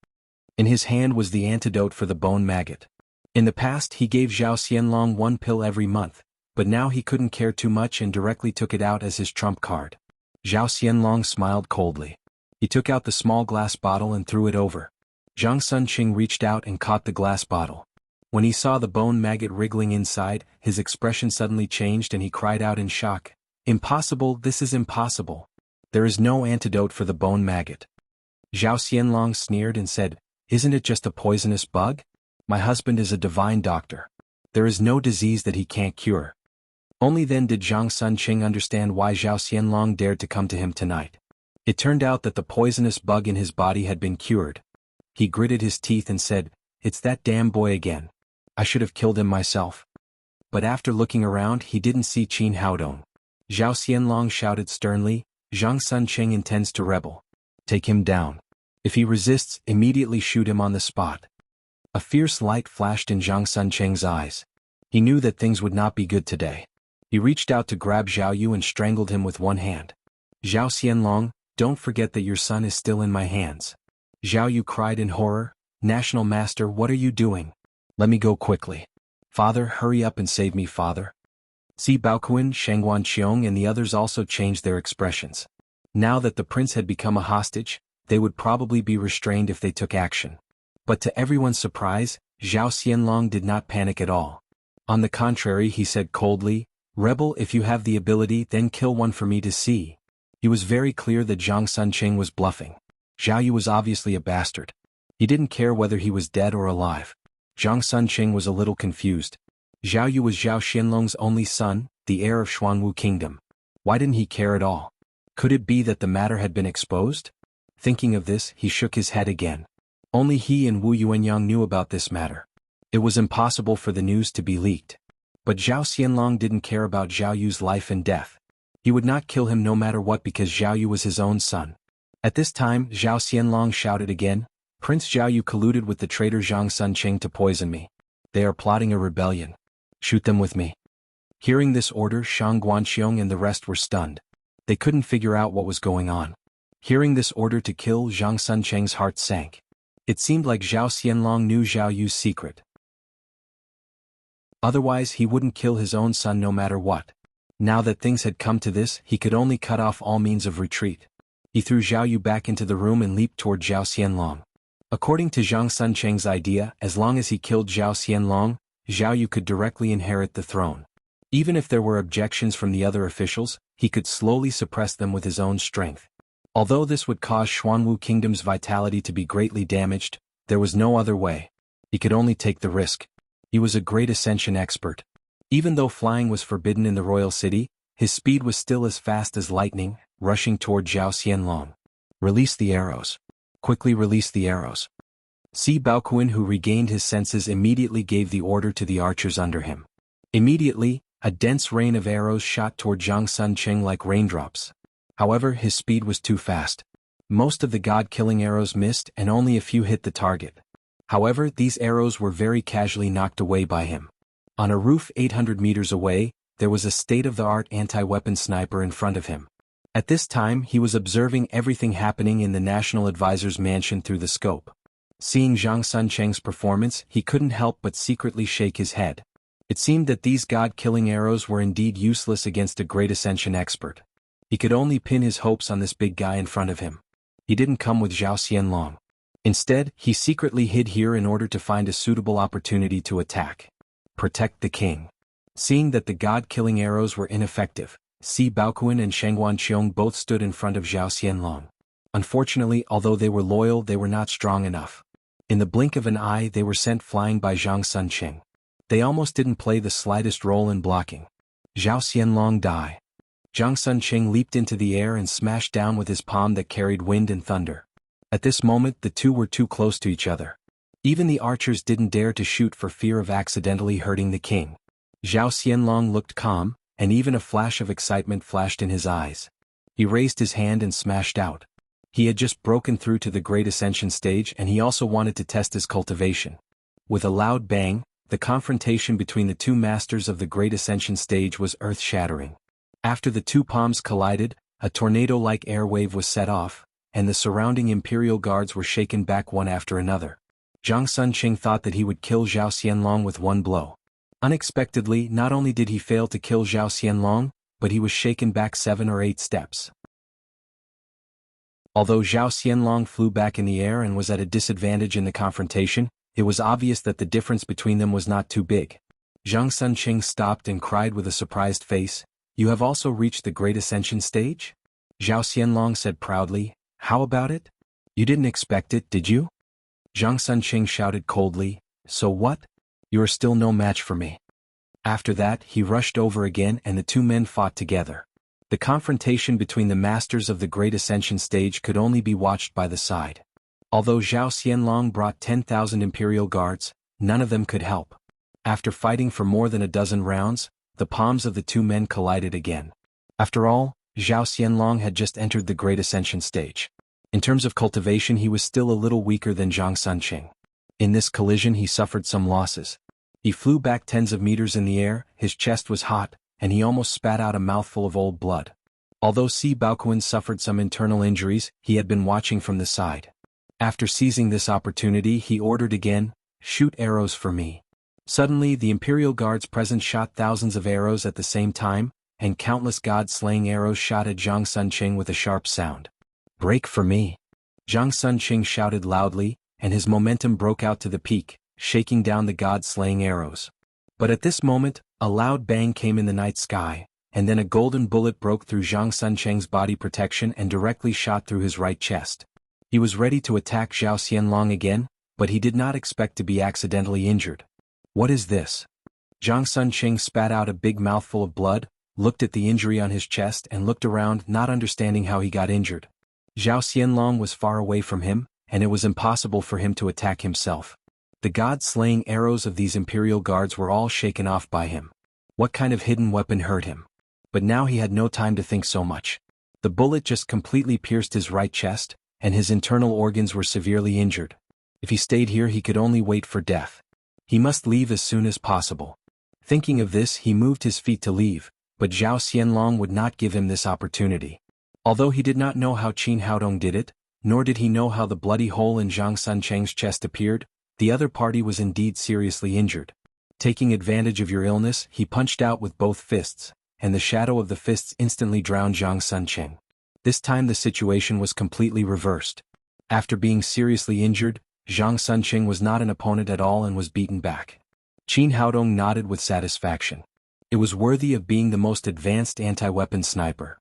In his hand was the antidote for the bone maggot. In the past he gave Zhao Xianlong 1 pill every month, but now he couldn't care too much and directly took it out as his trump card. Zhao Xianlong smiled coldly. He took out the small glass bottle and threw it over. Zhang Sunqing reached out and caught the glass bottle. When he saw the bone maggot wriggling inside, his expression suddenly changed and he cried out in shock, "Impossible, this is impossible. There is no antidote for the bone maggot." Zhao Xianlong sneered and said, "Isn't it just a poisonous bug? My husband is a divine doctor. There is no disease that he can't cure." Only then did Zhang Sunqing understand why Zhao Xianlong dared to come to him tonight. It turned out that the poisonous bug in his body had been cured. He gritted his teeth and said, "It's that damn boy again. I should have killed him myself." But after looking around he didn't see Qin Haodong. Zhao Xianlong shouted sternly, "Zhang Sunqing intends to rebel. Take him down. If he resists, immediately shoot him on the spot." A fierce light flashed in Zhang Sunqing's eyes. He knew that things would not be good today. He reached out to grab Zhao Yu and strangled him with one hand. "Zhao Xianlong, don't forget that your son is still in my hands." Zhao Yu cried in horror, "National Master, what are you doing? Let me go quickly. Father, hurry up and save me, father." Si Baoquan, Shangguan Qiong and the others also changed their expressions. Now that the prince had become a hostage, they would probably be restrained if they took action. But to everyone's surprise, Zhao Xianlong did not panic at all. On the contrary, he said coldly, "Rebel, if you have the ability, then kill one for me to see." He was very clear that Zhang Sunqing was bluffing. Zhao Yu was obviously a bastard. He didn't care whether he was dead or alive. Zhang Sunqing was a little confused. Zhao Yu was Zhao Xianlong's only son, the heir of Xuanwu Kingdom. Why didn't he care at all? Could it be that the matter had been exposed? Thinking of this, he shook his head again. Only he and Wu Yuanyang knew about this matter. It was impossible for the news to be leaked. But Zhao Xianlong didn't care about Zhao Yu's life and death. He would not kill him no matter what because Zhao Yu was his own son. At this time, Zhao Xianlong shouted again, "Prince Zhao Yu colluded with the traitor Zhang Sunqing to poison me. They are plotting a rebellion. Shoot them with me." Hearing this order, Shang Guanxiong and the rest were stunned. They couldn't figure out what was going on. Hearing this order to kill Zhang Sunqing's heart sank. It seemed like Zhao Xianlong knew Zhao Yu's secret. Otherwise he wouldn't kill his own son no matter what. Now that things had come to this, he could only cut off all means of retreat. He threw Zhao Yu back into the room and leaped toward Zhao Xianlong. According to Zhang Sunqing's idea, as long as he killed Zhao Xianlong, Zhao Yu could directly inherit the throne. Even if there were objections from the other officials, he could slowly suppress them with his own strength. Although this would cause Xuanwu Kingdom's vitality to be greatly damaged, there was no other way. He could only take the risk. He was a great ascension expert. Even though flying was forbidden in the royal city, his speed was still as fast as lightning, rushing toward Zhao Xianlong. "Release the arrows. Quickly release the arrows." Si Baoquan, who regained his senses, immediately gave the order to the archers under him. Immediately, a dense rain of arrows shot toward Zhang Sunqing like raindrops. However, his speed was too fast. Most of the god-killing arrows missed and only a few hit the target. However, these arrows were very casually knocked away by him. On a roof 800 meters away, there was a state-of-the-art anti-weapon sniper in front of him. At this time, he was observing everything happening in the National Advisor's mansion through the scope. Seeing Zhang Sunqing's performance, he couldn't help but secretly shake his head. It seemed that these god-killing arrows were indeed useless against a great ascension expert. He could only pin his hopes on this big guy in front of him. He didn't come with Zhao Xianlong. Instead, he secretly hid here in order to find a suitable opportunity to attack. Protect the king. Seeing that the god-killing arrows were ineffective, Si Baoquan and Shang Guanxiong both stood in front of Zhao Xianlong. Unfortunately, although they were loyal, they were not strong enough. In the blink of an eye, they were sent flying by Zhang Sunqing. They almost didn't play the slightest role in blocking. Zhao Xianlong died. Zhang Sunqing leaped into the air and smashed down with his palm that carried wind and thunder. At this moment, the two were too close to each other. Even the archers didn't dare to shoot for fear of accidentally hurting the king. Zhao Xianlong looked calm, and even a flash of excitement flashed in his eyes. He raised his hand and smashed out. He had just broken through to the Great Ascension stage, and he also wanted to test his cultivation. With a loud bang, the confrontation between the two masters of the Great Ascension stage was earth-shattering. After the two palms collided, a tornado-like air wave was set off, and the surrounding imperial guards were shaken back one after another. Zhang Sunqing thought that he would kill Zhao Xianlong with one blow. Unexpectedly, not only did he fail to kill Zhao Xianlong, but he was shaken back 7 or 8 steps. Although Zhao Xianlong flew back in the air and was at a disadvantage in the confrontation, it was obvious that the difference between them was not too big. Zhang Sunqing stopped and cried with a surprised face, "You have also reached the Great Ascension stage?" Zhao Xianlong said proudly, "How about it? You didn't expect it, did you?" Zhang Sunqing shouted coldly, "So what? You are still no match for me." After that, he rushed over again and the two men fought together. The confrontation between the masters of the Great Ascension stage could only be watched by the side. Although Zhao Xianlong brought 10,000 imperial guards, none of them could help. After fighting for more than a dozen rounds, the palms of the two men collided again. After all, Zhao Xianlong had just entered the Great Ascension stage. In terms of cultivation, he was still a little weaker than Zhang Sunqing. In this collision, he suffered some losses. He flew back tens of meters in the air, his chest was hot, and he almost spat out a mouthful of old blood. Although Si Baoquan suffered some internal injuries, he had been watching from the side. After seizing this opportunity, he ordered again, "Shoot arrows for me." Suddenly, the imperial guards present shot thousands of arrows at the same time, and countless god-slaying arrows shot at Zhang Sunqing with a sharp sound. "Break for me!" Zhang Sunqing shouted loudly, and his momentum broke out to the peak, shaking down the god-slaying arrows. But at this moment, a loud bang came in the night sky, and then a golden bullet broke through Zhang Sunqing's body protection and directly shot through his right chest. He was ready to attack Zhao Xianlong again, but he did not expect to be accidentally injured. "What is this?" Zhang Sunqing spat out a big mouthful of blood, looked at the injury on his chest and looked around, not understanding how he got injured. Zhao Xianlong was far away from him, and it was impossible for him to attack himself. The god-slaying arrows of these imperial guards were all shaken off by him. What kind of hidden weapon hurt him? But now he had no time to think so much. The bullet just completely pierced his right chest, and his internal organs were severely injured. If he stayed here he could only wait for death. He must leave as soon as possible. Thinking of this, he moved his feet to leave, but Zhao Xianlong would not give him this opportunity. Although he did not know how Qin Haodong did it, nor did he know how the bloody hole in Zhang Sunqing's chest appeared, the other party was indeed seriously injured. Taking advantage of your illness, he punched out with both fists, and the shadow of the fists instantly drowned Zhang Sunqing. This time the situation was completely reversed. After being seriously injured, Zhang Sunqing was not an opponent at all and was beaten back. Qin Haodong nodded with satisfaction. It was worthy of being the most advanced anti-weapon sniper.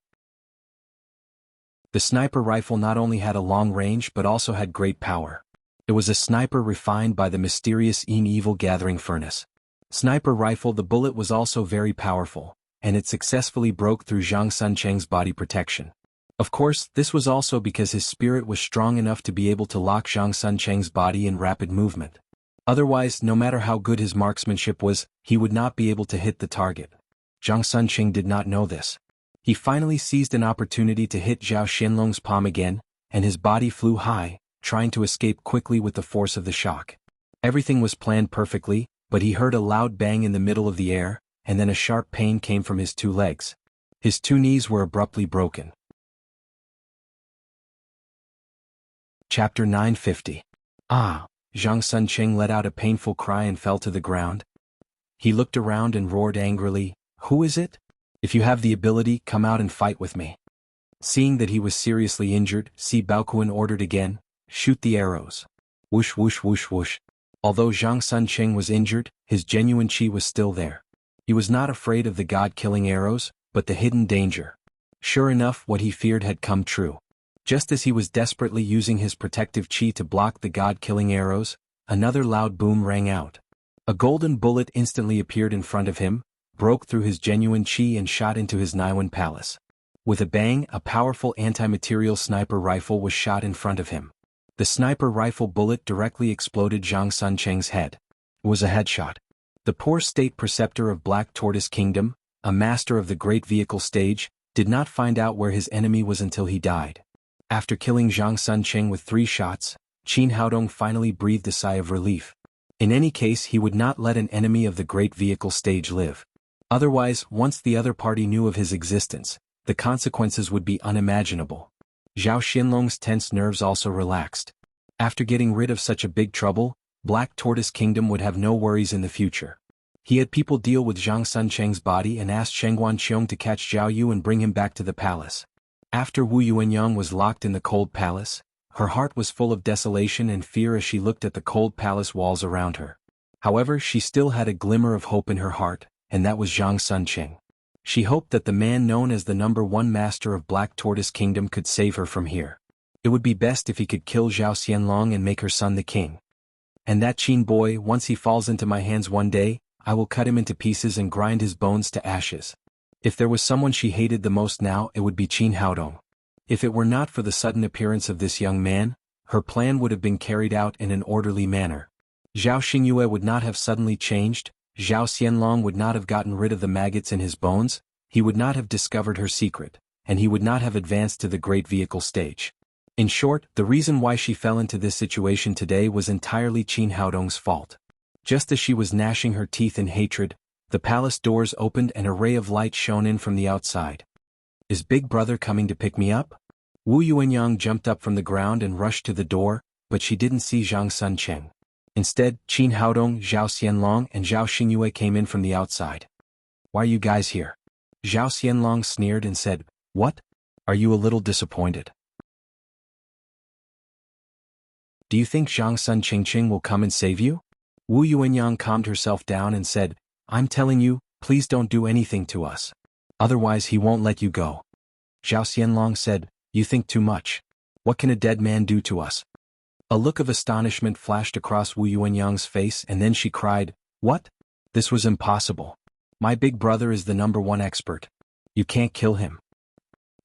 The sniper rifle not only had a long range but also had great power. It was a sniper refined by the mysterious evil gathering furnace. Sniper rifle. The bullet was also very powerful, and it successfully broke through Zhang Sunqing's body protection. Of course, this was also because his spirit was strong enough to be able to lock Zhang Sunqing's body in rapid movement. Otherwise, no matter how good his marksmanship was, he would not be able to hit the target. Zhang Sunqing did not know this. He finally seized an opportunity to hit Zhao Xianlong's palm again, and his body flew high, trying to escape quickly with the force of the shock. Everything was planned perfectly, but he heard a loud bang in the middle of the air, and then a sharp pain came from his two legs. His two knees were abruptly broken. Chapter 950. Ah! Zhang Sunqing let out a painful cry and fell to the ground. He looked around and roared angrily, "Who is it? If you have the ability, come out and fight with me." Seeing that he was seriously injured, Si Baoquan ordered again, "Shoot the arrows." Whoosh whoosh whoosh whoosh. Although Zhang Sunqing was injured, his genuine qi was still there. He was not afraid of the god-killing arrows, but the hidden danger. Sure enough, what he feared had come true. Just as he was desperately using his protective qi to block the god-killing arrows, another loud boom rang out. A golden bullet instantly appeared in front of him, broke through his genuine qi and shot into his Naiwan palace. With a bang, a powerful anti-material sniper rifle was shot in front of him. The sniper rifle bullet directly exploded Zhang Sunqing's head. It was a headshot. The poor state preceptor of Black Tortoise Kingdom, a master of the great vehicle stage, did not find out where his enemy was until he died. After killing Zhang Sunqing with 3 shots, Qin Haodong finally breathed a sigh of relief. In any case, he would not let an enemy of the great vehicle stage live. Otherwise, once the other party knew of his existence, the consequences would be unimaginable. Zhao Xianlong's tense nerves also relaxed. After getting rid of such a big trouble, Black Tortoise Kingdom would have no worries in the future. He had people deal with Zhang Sunqing's body and asked Shengguan Qiong to catch Zhao Yu and bring him back to the palace. After Wu Yuanyang was locked in the cold palace, her heart was full of desolation and fear as she looked at the cold palace walls around her. However, she still had a glimmer of hope in her heart, and that was Zhang Sunqing. She hoped that the man known as the #1 master of Black Tortoise Kingdom could save her from here. It would be best if he could kill Zhao Xianlong and make her son the king. And that Qin boy, once he falls into my hands one day, I will cut him into pieces and grind his bones to ashes. If there was someone she hated the most now, it would be Qin Haodong. If it were not for the sudden appearance of this young man, her plan would have been carried out in an orderly manner. Zhao Xingyue would not have suddenly changed, Zhao Xianlong would not have gotten rid of the maggots in his bones, he would not have discovered her secret, and he would not have advanced to the great vehicle stage. In short, the reason why she fell into this situation today was entirely Qin Haodong's fault. Just as she was gnashing her teeth in hatred, the palace doors opened and a ray of light shone in from the outside. "Is Big Brother coming to pick me up?" Wu Yuanyang jumped up from the ground and rushed to the door, but she didn't see Zhang Sunqing. Instead, Qin Haodong, Zhao Xianlong and Zhao Xingyue came in from the outside. "Why are you guys here?" Zhao Xianlong sneered and said, "What? Are you a little disappointed? Do you think Zhang Sunqing will come and save you?" Wu Yuanyang calmed herself down and said, "I'm telling you, please don't do anything to us. Otherwise he won't let you go." Zhao Xianlong said, "You think too much. What can a dead man do to us?" A look of astonishment flashed across Wu Yuanyang's face and then she cried, "What? This was impossible. My big brother is the #1 expert. You can't kill him.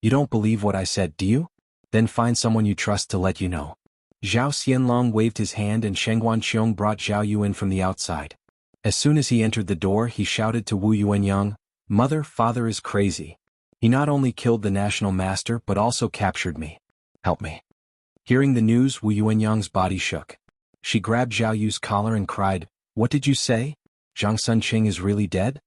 You don't believe what I said, do you? Then find someone you trust to let you know. Zhao Xianlong waved his hand and Sheng Guanqiong brought Zhao Yu in from the outside. As soon as he entered the door, he shouted to Wu Yuanyang, "Mother, father is crazy. He not only killed the national master but also captured me. Help me." Hearing the news, Wu Yuanyang's body shook. She grabbed Zhao Yu's collar and cried, "What did you say? Zhang Sunqing is really dead?"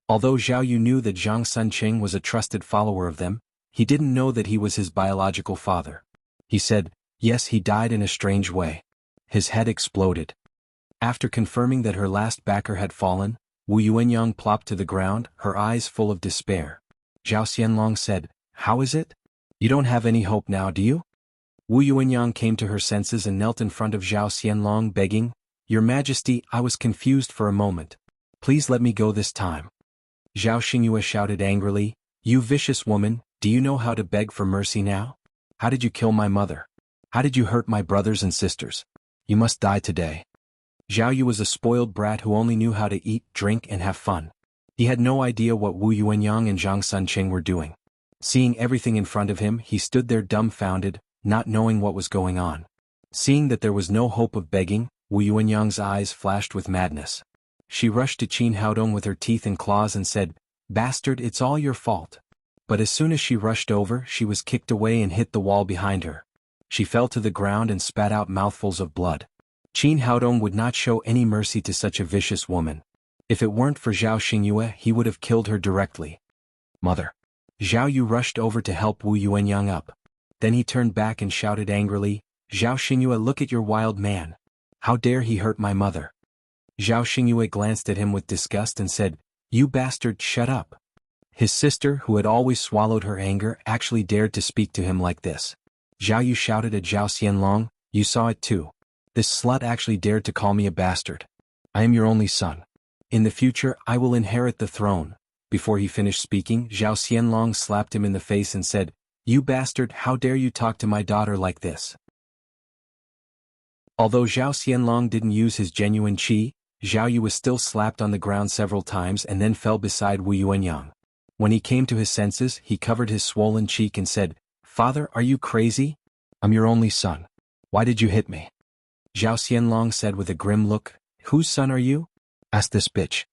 Although Zhao Yu knew that Zhang Sunqing was a trusted follower of them, he didn't know that he was his biological father. He said, "Yes, he died in a strange way." His head exploded. After confirming that her last backer had fallen, Wu Yuanyang plopped to the ground, her eyes full of despair. Zhao Xianlong said, "How is it? You don't have any hope now, do you?" Wu Yuanyang came to her senses and knelt in front of Zhao Xianlong begging, "Your Majesty, I was confused for a moment. Please let me go this time." Zhao Xingyue shouted angrily, "You vicious woman, do you know how to beg for mercy now? How did you kill my mother? How did you hurt my brothers and sisters? You must die today." Zhao Yu was a spoiled brat who only knew how to eat, drink and have fun. He had no idea what Wu Yuanyang and Zhang Sunqing were doing. Seeing everything in front of him, he stood there dumbfounded, not knowing what was going on. Seeing that there was no hope of begging, Wu Yuanyang's eyes flashed with madness. She rushed to Qin Haodong with her teeth and claws and said, "Bastard, it's all your fault." But as soon as she rushed over, she was kicked away and hit the wall behind her. She fell to the ground and spat out mouthfuls of blood. Qin Haodong would not show any mercy to such a vicious woman. If it weren't for Zhao Xingyue, he would have killed her directly. "Mother." Zhao Yu rushed over to help Wu Yuanyang up. Then he turned back and shouted angrily, "Zhao Xingyue, look at your wild man. How dare he hurt my mother?" Zhao Xingyue glanced at him with disgust and said, "You bastard, shut up." His sister, who had always swallowed her anger, actually dared to speak to him like this. Zhao Yu shouted at Zhao Xianlong, "You saw it too. This slut actually dared to call me a bastard. I am your only son. In the future, I will inherit the throne." Before he finished speaking, Zhao Xianlong slapped him in the face and said, "You bastard, how dare you talk to my daughter like this?" Although Zhao Xianlong didn't use his genuine qi, Zhao Yu was still slapped on the ground several times and then fell beside Wu Yuanyang. When he came to his senses, he covered his swollen cheek and said, "Father, are you crazy? I'm your only son. Why did you hit me?" Zhao Xianlong said with a grim look, "Whose son are you? Ask this bitch."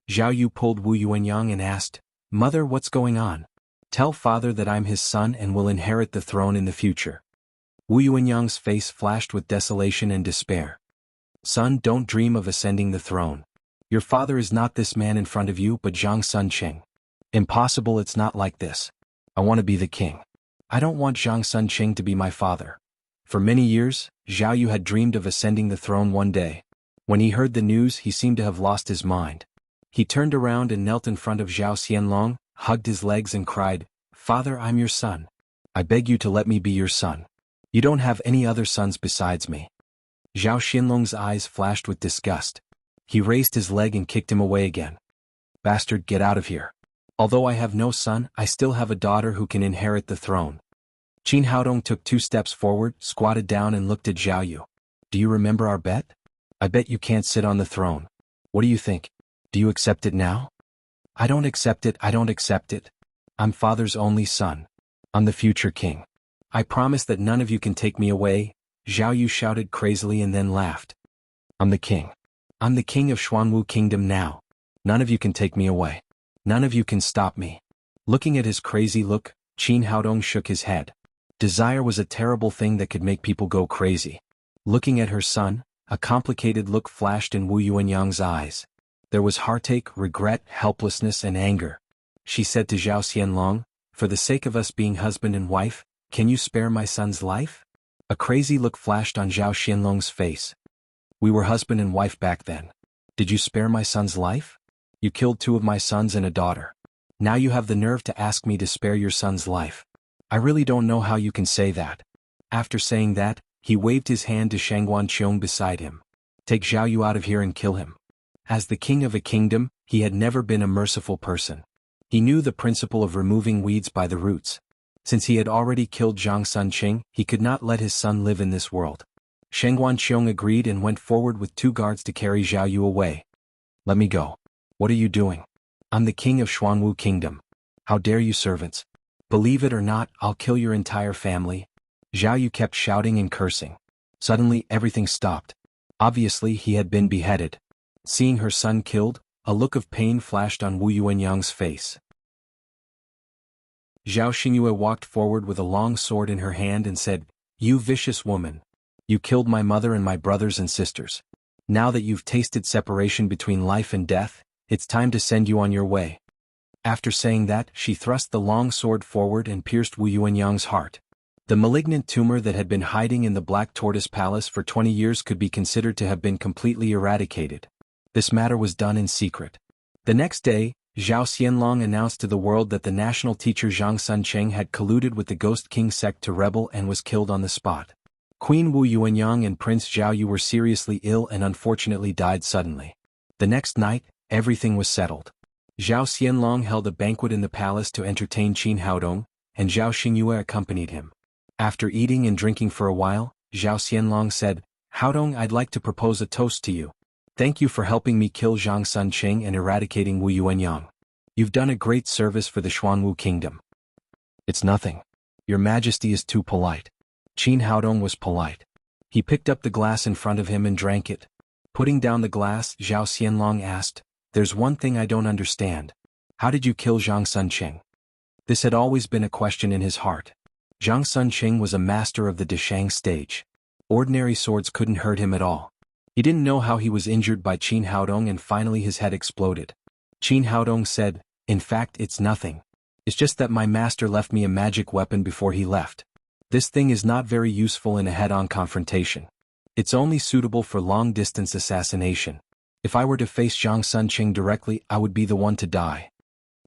Zhao Yu pulled Wu Yuanyang and asked, "Mother, what's going on? Tell father that I'm his son and will inherit the throne in the future." Wu Yuanyang's face flashed with desolation and despair. "Son, don't dream of ascending the throne. Your father is not this man in front of you but Zhang Sunqing. Impossible, it's not like this. I want to be the king. I don't want Zhang Sunqing to be my father." For many years, Zhao Yu had dreamed of ascending the throne one day. When he heard the news, he seemed to have lost his mind. He turned around and knelt in front of Zhao Xianlong, hugged his legs and cried, "Father, I'm your son. I beg you to let me be your son. You don't have any other sons besides me." Zhao Xianlong's eyes flashed with disgust. He raised his leg and kicked him away again. "Bastard, get out of here. Although I have no son, I still have a daughter who can inherit the throne." Qin Haodong took 2 steps forward, squatted down and looked at Zhao Yu. "Do you remember our bet? I bet you can't sit on the throne. What do you think? Do you accept it now?" "I don't accept it, I don't accept it. I'm father's only son. I'm the future king. I promise that none of you can take me away." Zhao Yu shouted crazily and then laughed. "I'm the king. I'm the king of Xuanwu Kingdom now. None of you can take me away. None of you can stop me." Looking at his crazy look, Qin Haodong shook his head. Desire was a terrible thing that could make people go crazy. Looking at her son, a complicated look flashed in Wu Yuanyang's eyes. There was heartache, regret, helplessness and anger. She said to Zhao Xianlong, "For the sake of us being husband and wife, can you spare my son's life?" A crazy look flashed on Zhao Xianlong's face. "We were husband and wife back then. Did you spare my son's life? You killed 2 of my sons and a daughter. Now you have the nerve to ask me to spare your son's life. I really don't know how you can say that." After saying that, he waved his hand to Sheng Guanqiong beside him. "Take Zhao Yu out of here and kill him." As the king of a kingdom, he had never been a merciful person. He knew the principle of removing weeds by the roots. Since he had already killed Zhang Sunqing, he could not let his son live in this world. Sheng Guanqiong agreed and went forward with 2 guards to carry Zhao Yu away. Let me go. What are you doing? I'm the king of Xuanwu Kingdom. How dare you servants? Believe it or not, I'll kill your entire family. Zhao Yu kept shouting and cursing. Suddenly everything stopped. Obviously he had been beheaded. Seeing her son killed, a look of pain flashed on Wu Yuanyang's face. Zhao Xingyue walked forward with a long sword in her hand and said, "You vicious woman. You killed my mother and my brothers and sisters. Now that you've tasted separation between life and death, it's time to send you on your way." After saying that, she thrust the long sword forward and pierced Wu Yuanyang's heart. The malignant tumor that had been hiding in the Black Tortoise Palace for 20 years could be considered to have been completely eradicated. This matter was done in secret. The next day, Zhao Xianlong announced to the world that the national teacher Zhang Suncheng had colluded with the Ghost King sect to rebel and was killed on the spot. Queen Wu Yuanyang and Prince Zhao Yu were seriously ill and unfortunately died suddenly. The next night, everything was settled. Zhao Xianlong held a banquet in the palace to entertain Qin Haodong, and Zhao Xingyue accompanied him. After eating and drinking for a while, Zhao Xianlong said, "Haodong, I'd like to propose a toast to you. Thank you for helping me kill Zhang Suncheng and eradicating Wu Yuanyang. You've done a great service for the Xuanwu Kingdom." "It's nothing. Your Majesty is too polite." Qin Haodong was polite. He picked up the glass in front of him and drank it. Putting down the glass, Zhao Xianlong asked, "There's one thing I don't understand. How did you kill Zhang Suncheng?" This had always been a question in his heart. Zhang Suncheng was a master of the Deshang stage. Ordinary swords couldn't hurt him at all. He didn't know how he was injured by Qin Haodong and finally his head exploded. Qin Haodong said, "In fact, it's nothing. It's just that my master left me a magic weapon before he left. This thing is not very useful in a head-on confrontation. It's only suitable for long-distance assassination. If I were to face Zhang Suncheng directly, I would be the one to die."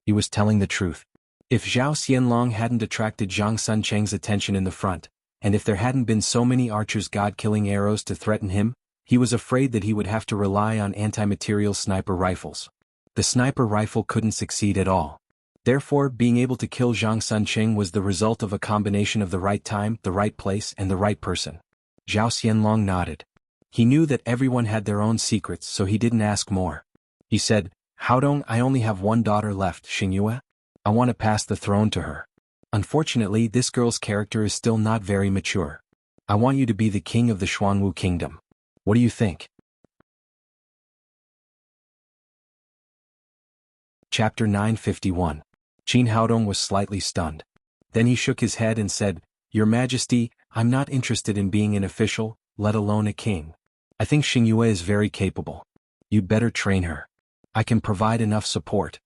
He was telling the truth. If Zhao Xianlong hadn't attracted Zhang Suncheng's attention in the front, and if there hadn't been so many archers' god-killing arrows to threaten him, he was afraid that he would have to rely on anti-material sniper rifles. The sniper rifle couldn't succeed at all. Therefore, being able to kill Zhang Suncheng was the result of a combination of the right time, the right place, and the right person. Zhao Xianlong nodded. He knew that everyone had their own secrets, so he didn't ask more. He said, "Haodong, I only have one daughter left, Xingyue. I want to pass the throne to her. Unfortunately, this girl's character is still not very mature. I want you to be the king of the Xuanwu Kingdom. What do you think?" Chapter 951. Qin Haodong was slightly stunned. Then he shook his head and said, "Your Majesty, I'm not interested in being an official, let alone a king. I think Xingyue is very capable. You'd better train her. I can provide enough support."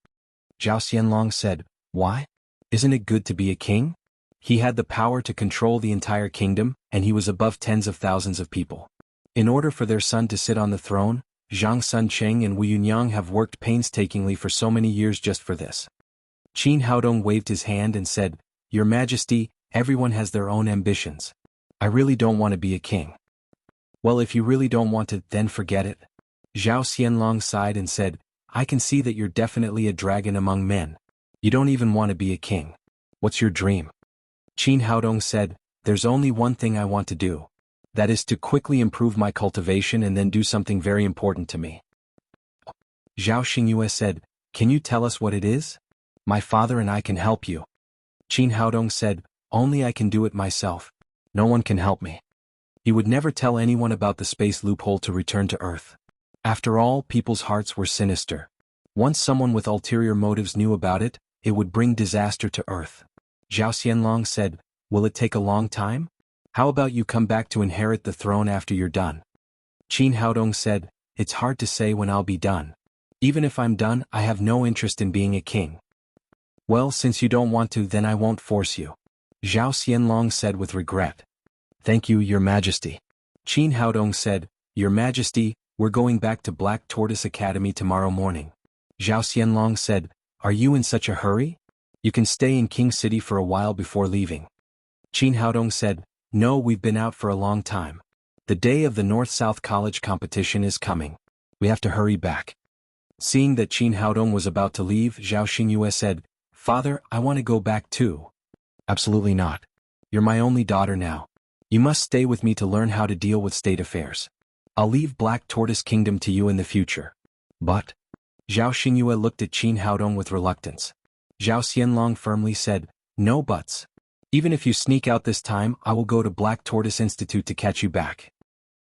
Zhao Xianlong said, "Why? Isn't it good to be a king?" He had the power to control the entire kingdom, and he was above tens of thousands of people. In order for their son to sit on the throne, Zhang Suncheng and Wu Yuanyang have worked painstakingly for so many years just for this. Qin Haodong waved his hand and said, "Your Majesty, everyone has their own ambitions. I really don't want to be a king." "Well, if you really don't want to, then forget it." Zhao Xianlong sighed and said, "I can see that you're definitely a dragon among men. You don't even want to be a king. What's your dream?" Qin Haodong said, "There's only one thing I want to do. That is to quickly improve my cultivation and then do something very important to me." Zhao Xingyue said, "Can you tell us what it is? My father and I can help you." Qin Haodong said, "Only I can do it myself. No one can help me." He would never tell anyone about the space loophole to return to Earth. After all, people's hearts were sinister. Once someone with ulterior motives knew about it, it would bring disaster to Earth. Zhao Xianlong said, "Will it take a long time? How about you come back to inherit the throne after you're done?" Qin Haodong said, "It's hard to say when I'll be done. Even if I'm done, I have no interest in being a king." "Well, since you don't want to, then I won't force you," Zhao Xianlong said with regret. "Thank you, Your Majesty." Qin Haodong said, "Your Majesty, we're going back to Black Tortoise Academy tomorrow morning." Zhao Xianlong said, "Are you in such a hurry? You can stay in King City for a while before leaving." Qin Haodong said, "No, we've been out for a long time. The day of the North-South College competition is coming. We have to hurry back." Seeing that Qin Haodong was about to leave, Zhao Xingyue said, "Father, I want to go back too." "Absolutely not. You're my only daughter now. You must stay with me to learn how to deal with state affairs. I'll leave Black Tortoise Kingdom to you in the future." "But," Zhao Xingyue looked at Qin Haodong with reluctance. Zhao Xianlong firmly said, "No buts. Even if you sneak out this time, I will go to Black Tortoise Institute to catch you back."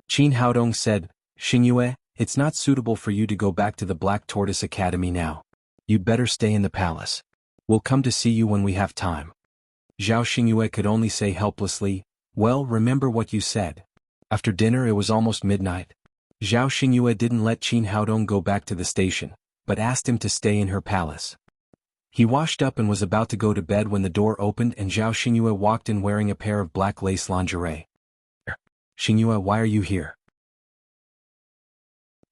Qin Haodong said, "Xingyue, it's not suitable for you to go back to the Black Tortoise Academy now. You'd better stay in the palace. We'll come to see you when we have time." Zhao Xingyue could only say helplessly, "Well, remember what you said." After dinner it was almost midnight. Zhao Xingyue didn't let Qin Haodong go back to the station, but asked him to stay in her palace. He washed up and was about to go to bed when the door opened and Zhao Xingyue walked in wearing a pair of black lace lingerie. "Xingyue, why are you here?"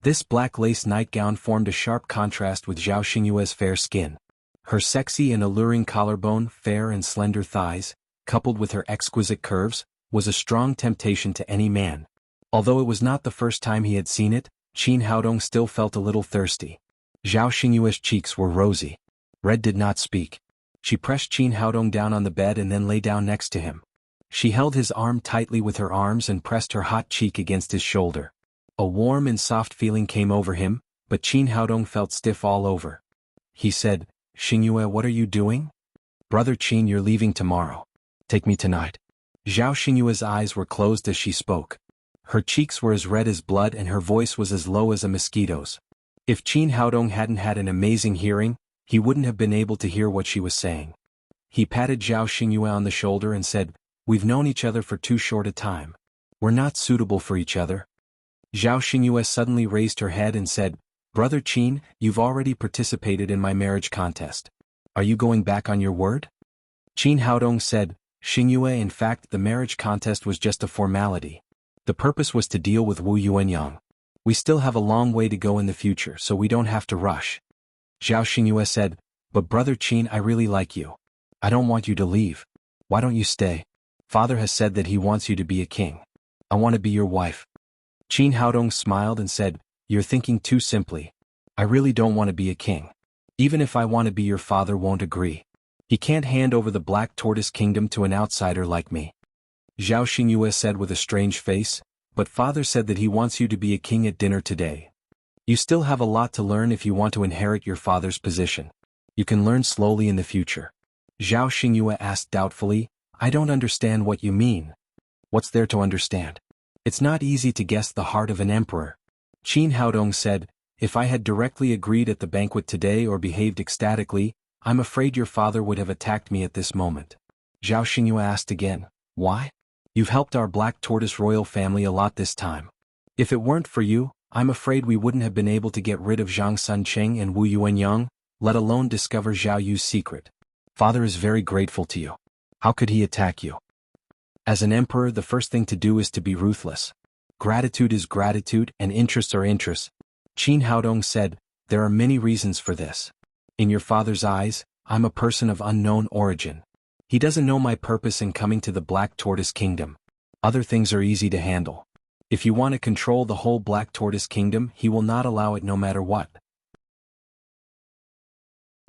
This black lace nightgown formed a sharp contrast with Zhao Xingyue's fair skin. Her sexy and alluring collarbone, fair and slender thighs, coupled with her exquisite curves, was a strong temptation to any man. Although it was not the first time he had seen it, Qin Haodong still felt a little thirsty. Zhao Xingyue's cheeks were rosy. Red did not speak. She pressed Qin Haodong down on the bed and then lay down next to him. She held his arm tightly with her arms and pressed her hot cheek against his shoulder. A warm and soft feeling came over him, but Qin Haodong felt stiff all over. He said, "Xingyue, what are you doing?" "Brother Qin, you're leaving tomorrow. Take me tonight." Zhao Xingyue's eyes were closed as she spoke. Her cheeks were as red as blood and her voice was as low as a mosquito's. If Qin Haodong hadn't had an amazing hearing, he wouldn't have been able to hear what she was saying. He patted Zhao Xingyue on the shoulder and said, "We've known each other for too short a time. We're not suitable for each other." Zhao Xingyue suddenly raised her head and said, "Brother Qin, you've already participated in my marriage contest. Are you going back on your word?" Qin Haodong said, "Xingyue, in fact the marriage contest was just a formality. The purpose was to deal with Wu Yuanyang. We still have a long way to go in the future so we don't have to rush." Zhao Xingyue said, "But Brother Qin, I really like you. I don't want you to leave. Why don't you stay? Father has said that he wants you to be a king. I want to be your wife." Qin Haodong smiled and said, "You're thinking too simply. I really don't want to be a king. Even if I want to be, your father won't agree. He can't hand over the Black Tortoise Kingdom to an outsider like me." Zhao Xingyue said with a strange face, "But father said that he wants you to be a king at dinner today. You still have a lot to learn if you want to inherit your father's position. You can learn slowly in the future." Zhao Xingyue asked doubtfully, "I don't understand what you mean." "What's there to understand? It's not easy to guess the heart of an emperor." Qin Haodong said, "If I had directly agreed at the banquet today or behaved ecstatically, I'm afraid your father would have attacked me at this moment." Zhao Xingyue asked again, "Why? You've helped our Black Tortoise royal family a lot this time. If it weren't for you, I'm afraid we wouldn't have been able to get rid of Zhang Suncheng and Wu Yuanyang, let alone discover Zhao Yu's secret. Father is very grateful to you. How could he attack you? As an emperor, the first thing to do is to be ruthless. Gratitude is gratitude and interests are interests." Qin Haodong said, "There are many reasons for this. In your father's eyes, I'm a person of unknown origin. He doesn't know my purpose in coming to the Black Tortoise Kingdom. Other things are easy to handle. If you want to control the whole Black Tortoise Kingdom, he will not allow it no matter what.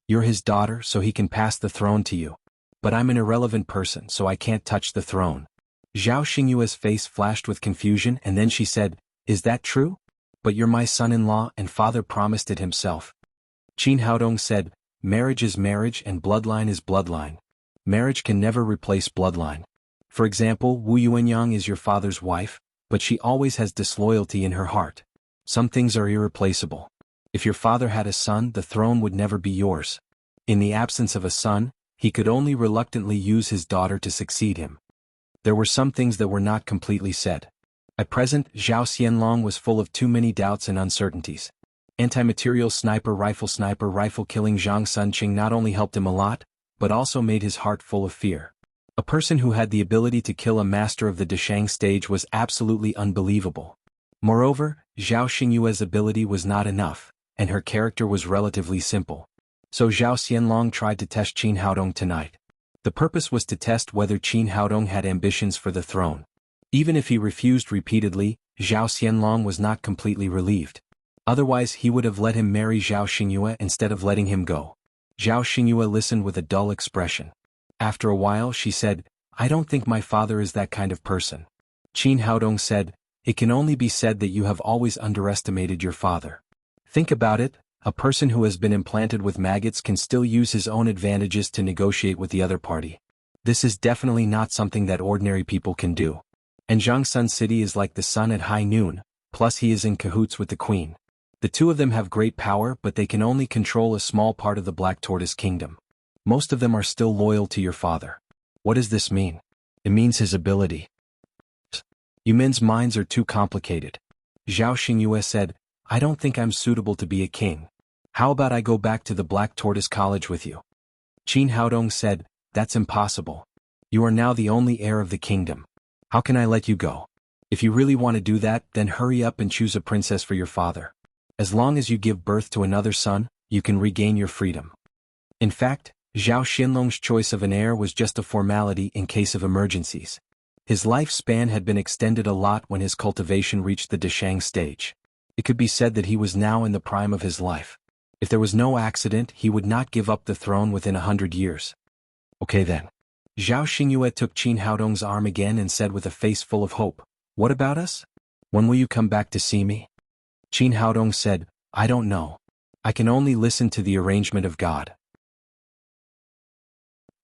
You're his daughter, so he can pass the throne to you. But I'm an irrelevant person, so I can't touch the throne." Zhao Xingyue's face flashed with confusion and then she said, "Is that true? But you're my son-in-law and father promised it himself." Qin Haodong said, "Marriage is marriage and bloodline is bloodline. Marriage can never replace bloodline. For example, Wu Yuanyang is your father's wife, but she always has disloyalty in her heart. Some things are irreplaceable. If your father had a son, the throne would never be yours. In the absence of a son, he could only reluctantly use his daughter to succeed him." There were some things that were not completely said. At present, Zhao Xianlong was full of too many doubts and uncertainties. Anti-material sniper rifle killing Zhang Sunqing not only helped him a lot, but also made his heart full of fear. A person who had the ability to kill a master of the Deshang stage was absolutely unbelievable. Moreover, Zhao Xingyue's ability was not enough, and her character was relatively simple. So Zhao Xianlong tried to test Qin Haodong tonight. The purpose was to test whether Qin Haodong had ambitions for the throne. Even if he refused repeatedly, Zhao Xianlong was not completely relieved. Otherwise he would have let him marry Zhao Xingyue instead of letting him go. Zhao Xingyue listened with a dull expression. After a while she said, "I don't think my father is that kind of person." Qin Haodong said, "It can only be said that you have always underestimated your father. Think about it, A person who has been implanted with maggots can still use his own advantages to negotiate with the other party. This is definitely not something that ordinary people can do. And Zhang Sun City is like the sun at high noon, plus he is in cahoots with the queen. The two of them have great power, but they can only control a small part of the Black Tortoise Kingdom. Most of them are still loyal to your father. What does this mean? It means his ability. You men's minds are too complicated. Zhao Xingyue said, I don't think I'm suitable to be a king. How about I go back to the Black Tortoise College with you? Qin Haodong said, that's impossible. You are now the only heir of the kingdom. How can I let you go? If you really want to do that, then hurry up and choose a princess for your father. As long as you give birth to another son, you can regain your freedom. In fact, Zhao Xinlong's choice of an heir was just a formality in case of emergencies. His lifespan had been extended a lot when his cultivation reached the Deshang stage. It could be said that he was now in the prime of his life. If there was no accident, he would not give up the throne within 100 years. Okay then. Zhao Xingyue took Qin Haodong's arm again and said with a face full of hope, what about us? When will you come back to see me? Qin Haodong said, I don't know. I can only listen to the arrangement of God.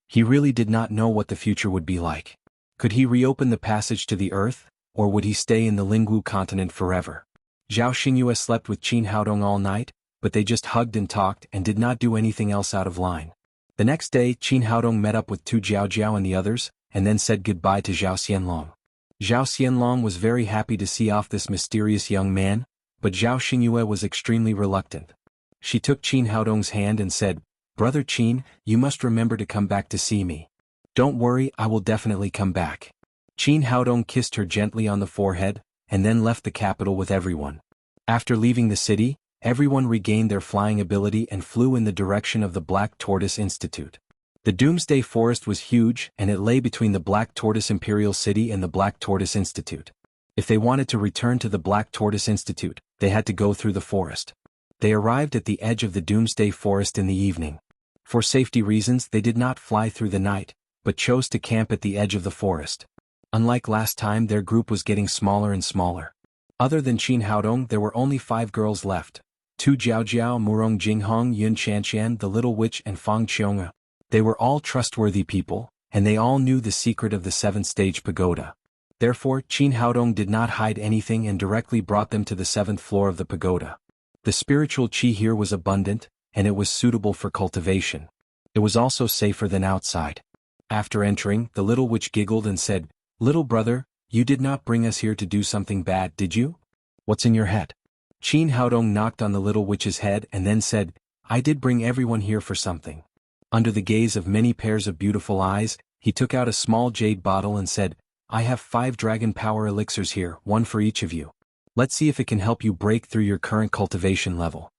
He really did not know what the future would be like. Could he reopen the passage to the earth, or would he stay in the Lingwu continent forever? Zhao Xingyue slept with Qin Haodong all night, but they just hugged and talked and did not do anything else out of line. The next day, Qin Haodong met up with Tu Jiaojiao and the others, and then said goodbye to Zhao Xianlong. Zhao Xianlong was very happy to see off this mysterious young man, but Zhao Xingyue was extremely reluctant. She took Qin Haodong's hand and said, Brother Qin, you must remember to come back to see me. Don't worry, I will definitely come back. Qin Haodong kissed her gently on the forehead, and then left the capital with everyone. After leaving the city, everyone regained their flying ability and flew in the direction of the Black Tortoise Institute. The Doomsday Forest was huge, and it lay between the Black Tortoise Imperial City and the Black Tortoise Institute. If they wanted to return to the Black Tortoise Institute, they had to go through the forest. They arrived at the edge of the Doomsday Forest in the evening. For safety reasons, they did not fly through the night, but chose to camp at the edge of the forest. Unlike last time, their group was getting smaller and smaller. Other than Qin Haodong, there were only 5 girls left. Tu Jiaojiao, Murong Jinghong, Yun Chanqian, the Little Witch and Fang Qiong. They were all trustworthy people, and they all knew the secret of the 7th-stage pagoda. Therefore, Qin Haodong did not hide anything and directly brought them to the 7th floor of the pagoda. The spiritual qi here was abundant, and it was suitable for cultivation. It was also safer than outside. After entering, the Little Witch giggled and said, Little brother, you did not bring us here to do something bad, did you? What's in your head? Qin Haodong knocked on the Little Witch's head and then said, I did bring everyone here for something. Under the gaze of many pairs of beautiful eyes, he took out a small jade bottle and said, I have 5 dragon power elixirs here, 1 for each of you. Let's see if it can help you break through your current cultivation level.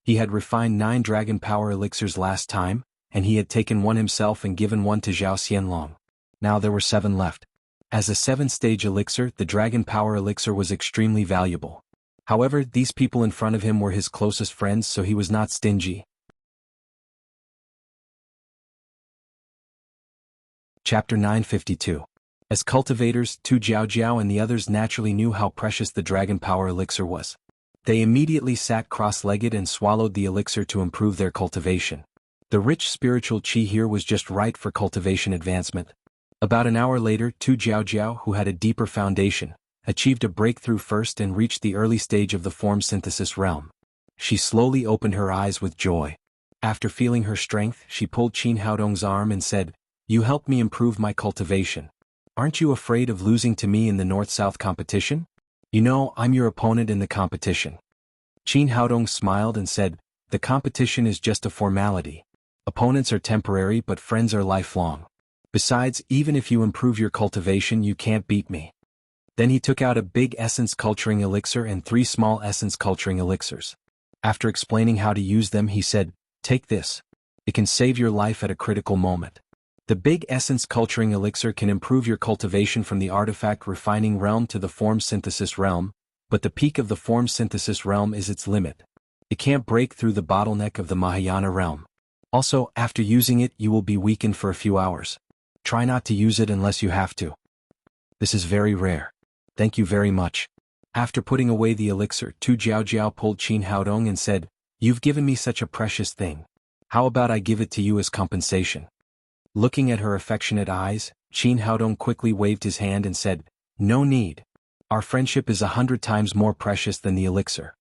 He had refined 9 dragon power elixirs last time, and he had taken 1 himself and given 1 to Zhao Xianlong. Now there were 7 left. As a 7th-stage elixir, the dragon power elixir was extremely valuable. However, these people in front of him were his closest friends, so he was not stingy. Chapter 952. As cultivators, Tu Jiaojiao and the others naturally knew how precious the dragon power elixir was. They immediately sat cross-legged and swallowed the elixir to improve their cultivation. The rich spiritual qi here was just right for cultivation advancement. About an hour later, Tu Jiaojiao, who had a deeper foundation, achieved a breakthrough first and reached the early stage of the form synthesis realm. She slowly opened her eyes with joy. After feeling her strength, she pulled Qin Haodong's arm and said, You helped me improve my cultivation. Aren't you afraid of losing to me in the North-South competition? You know, I'm your opponent in the competition. Qin Haodong smiled and said, The competition is just a formality. Opponents are temporary but friends are lifelong. Besides, even if you improve your cultivation, you can't beat me. Then he took out a big essence culturing elixir and 3 small essence culturing elixirs. After explaining how to use them, he said, Take this. It can save your life at a critical moment. The big essence culturing elixir can improve your cultivation from the artifact refining realm to the form synthesis realm, but the peak of the form synthesis realm is its limit. It can't break through the bottleneck of the Mahayana realm. Also, after using it, you will be weakened for a few hours. Try not to use it unless you have to. This is very rare. Thank you very much. After putting away the elixir, Tu Jiaojiao pulled Qin Haodong and said, You've given me such a precious thing. How about I give it to you as compensation? Looking at her affectionate eyes, Qin Haodong quickly waved his hand and said, No need. Our friendship is 100 times more precious than the elixir.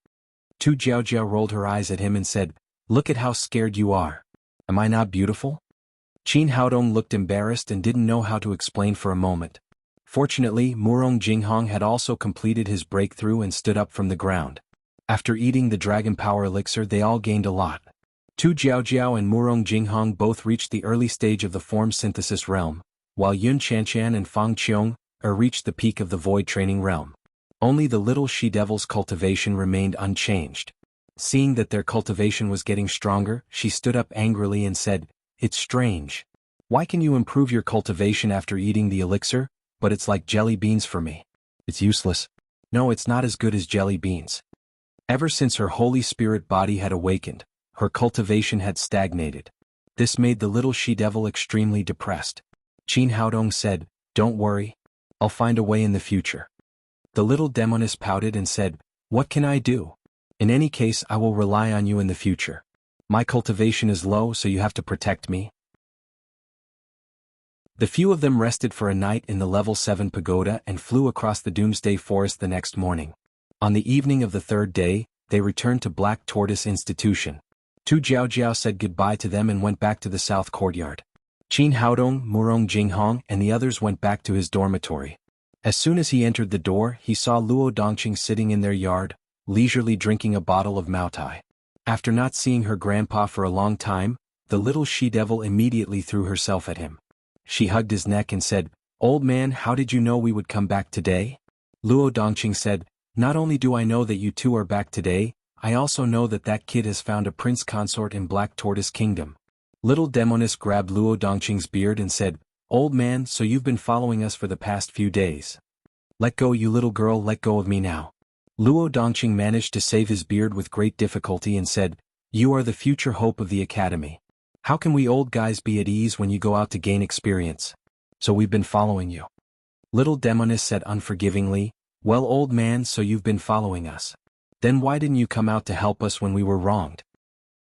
Tu Jiaojiao rolled her eyes at him and said, Look at how scared you are. Am I not beautiful? Qin Haodong looked embarrassed and didn't know how to explain for a moment. Fortunately, Murong Jinghong had also completed his breakthrough and stood up from the ground. After eating the dragon power elixir, they all gained a lot. Tu Jiaojiao and Murong Jinghong both reached the early stage of the form synthesis realm, while Yun Chanchan and Fang Qiong reached the peak of the void training realm. Only the little she-devil's cultivation remained unchanged. Seeing that their cultivation was getting stronger, she stood up angrily and said, It's strange. Why can you improve your cultivation after eating the elixir, but it's like jelly beans for me? It's useless. No, it's not as good as jelly beans. Ever since her Holy Spirit body had awakened, her cultivation had stagnated. This made the little she-devil extremely depressed. Qin Haodong said, Don't worry. I'll find a way in the future. The little demoness pouted and said, What can I do? In any case, I will rely on you in the future. My cultivation is low, so you have to protect me. The few of them rested for a night in the level 7 pagoda and flew across the Doomsday Forest the next morning. On the evening of the third day, they returned to Black Tortoise Institution. Tu Jiaojiao said goodbye to them and went back to the south courtyard. Qin Haodong, Murong Jinghong, and the others went back to his dormitory. As soon as he entered the door, he saw Luo Dongqing sitting in their yard, leisurely drinking a bottle of Maotai. After not seeing her grandpa for a long time, the little she-devil immediately threw herself at him. She hugged his neck and said, Old man, how did you know we would come back today? Luo Dongqing said, Not only do I know that you two are back today, I also know that that kid has found a prince consort in Black Tortoise Kingdom. Little demoness grabbed Luo Dongqing's beard and said, Old man, so you've been following us for the past few days. Let go, you little girl, let go of me now. Luo Dongqing managed to save his beard with great difficulty and said, You are the future hope of the academy. How can we old guys be at ease when you go out to gain experience? So we've been following you. Little demoness said unforgivingly, Well, old man, so you've been following us. Then why didn't you come out to help us when we were wronged?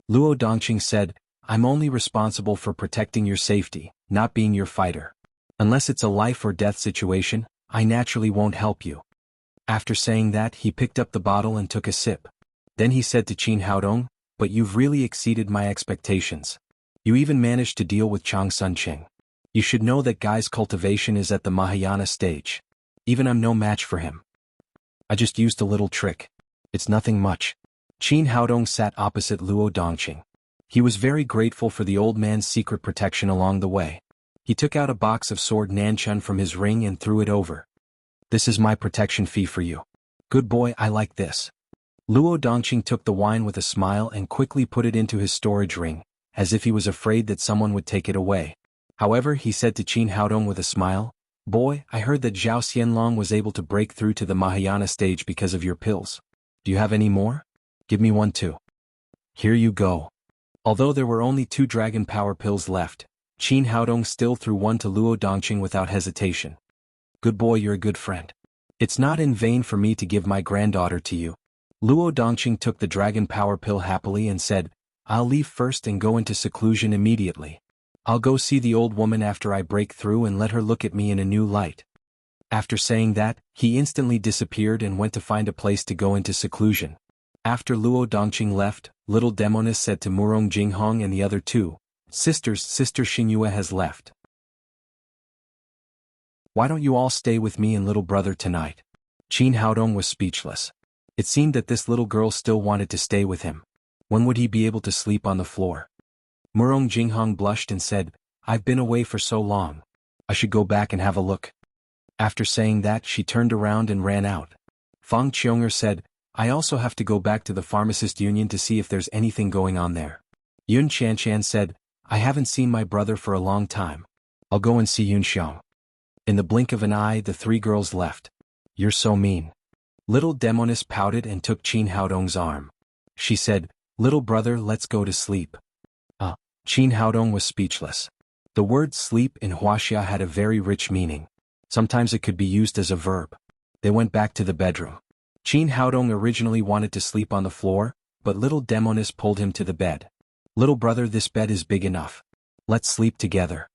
Luo Dongqing said, I'm only responsible for protecting your safety, not being your fighter. Unless it's a life or death situation, I naturally won't help you. After saying that, he picked up the bottle and took a sip. Then he said to Qin Haodong, But you've really exceeded my expectations. You even managed to deal with Chang Sunqing. You should know that guy's cultivation is at the Mahayana stage. Even I'm no match for him. I just used a little trick. It's nothing much. Qin Haodong sat opposite Luo Dongqing. He was very grateful for the old man's secret protection along the way. He took out a box of sword Nanchun from his ring and threw it over. This is my protection fee for you. Good boy, I like this. Luo Dongqing took the wine with a smile and quickly put it into his storage ring, as if he was afraid that someone would take it away. However, he said to Qin Haodong with a smile, Boy, I heard that Zhao Xianlong was able to break through to the Mahayana stage because of your pills. Do you have any more? Give me one too. Here you go. Although there were only 2 dragon power pills left, Qin Haodong still threw one to Luo Dongqing without hesitation. Good boy, you're a good friend. It's not in vain for me to give my granddaughter to you. Luo Dongqing took the dragon power pill happily and said, I'll leave first and go into seclusion immediately. I'll go see the old woman after I break through and let her look at me in a new light. After saying that, he instantly disappeared and went to find a place to go into seclusion. After Luo Dongqing left, little demoness said to Murong Jinghong and the other 2, Sisters, Sister Xingyue has left. Why don't you all stay with me and little brother tonight? Qin Haodong was speechless. It seemed that this little girl still wanted to stay with him. When would he be able to sleep on the floor? Murong Jinghong blushed and said, I've been away for so long. I should go back and have a look. After saying that, she turned around and ran out. Fang Qiong'er said, I also have to go back to the Pharmacist Union to see if there's anything going on there. Yun Chanchan said, I haven't seen my brother for a long time. I'll go and see Yun Xiong. In the blink of an eye, the 3 girls left. You're so mean. Little demoness pouted and took Qin Haodong's arm. She said, Little brother, let's go to sleep. Qin Haodong was speechless. The word sleep in Wuxia had a very rich meaning. Sometimes it could be used as a verb. They went back to the bedroom. Qin Haodong originally wanted to sleep on the floor, but little Demonis pulled him to the bed. Little brother, this bed is big enough. Let's sleep together.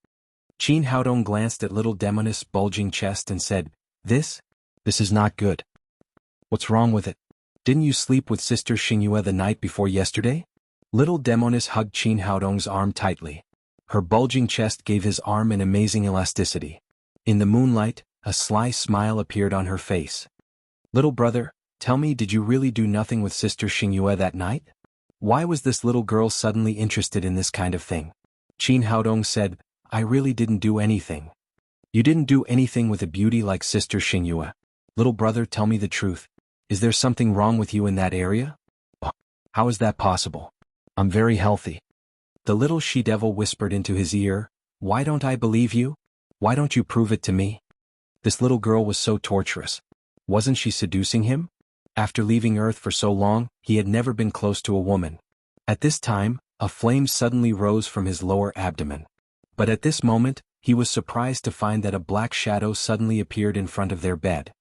Qin Haodong glanced at little Demonis' bulging chest and said, This is not good. What's wrong with it? Didn't you sleep with Sister Xingyue the night before yesterday? Little Demonis hugged Qin Haodong's arm tightly. Her bulging chest gave his arm an amazing elasticity. In the moonlight, a sly smile appeared on her face. Little brother, tell me, did you really do nothing with Sister Xingyue that night? Why was this little girl suddenly interested in this kind of thing? Qin Haodong said, I really didn't do anything. You didn't do anything with a beauty like Sister Xingyue. Little brother, tell me the truth. Is there something wrong with you in that area? How is that possible? I'm very healthy. The little she-devil whispered into his ear, Why don't I believe you? Why don't you prove it to me? This little girl was so torturous. Wasn't she seducing him? After leaving Earth for so long, he had never been close to a woman. At this time, a flame suddenly rose from his lower abdomen. But at this moment, he was surprised to find that a black shadow suddenly appeared in front of their bed.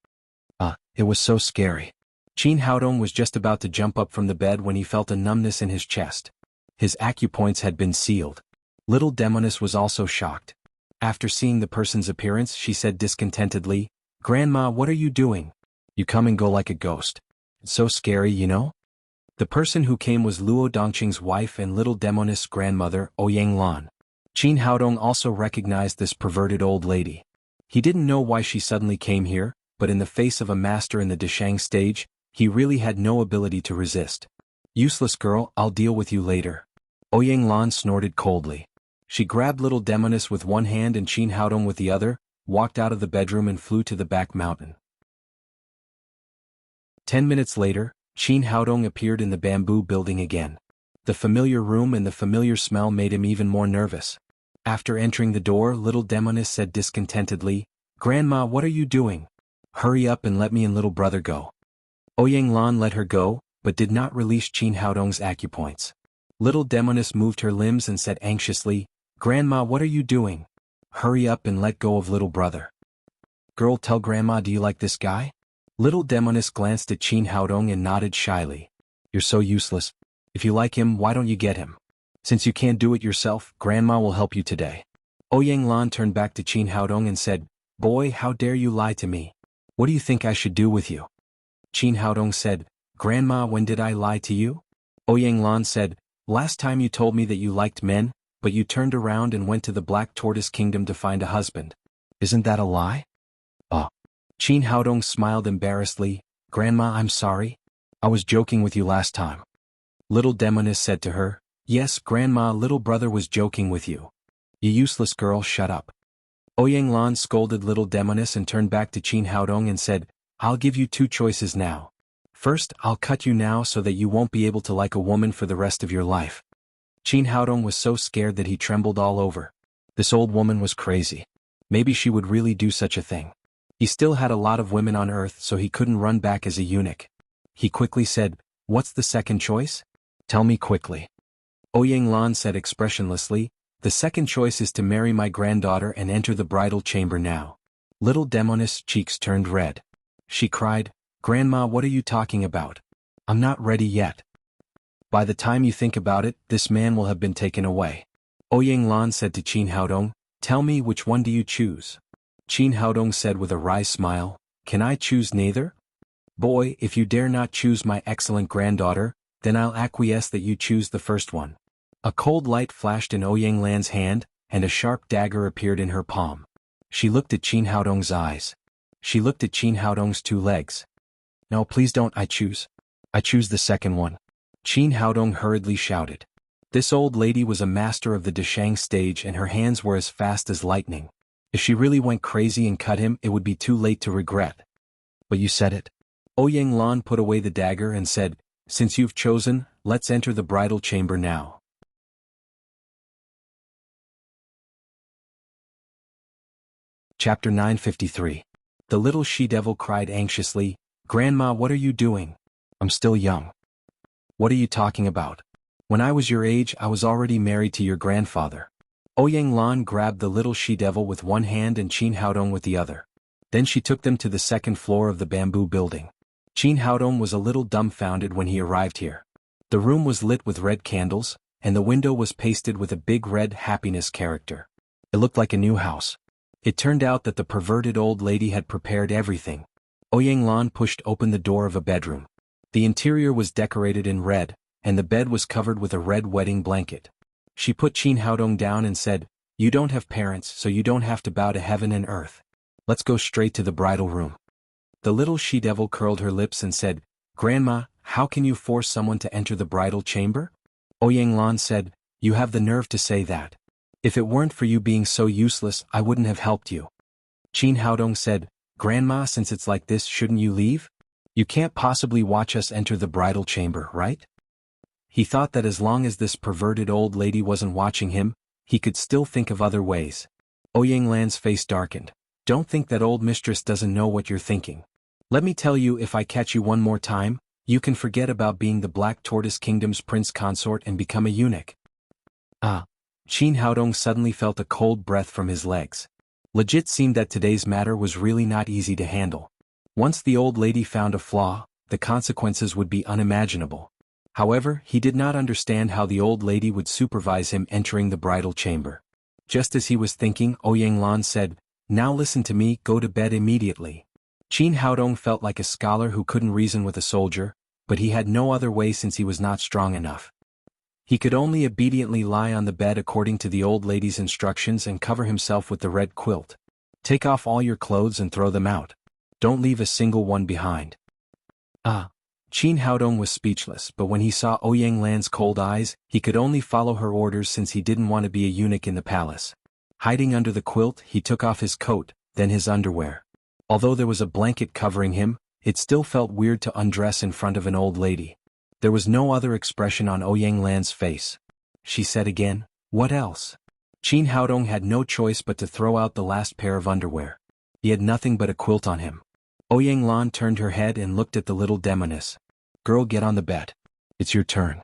It was so scary. Qin Haodong was just about to jump up from the bed when he felt a numbness in his chest. His acupoints had been sealed. Little Demonis was also shocked. After seeing the person's appearance, she said discontentedly, Grandma, what are you doing? You come and go like a ghost. It's so scary, you know? The person who came was Luo Dongqing's wife and little Demonis' grandmother, Ouyang Lan. Qin Haodong also recognized this perverted old lady. He didn't know why she suddenly came here, but in the face of a master in the Deshang stage, he really had no ability to resist. Useless girl, I'll deal with you later. Ouyang Lan snorted coldly. She grabbed little Demonis with one hand and Qin Haodong with the other, walked out of the bedroom and flew to the back mountain. 10 minutes later, Qin Haodong appeared in the bamboo building again. The familiar room and the familiar smell made him even more nervous. After entering the door, little Demonis said discontentedly, Grandma, what are you doing? Hurry up and let me and little brother go. Ouyang Lan let her go, but did not release Qin Haodong's acupoints. Little Demonis moved her limbs and said anxiously, Grandma, what are you doing? Hurry up and let go of little brother. Girl, tell Grandma, do you like this guy? Little Demonis glanced at Qin Haodong and nodded shyly. You're so useless. If you like him, why don't you get him? Since you can't do it yourself, Grandma will help you today. Ouyang Lan turned back to Qin Haodong and said, Boy, how dare you lie to me? What do you think I should do with you? Qin Haodong said, Grandma, when did I lie to you? Ouyang Lan said, Last time you told me that you liked men, but you turned around and went to the Black Tortoise Kingdom to find a husband. Isn't that a lie? Qin Haodong smiled embarrassedly, Grandma, I'm sorry. I was joking with you last time. Little Demonis said to her, Yes, Grandma, little brother was joking with you. You useless girl, shut up. Ouyang Lan scolded little Demonis and turned back to Qin Haodong and said, I'll give you two choices now. First, I'll cut you now so that you won't be able to like a woman for the rest of your life. Qin Haodong was so scared that he trembled all over. This old woman was crazy. Maybe she would really do such a thing. He still had a lot of women on Earth, so he couldn't run back as a eunuch. He quickly said, What's the second choice? Tell me quickly. Ouyang Lan said expressionlessly, The second choice is to marry my granddaughter and enter the bridal chamber now. Little Demonis' cheeks turned red. She cried, Grandma, what are you talking about? I'm not ready yet. By the time you think about it, this man will have been taken away. Ouyang Lan said to Qin Haodong, Tell me, which one do you choose? Qin Haodong said with a wry smile, Can I choose neither? Boy, if you dare not choose my excellent granddaughter, then I'll acquiesce that you choose the first one. A cold light flashed in Ouyang Lan's hand, and a sharp dagger appeared in her palm. She looked at Qin Haodong's eyes. She looked at Qin Haodong's two legs. No, please don't, I choose the second one. Qin Haodong hurriedly shouted. This old lady was a master of the Deshang stage and her hands were as fast as lightning. If she really went crazy and cut him, it would be too late to regret. But you said it. Ouyang Lan put away the dagger and said, Since you've chosen, let's enter the bridal chamber now. Chapter 953. The little she-devil cried anxiously, Grandma, what are you doing? I'm still young. What are you talking about? When I was your age, I was already married to your grandfather. Ouyang Lan grabbed the little she-devil with one hand and Qin Haodong with the other. Then she took them to the second floor of the bamboo building. Qin Haodong was a little dumbfounded when he arrived here. The room was lit with red candles, and the window was pasted with a big red happiness character. It looked like a new house. It turned out that the perverted old lady had prepared everything. Ouyang pushed open the door of a bedroom. The interior was decorated in red, and the bed was covered with a red wedding blanket. She put Qin Haodong down and said, "You don't have parents, so you don't have to bow to heaven and earth. Let's go straight to the bridal room." The little she-devil curled her lips and said, "Grandma, how can you force someone to enter the bridal chamber?" Ouyang said, "You have the nerve to say that. If it weren't for you being so useless, I wouldn't have helped you." Qin Haodong said, "Grandma, since it's like this, shouldn't you leave? You can't possibly watch us enter the bridal chamber, right?" He thought that as long as this perverted old lady wasn't watching him, he could still think of other ways. Ouyang face darkened. "Don't think that old mistress doesn't know what you're thinking. Let me tell you, if I catch you one more time, you can forget about being the Black Tortoise Kingdom's prince consort and become a eunuch." Qin Haodong suddenly felt a cold breath from his legs. Legit seemed that today's matter was really not easy to handle. Once the old lady found a flaw, the consequences would be unimaginable. However, he did not understand how the old lady would supervise him entering the bridal chamber. Just as he was thinking, Ouyang said, "Now listen to me, go to bed immediately." Qin Haodong felt like a scholar who couldn't reason with a soldier, but he had no other way since he was not strong enough. He could only obediently lie on the bed according to the old lady's instructions and cover himself with the red quilt. "Take off all your clothes and throw them out. Don't leave a single one behind." Qin Haodong was speechless, but when he saw Ouyang cold eyes, he could only follow her orders since he didn't want to be a eunuch in the palace. Hiding under the quilt, he took off his coat, then his underwear. Although there was a blanket covering him, it still felt weird to undress in front of an old lady. There was no other expression on Ouyang face. She said again, "What else?" Qin Haodong had no choice but to throw out the last pair of underwear. He had nothing but a quilt on him. Ouyang turned her head and looked at the little demoness. "Girl, get on the bed. It's your turn."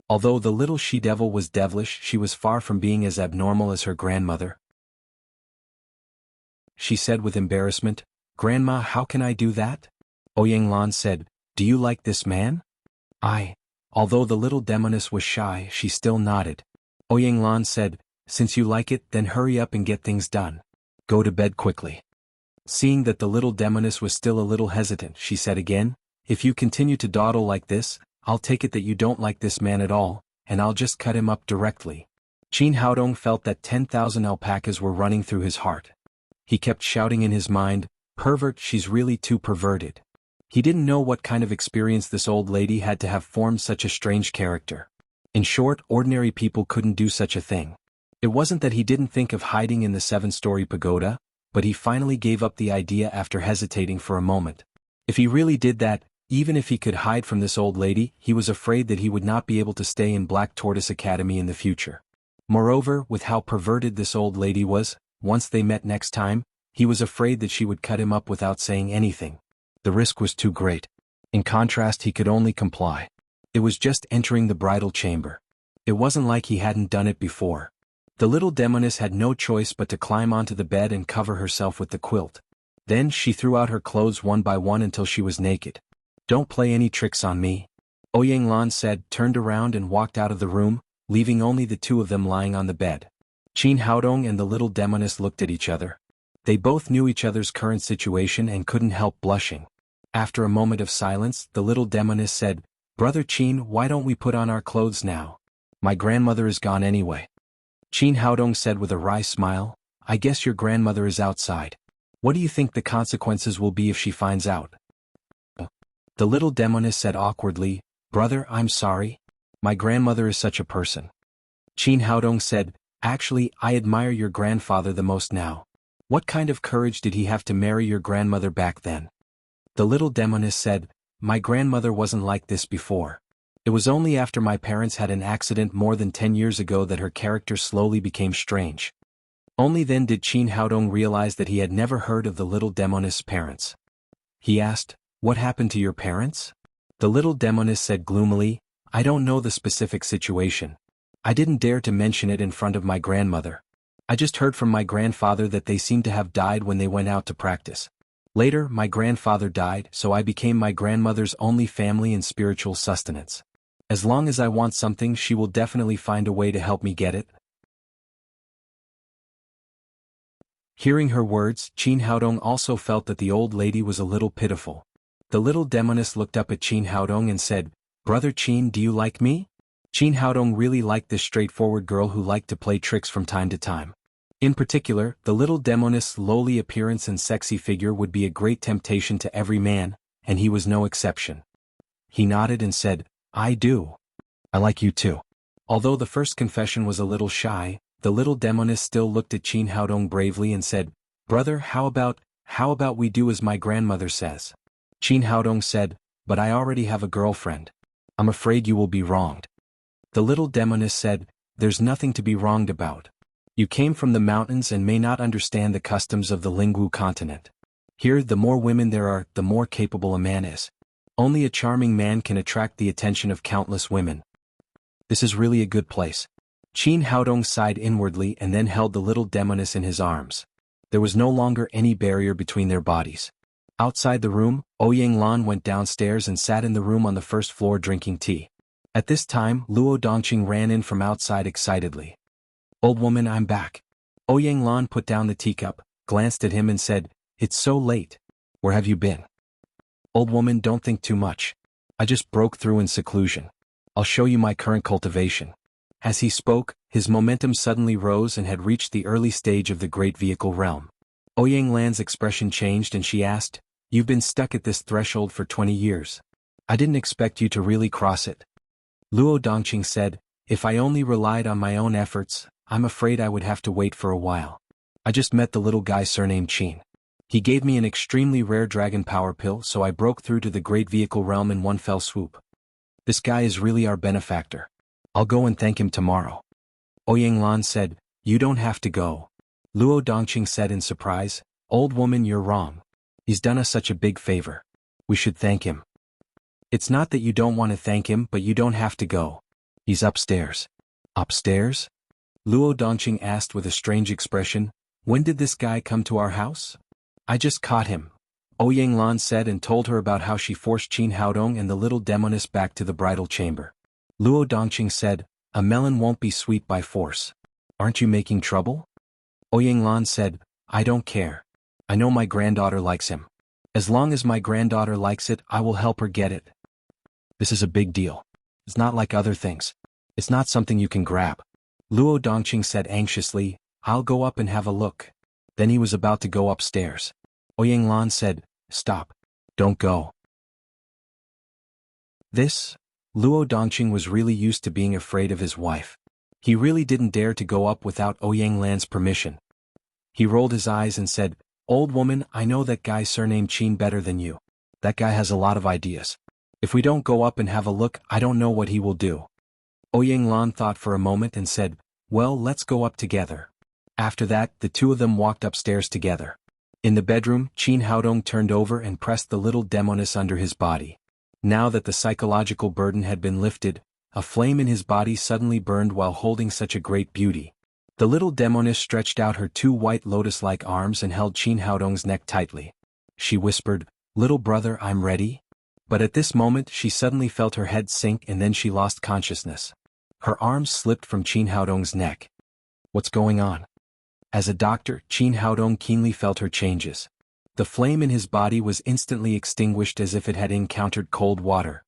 Although the little she-devil was devilish, she was far from being as abnormal as her grandmother. She said with embarrassment, "Grandma, how can I do that?" Ouyang said, "Do you like this man?" Although the little demoness was shy, she still nodded. Ouyang said, "Since you like it, then hurry up and get things done. Go to bed quickly." Seeing that the little demoness was still a little hesitant, she said again, "If you continue to dawdle like this, I'll take it that you don't like this man at all, and I'll just cut him up directly." Qin Haodong felt that 10,000 alpacas were running through his heart. He kept shouting in his mind, "Pervert, she's really too perverted." He didn't know what kind of experience this old lady had to have formed such a strange character. In short, ordinary people couldn't do such a thing. It wasn't that he didn't think of hiding in the 7-story pagoda, but he finally gave up the idea after hesitating for a moment. If he really did that, even if he could hide from this old lady, he was afraid that he would not be able to stay in Black Tortoise Academy in the future. Moreover, with how perverted this old lady was, once they met next time, he was afraid that she would cut him up without saying anything. The risk was too great. In contrast, he could only comply. It was just entering the bridal chamber. It wasn't like he hadn't done it before. The little demoness had no choice but to climb onto the bed and cover herself with the quilt. Then she threw out her clothes one by one until she was naked. "Don't play any tricks on me," Ouyang said, turned around and walked out of the room, leaving only the two of them lying on the bed. Qin Haodong and the little demoness looked at each other. They both knew each other's current situation and couldn't help blushing. After a moment of silence, the little demoness said, "Brother Qin, why don't we put on our clothes now? My grandmother is gone anyway." Qin Haodong said with a wry smile, "I guess your grandmother is outside. What do you think the consequences will be if she finds out?" The little demoness said awkwardly, "Brother, I'm sorry. My grandmother is such a person." Qin Haodong said, "Actually, I admire your grandfather the most now. What kind of courage did he have to marry your grandmother back then?" The little demoness said, "My grandmother wasn't like this before. It was only after my parents had an accident more than 10 years ago that her character slowly became strange." Only then did Qin Haodong realize that he had never heard of the little demoness' parents. He asked, "What happened to your parents?" The little demoness said gloomily, "I don't know the specific situation. I didn't dare to mention it in front of my grandmother. I just heard from my grandfather that they seemed to have died when they went out to practice. Later, my grandfather died, so I became my grandmother's only family and spiritual sustenance." As long as I want something, she will definitely find a way to help me get it. Hearing her words, Qin Haodong also felt that the old lady was a little pitiful. The little demoness looked up at Qin Haodong and said, "Brother Qin, do you like me?" Qin Haodong really liked this straightforward girl who liked to play tricks from time to time. In particular, the little demoness' lowly appearance and sexy figure would be a great temptation to every man, and he was no exception. He nodded and said, "I do. I like you too." Although the first confession was a little shy, the little demoness still looked at Qin Haodong bravely and said, "Brother, how about we do as my grandmother says?" Qin Haodong said, "But I already have a girlfriend. I'm afraid you will be wronged." The little demoness said, "There's nothing to be wronged about. You came from the mountains and may not understand the customs of the Lingwu continent. Here, the more women there are, the more capable a man is. Only a charming man can attract the attention of countless women. This is really a good place." Qin Haodong sighed inwardly and then held the little demoness in his arms. There was no longer any barrier between their bodies. Outside the room, Ouyang Lan went downstairs and sat in the room on the first floor drinking tea. At this time, Luo Dongqing ran in from outside excitedly. "Old woman, I'm back." Ouyang Lan put down the teacup, glanced at him and said, "It's so late. Where have you been?" "Old woman, don't think too much. I just broke through in seclusion. I'll show you my current cultivation." As he spoke, his momentum suddenly rose and had reached the early stage of the great vehicle realm. Ouyang Lan's expression changed and she asked, "You've been stuck at this threshold for 20 years. I didn't expect you to really cross it." Luo Dongqing said, "If I only relied on my own efforts, I'm afraid I would have to wait for a while. I just met the little guy surnamed Qin. He gave me an extremely rare dragon power pill, so I broke through to the great vehicle realm in one fell swoop. This guy is really our benefactor. I'll go and thank him tomorrow." Ouyang Lan said, "You don't have to go." Luo Dongqing said in surprise, "Old woman, you're wrong. He's done us such a big favor. We should thank him." "It's not that you don't want to thank him, but you don't have to go. He's upstairs." "Upstairs?" Luo Dongqing asked with a strange expression, "When did this guy come to our house?" "I just caught him," Ouyang Lan said and told her about how she forced Qin Haodong and the little demoness back to the bridal chamber. Luo Dongqing said, "A melon won't be sweet by force. Aren't you making trouble?" Ouyang Lan said, "I don't care. I know my granddaughter likes him. As long as my granddaughter likes it, I will help her get it. This is a big deal. It's not like other things. It's not something you can grab." Luo Dongqing said anxiously, "I'll go up and have a look." Then he was about to go upstairs. Ouyang Lan said, "Stop. Don't go." Luo Dongqing was really used to being afraid of his wife. He really didn't dare to go up without Ouyang Lan's permission. He rolled his eyes and said, "Old woman, I know that guy surnamed Qin better than you. That guy has a lot of ideas. If we don't go up and have a look, I don't know what he will do." Ouyang Lan thought for a moment and said, "Well, let's go up together." After that, the two of them walked upstairs together. In the bedroom, Qin Haodong turned over and pressed the little demoness under his body. Now that the psychological burden had been lifted, a flame in his body suddenly burned while holding such a great beauty. The little demoness stretched out her two white lotus-like arms and held Qin Haodong's neck tightly. She whispered, "Little brother, I'm ready." But at this moment she suddenly felt her head sink and then she lost consciousness. Her arms slipped from Qin Haodong's neck. What's going on? As a doctor, Qin Haodong keenly felt her changes. The flame in his body was instantly extinguished as if it had encountered cold water.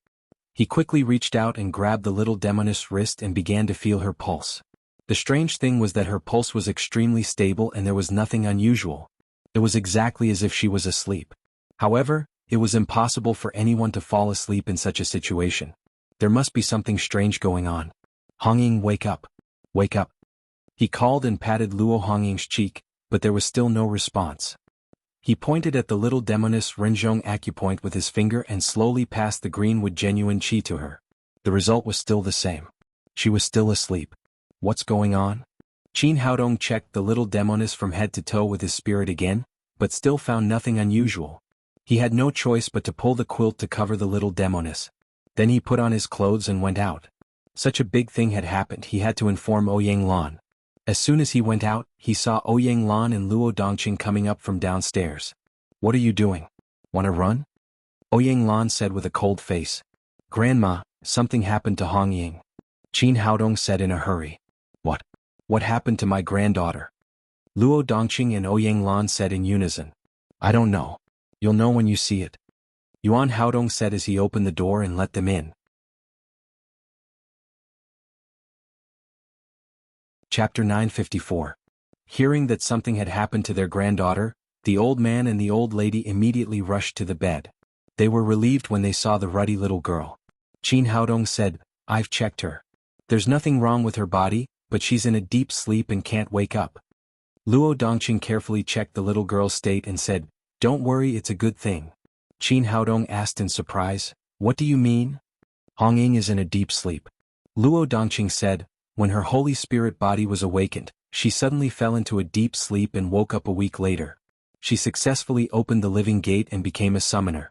He quickly reached out and grabbed the little demoness' wrist and began to feel her pulse. The strange thing was that her pulse was extremely stable and there was nothing unusual. It was exactly as if she was asleep. However, it was impossible for anyone to fall asleep in such a situation. There must be something strange going on. "Hongying, wake up. Wake up." He called and patted Luo Hongying's cheek, but there was still no response. He pointed at the little demoness Renzhong acupoint with his finger and slowly passed the greenwood genuine qi to her. The result was still the same. She was still asleep. What's going on? Qin Haodong checked the little demoness from head to toe with his spirit again, but still found nothing unusual. He had no choice but to pull the quilt to cover the little demoness. Then he put on his clothes and went out. Such a big thing had happened, he had to inform Ouyang Lan. As soon as he went out, he saw Ouyang Lan and Luo Dongqing coming up from downstairs. "What are you doing? Want to run?" Ouyang Lan said with a cold face. "Grandma, something happened to Hong Ying. Qin Haodong said in a hurry. What? What happened to my granddaughter? Luo Dongqing and Ouyang Lan said in unison. I don't know. You'll know when you see it. Yuan Haodong said as he opened the door and let them in. Chapter 954. Hearing that something had happened to their granddaughter, the old man and the old lady immediately rushed to the bed. They were relieved when they saw the ruddy little girl. Qin Haodong said, I've checked her. There's nothing wrong with her body, but she's in a deep sleep and can't wake up. Luo Dongqing carefully checked the little girl's state and said, Don't worry, it's a good thing. Qin Haodong asked in surprise, What do you mean? Hong Ying is in a deep sleep. Luo Dongqing said, When her Holy Spirit body was awakened, she suddenly fell into a deep sleep and woke up a week later. She successfully opened the living gate and became a summoner.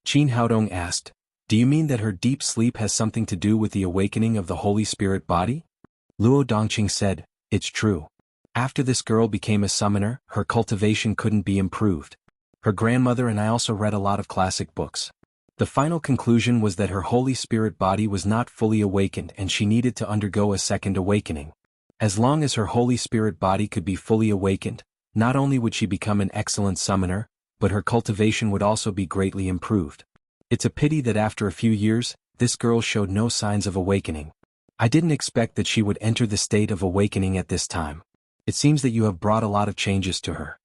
Qin Haodong asked, Do you mean that her deep sleep has something to do with the awakening of the Holy Spirit body? Luo Dongqing said, It's true. After this girl became a summoner, her cultivation couldn't be improved. Her grandmother and I also read a lot of classic books. The final conclusion was that her Holy Spirit body was not fully awakened and she needed to undergo a second awakening. As long as her Holy Spirit body could be fully awakened, not only would she become an excellent summoner, but her cultivation would also be greatly improved. It's a pity that after a few years, this girl showed no signs of awakening. I didn't expect that she would enter the state of awakening at this time. It seems that you have brought a lot of changes to her.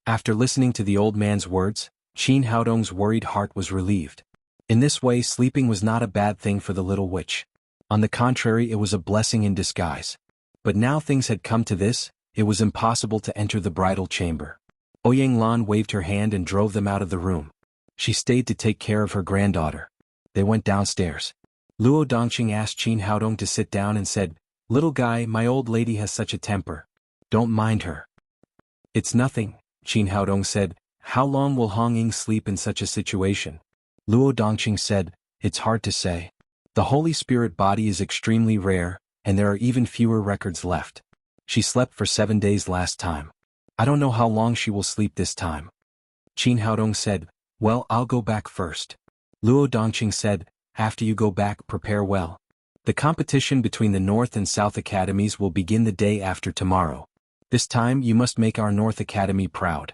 After listening to the old man's words, Qin Haodong's worried heart was relieved. In this way, sleeping was not a bad thing for the little witch. On the contrary, it was a blessing in disguise. But now things had come to this, it was impossible to enter the bridal chamber. Ouyang Lan waved her hand and drove them out of the room. She stayed to take care of her granddaughter. They went downstairs. Luo Dongqing asked Qin Haodong to sit down and said, Little guy, my old lady has such a temper. Don't mind her. It's nothing, Qin Haodong said. How long will Hong Ying sleep in such a situation? Luo Dongqing said, It's hard to say. The Holy Spirit body is extremely rare, and there are even fewer records left. She slept for 7 days last time. I don't know how long she will sleep this time. Qin Haodong said, Well, I'll go back first. Luo Dongqing said, After you go back, prepare well. The competition between the North and South Academies will begin the day after tomorrow. This time you must make our North Academy proud.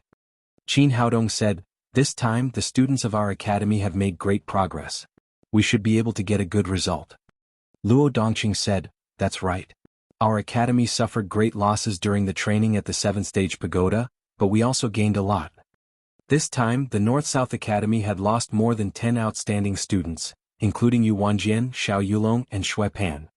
Qin Haodong said, This time the students of our academy have made great progress. We should be able to get a good result. Luo Dongqing said, That's right. Our academy suffered great losses during the training at the 7th stage pagoda, but we also gained a lot. This time the North-South Academy had lost more than 10 outstanding students, including Yu Wanjian, Xiao Yulong, and Shui Pan.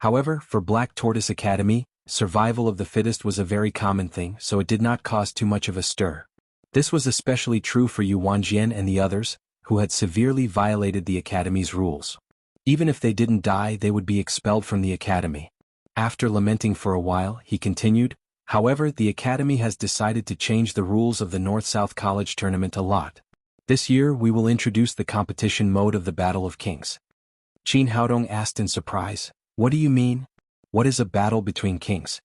However, for Black Tortoise Academy, survival of the fittest was a very common thing, so it did not cause too much of a stir. This was especially true for Yu Wanjian and the others, who had severely violated the academy's rules. Even if they didn't die, they would be expelled from the academy. After lamenting for a while, he continued, However, the academy has decided to change the rules of the North-South College tournament a lot. This year we will introduce the competition mode of the Battle of Kings. Qin Haodong asked in surprise, What do you mean? What is a battle between kings?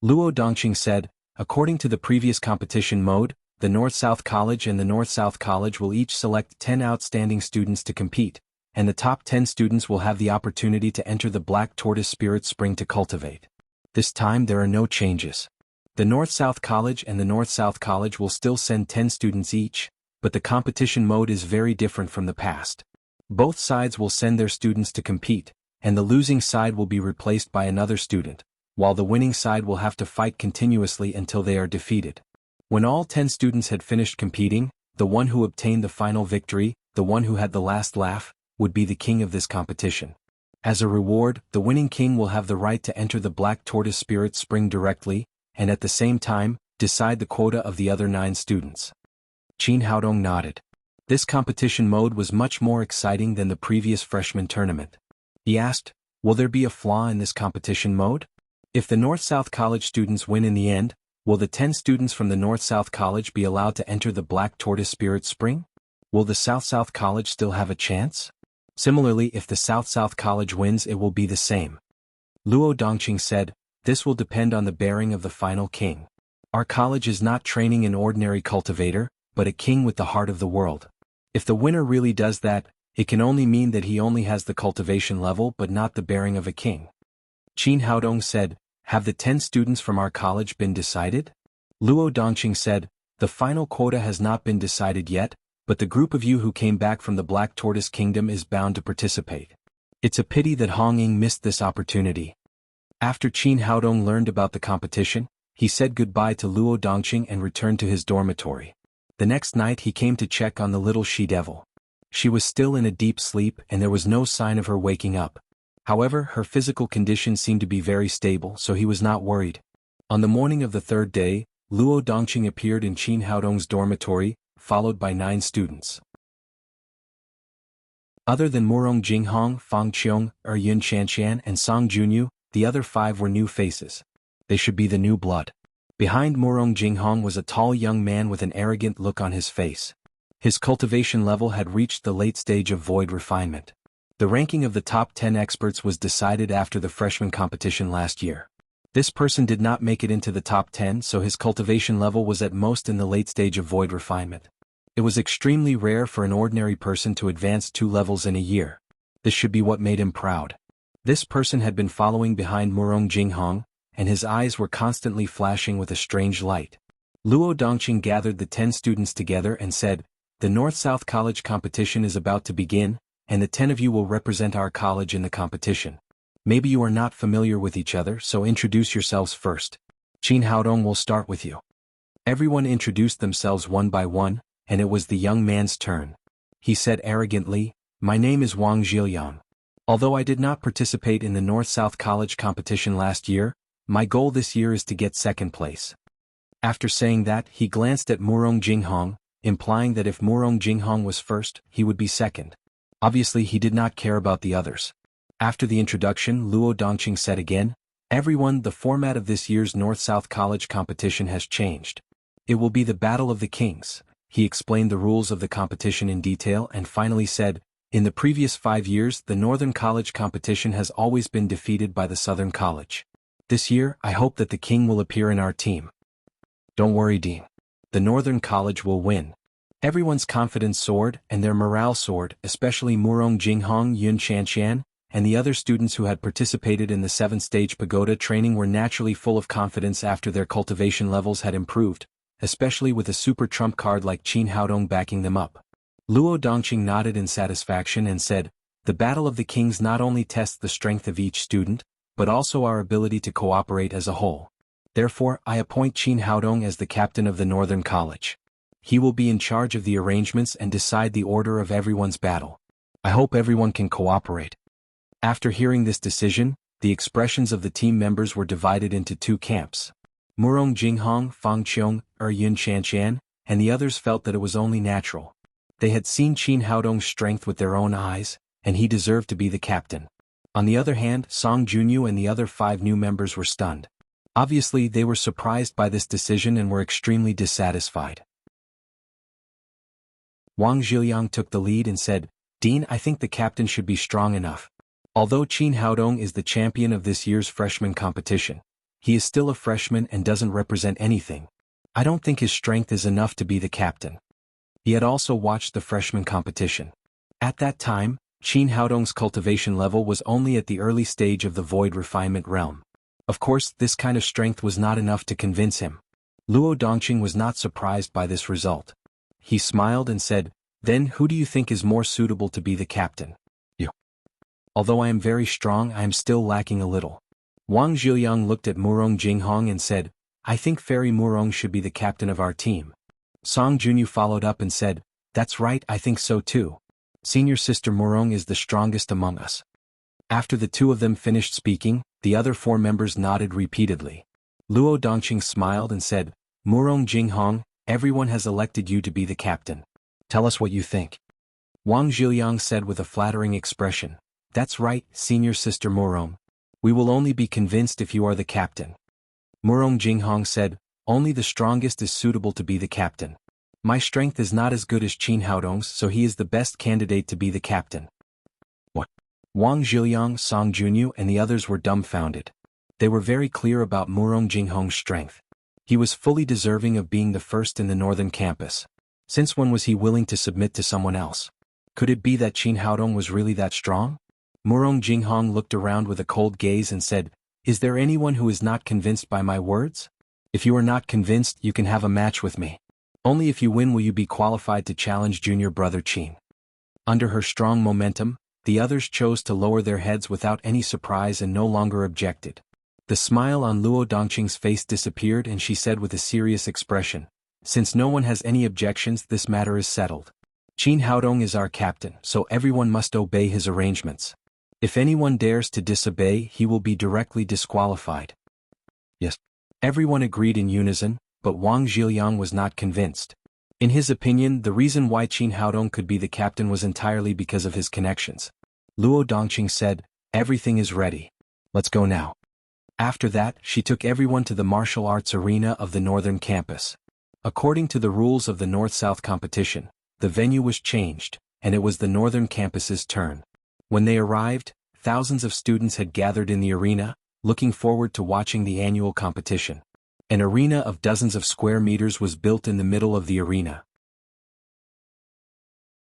Luo Dongqing said, According to the previous competition mode, the North-South College and the North-South College will each select 10 outstanding students to compete, and the top 10 students will have the opportunity to enter the Black Tortoise Spirit Spring to cultivate. This time there are no changes. The North-South College and the North-South College will still send 10 students each, but the competition mode is very different from the past. Both sides will send their students to compete, and the losing side will be replaced by another student, while the winning side will have to fight continuously until they are defeated. When all 10 students had finished competing, the one who obtained the final victory, the one who had the last laugh, would be the king of this competition. As a reward, the winning king will have the right to enter the Black Tortoise Spirit Spring directly, and at the same time, decide the quota of the other 9 students. Qin Haodong nodded. This competition mode was much more exciting than the previous freshman tournament. He asked, Will there be a flaw in this competition mode? If the North-South College students win in the end, will the 10 students from the North-South College be allowed to enter the Black Tortoise Spirit Spring? Will the South-South College still have a chance? Similarly, if the South-South College wins, it will be the same. Luo Dongqing said, This will depend on the bearing of the final king. Our college is not training an ordinary cultivator, but a king with the heart of the world. If the winner really does that, It can only mean that he only has the cultivation level but not the bearing of a king. Qin Haodong said, have the 10 students from our college been decided? Luo Dongqing said, the final quota has not been decided yet, but the group of you who came back from the Black Tortoise Kingdom is bound to participate. It's a pity that Hong Ying missed this opportunity. After Qin Haodong learned about the competition, he said goodbye to Luo Dongqing and returned to his dormitory. The next night he came to check on the little she-devil. She was still in a deep sleep and there was no sign of her waking up. However, her physical condition seemed to be very stable, so he was not worried. On the morning of the third day, Luo Dongqing appeared in Qin Haodong's dormitory, followed by 9 students. Other than Murong Jinghong, Fang Qiong, Yun Shanshan and Song Junyu, the other 5 were new faces. They should be the new blood. Behind Murong Jinghong was a tall young man with an arrogant look on his face. His cultivation level had reached the late stage of void refinement. The ranking of the top 10 experts was decided after the freshman competition last year. This person did not make it into the top 10, so his cultivation level was at most in the late stage of void refinement. It was extremely rare for an ordinary person to advance 2 levels in a year. This should be what made him proud. This person had been following behind Murong Jinghong, and his eyes were constantly flashing with a strange light. Luo Dongqing gathered the 10 students together and said, the North-South College competition is about to begin, and the 10 of you will represent our college in the competition. Maybe you are not familiar with each other, so introduce yourselves first. Qin Haodong will start with you. Everyone introduced themselves one by one, and it was the young man's turn. He said arrogantly, my name is Wang Zhiliang. Although I did not participate in the North-South College competition last year, my goal this year is to get second place. After saying that, he glanced at Murong Jinghong, implying that if Murong Jinghong was first, he would be second. Obviously he did not care about the others. After the introduction, Luo Dongqing said again, everyone, the format of this year's North-South College competition has changed. It will be the Battle of the Kings. He explained the rules of the competition in detail and finally said, in the previous 5 years the Northern College competition has always been defeated by the Southern College. This year, I hope that the king will appear in our team. Don't worry, Dean. The Northern College will win. Everyone's confidence soared and their morale soared, especially Murong Jinghong, Yun Shanshan, and the other students who had participated in the 7-stage pagoda training were naturally full of confidence after their cultivation levels had improved, especially with a super trump card like Qin Haodong backing them up. Luo Dongqing nodded in satisfaction and said, the Battle of the Kings not only tests the strength of each student, but also our ability to cooperate as a whole. Therefore, I appoint Qin Haodong as the captain of the Northern College. He will be in charge of the arrangements and decide the order of everyone's battle. I hope everyone can cooperate. After hearing this decision, the expressions of the team members were divided into 2 camps. Murong Jinghong, Fang Qiong, Yun Shanshan, and the others felt that it was only natural. They had seen Qin Haodong's strength with their own eyes, and he deserved to be the captain. On the other hand, Song Junyu and the other 5 new members were stunned. Obviously, they were surprised by this decision and were extremely dissatisfied. Wang Zhiliang took the lead and said, Dean, I think the captain should be strong enough. Although Qin Haodong is the champion of this year's freshman competition, he is still a freshman and doesn't represent anything. I don't think his strength is enough to be the captain. He had also watched the freshman competition. At that time, Qin Haodong's cultivation level was only at the early stage of the void refinement realm. Of course, this kind of strength was not enough to convince him. Luo Dongqing was not surprised by this result. He smiled and said, then who do you think is more suitable to be the captain? You. Although I am very strong, I am still lacking a little. Wang Zhiliang looked at Murong Jinghong and said, I think Fairy Murong should be the captain of our team. Song Junyu followed up and said, that's right, I think so too. Senior sister Murong is the strongest among us. After the 2 of them finished speaking, the other 4 members nodded repeatedly. Luo Dongqing smiled and said, Murong Jinghong, everyone has elected you to be the captain. Tell us what you think. Wang Zhiliang said with a flattering expression, that's right, senior sister Murong. We will only be convinced if you are the captain. Murong Jinghong said, only the strongest is suitable to be the captain. My strength is not as good as Qin Haodong's, so he is the best candidate to be the captain. What? Wang Zhiliang, Song Junyu and the others were dumbfounded. They were very clear about Murong Jinghong's strength. He was fully deserving of being the first in the northern campus. Since when was he willing to submit to someone else? Could it be that Qin Haodong was really that strong? Murong Jinghong looked around with a cold gaze and said, "Is there anyone who is not convinced by my words? If you are not convinced, you can have a match with me. Only if you win will you be qualified to challenge junior brother Qin." Under her strong momentum, the others chose to lower their heads without any surprise and no longer objected. The smile on Luo Dongqing's face disappeared and she said with a serious expression, "Since no one has any objections, this matter is settled. Qin Haodong is our captain, so everyone must obey his arrangements. If anyone dares to disobey, he will be directly disqualified." Yes. Everyone agreed in unison, but Wang Zhiliang was not convinced. In his opinion, the reason why Qin Haodong could be the captain was entirely because of his connections. Luo Dongqing said, "Everything is ready. Let's go now." After that, she took everyone to the martial arts arena of the northern campus. According to the rules of the North-South competition, the venue was changed, and it was the northern campus's turn. When they arrived, thousands of students had gathered in the arena, looking forward to watching the annual competition. An arena of dozens of square meters was built in the middle of the arena.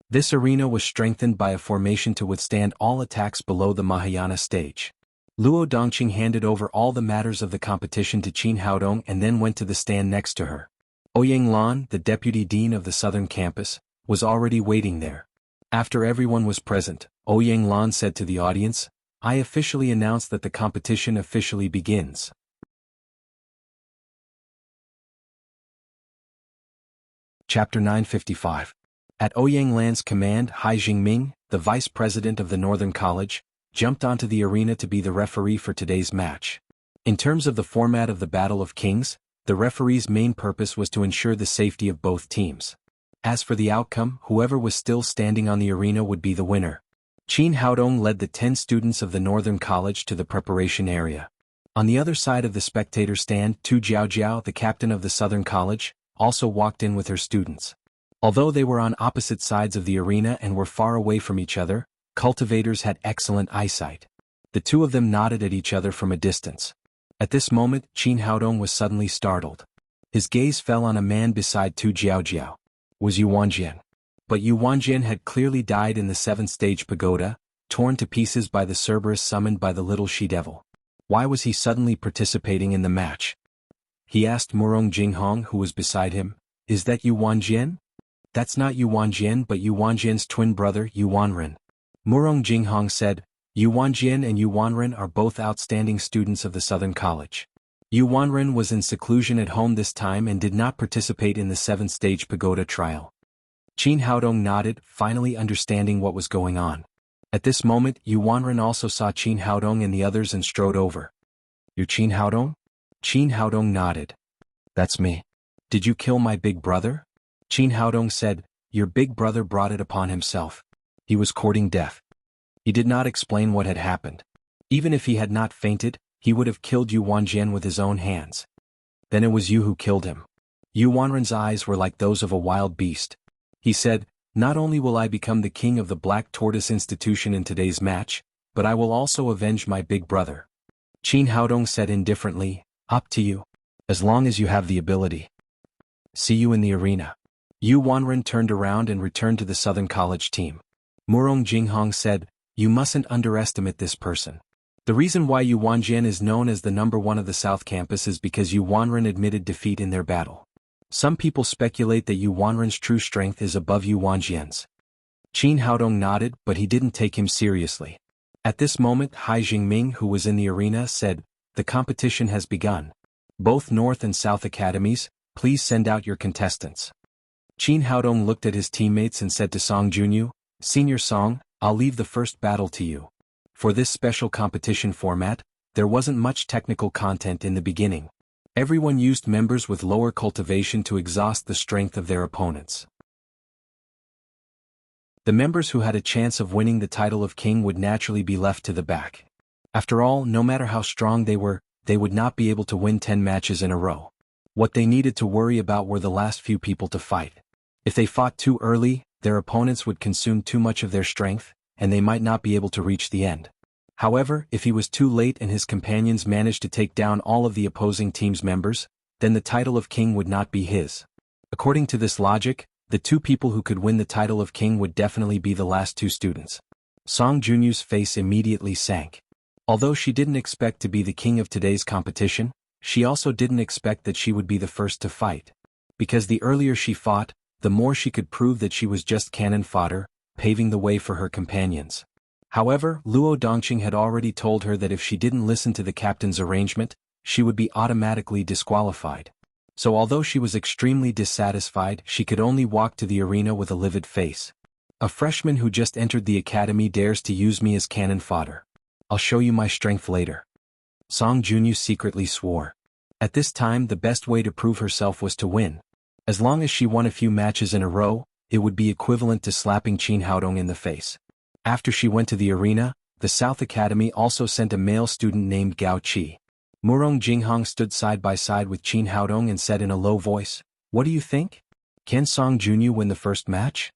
This arena was strengthened by a formation to withstand all attacks below the Mahayana stage. Luo Dongqing handed over all the matters of the competition to Qin Haodong and then went to the stand next to her. Ouyang Lan, the deputy dean of the southern campus, was already waiting there. After everyone was present, Ouyang Lan said to the audience, "I officially announce that the competition officially begins." Chapter 955. At Ouyang Lan's command, Hai Jingming, the vice president of the Northern College, jumped onto the arena to be the referee for today's match. In terms of the format of the Battle of Kings, the referee's main purpose was to ensure the safety of both teams. As for the outcome, whoever was still standing on the arena would be the winner. Qin Haodong led the 10 students of the Northern College to the preparation area. On the other side of the spectator stand, Tu Jiaojiao, the captain of the Southern College, also walked in with her students. Although they were on opposite sides of the arena and were far away from each other, cultivators had excellent eyesight. The two of them nodded at each other from a distance. At this moment, Qin Haodong was suddenly startled. His gaze fell on a man beside Tu Jiaojiao. Was Yu Wanjian. But Yu Wanjian had clearly died in the 7th-stage pagoda, torn to pieces by the Cerberus summoned by the little she-devil. Why was he suddenly participating in the match? He asked Murong Jinghong, who was beside him, "Is that Yu Wanjian?" "That's not Yu Wanjian but Yu Wanjian's twin brother, Yu Wanren." Murong Jinghong said, "Yu Wanjian and Yu Wanren are both outstanding students of the Southern College. Yu Wanren was in seclusion at home this time and did not participate in the 7th-stage pagoda trial." Qin Haodong nodded, finally understanding what was going on. At this moment, Yu Wanren also saw Qin Haodong and the others and strode over. "You're Qin Haodong?" Qin Haodong nodded. "That's me. Did you kill my big brother?" Qin Haodong said, "Your big brother brought it upon himself. He was courting death." He did not explain what had happened. Even if he had not fainted, he would have killed Yu Wanjian with his own hands. "Then it was you who killed him." Yu Wanren's eyes were like those of a wild beast. He said, "Not only will I become the king of the Black Tortoise Institution in today's match, but I will also avenge my big brother." Qin Haodong said indifferently, "Up to you. As long as you have the ability. See you in the arena." Yu Wanren turned around and returned to the Southern College team. Murong Jinghong said, "You mustn't underestimate this person. The reason why Yu Wanjian is known as the #1 of the South Campus is because Yu Wanren admitted defeat in their battle. Some people speculate that Yu Wanren's true strength is above Yu Wanjian's." Qin Haodong nodded, but he didn't take him seriously. At this moment, Hai Jingming, who was in the arena, said, "The competition has begun. Both North and South Academies, please send out your contestants." Qin Haodong looked at his teammates and said to Song Junyu, "Senior Song, I'll leave the first battle to you." For this special competition format, there wasn't much technical content in the beginning. Everyone used members with lower cultivation to exhaust the strength of their opponents. The members who had a chance of winning the title of king would naturally be left to the back. After all, no matter how strong they were, they would not be able to win 10 matches in a row. What they needed to worry about were the last few people to fight. If they fought too early, their opponents would consume too much of their strength, and they might not be able to reach the end. However, if he was too late and his companions managed to take down all of the opposing team's members, then the title of king would not be his. According to this logic, The two people who could win the title of king would definitely be the last two students. Song Junyu's face immediately sank. Although she didn't expect to be the king of today's competition, she also didn't expect that she would be the first to fight. Because the earlier she fought, the more she could prove that she was just cannon fodder, paving the way for her companions. However, Luo Dongqing had already told her that if she didn't listen to the captain's arrangement, she would be automatically disqualified. So although she was extremely dissatisfied, she could only walk to the arena with a livid face. A freshman who just entered the academy dares to use me as cannon fodder. I'll show you my strength later. Song Junyu secretly swore. At this time, the best way to prove herself was to win. As long as she won a few matches in a row, it would be equivalent to slapping Qin Haodong in the face. After she went to the arena, the South Academy also sent a male student named Gao Qi. Murong Jinghong stood side by side with Qin Haodong and said in a low voice, "What do you think? Can Song Junyu win the first match?"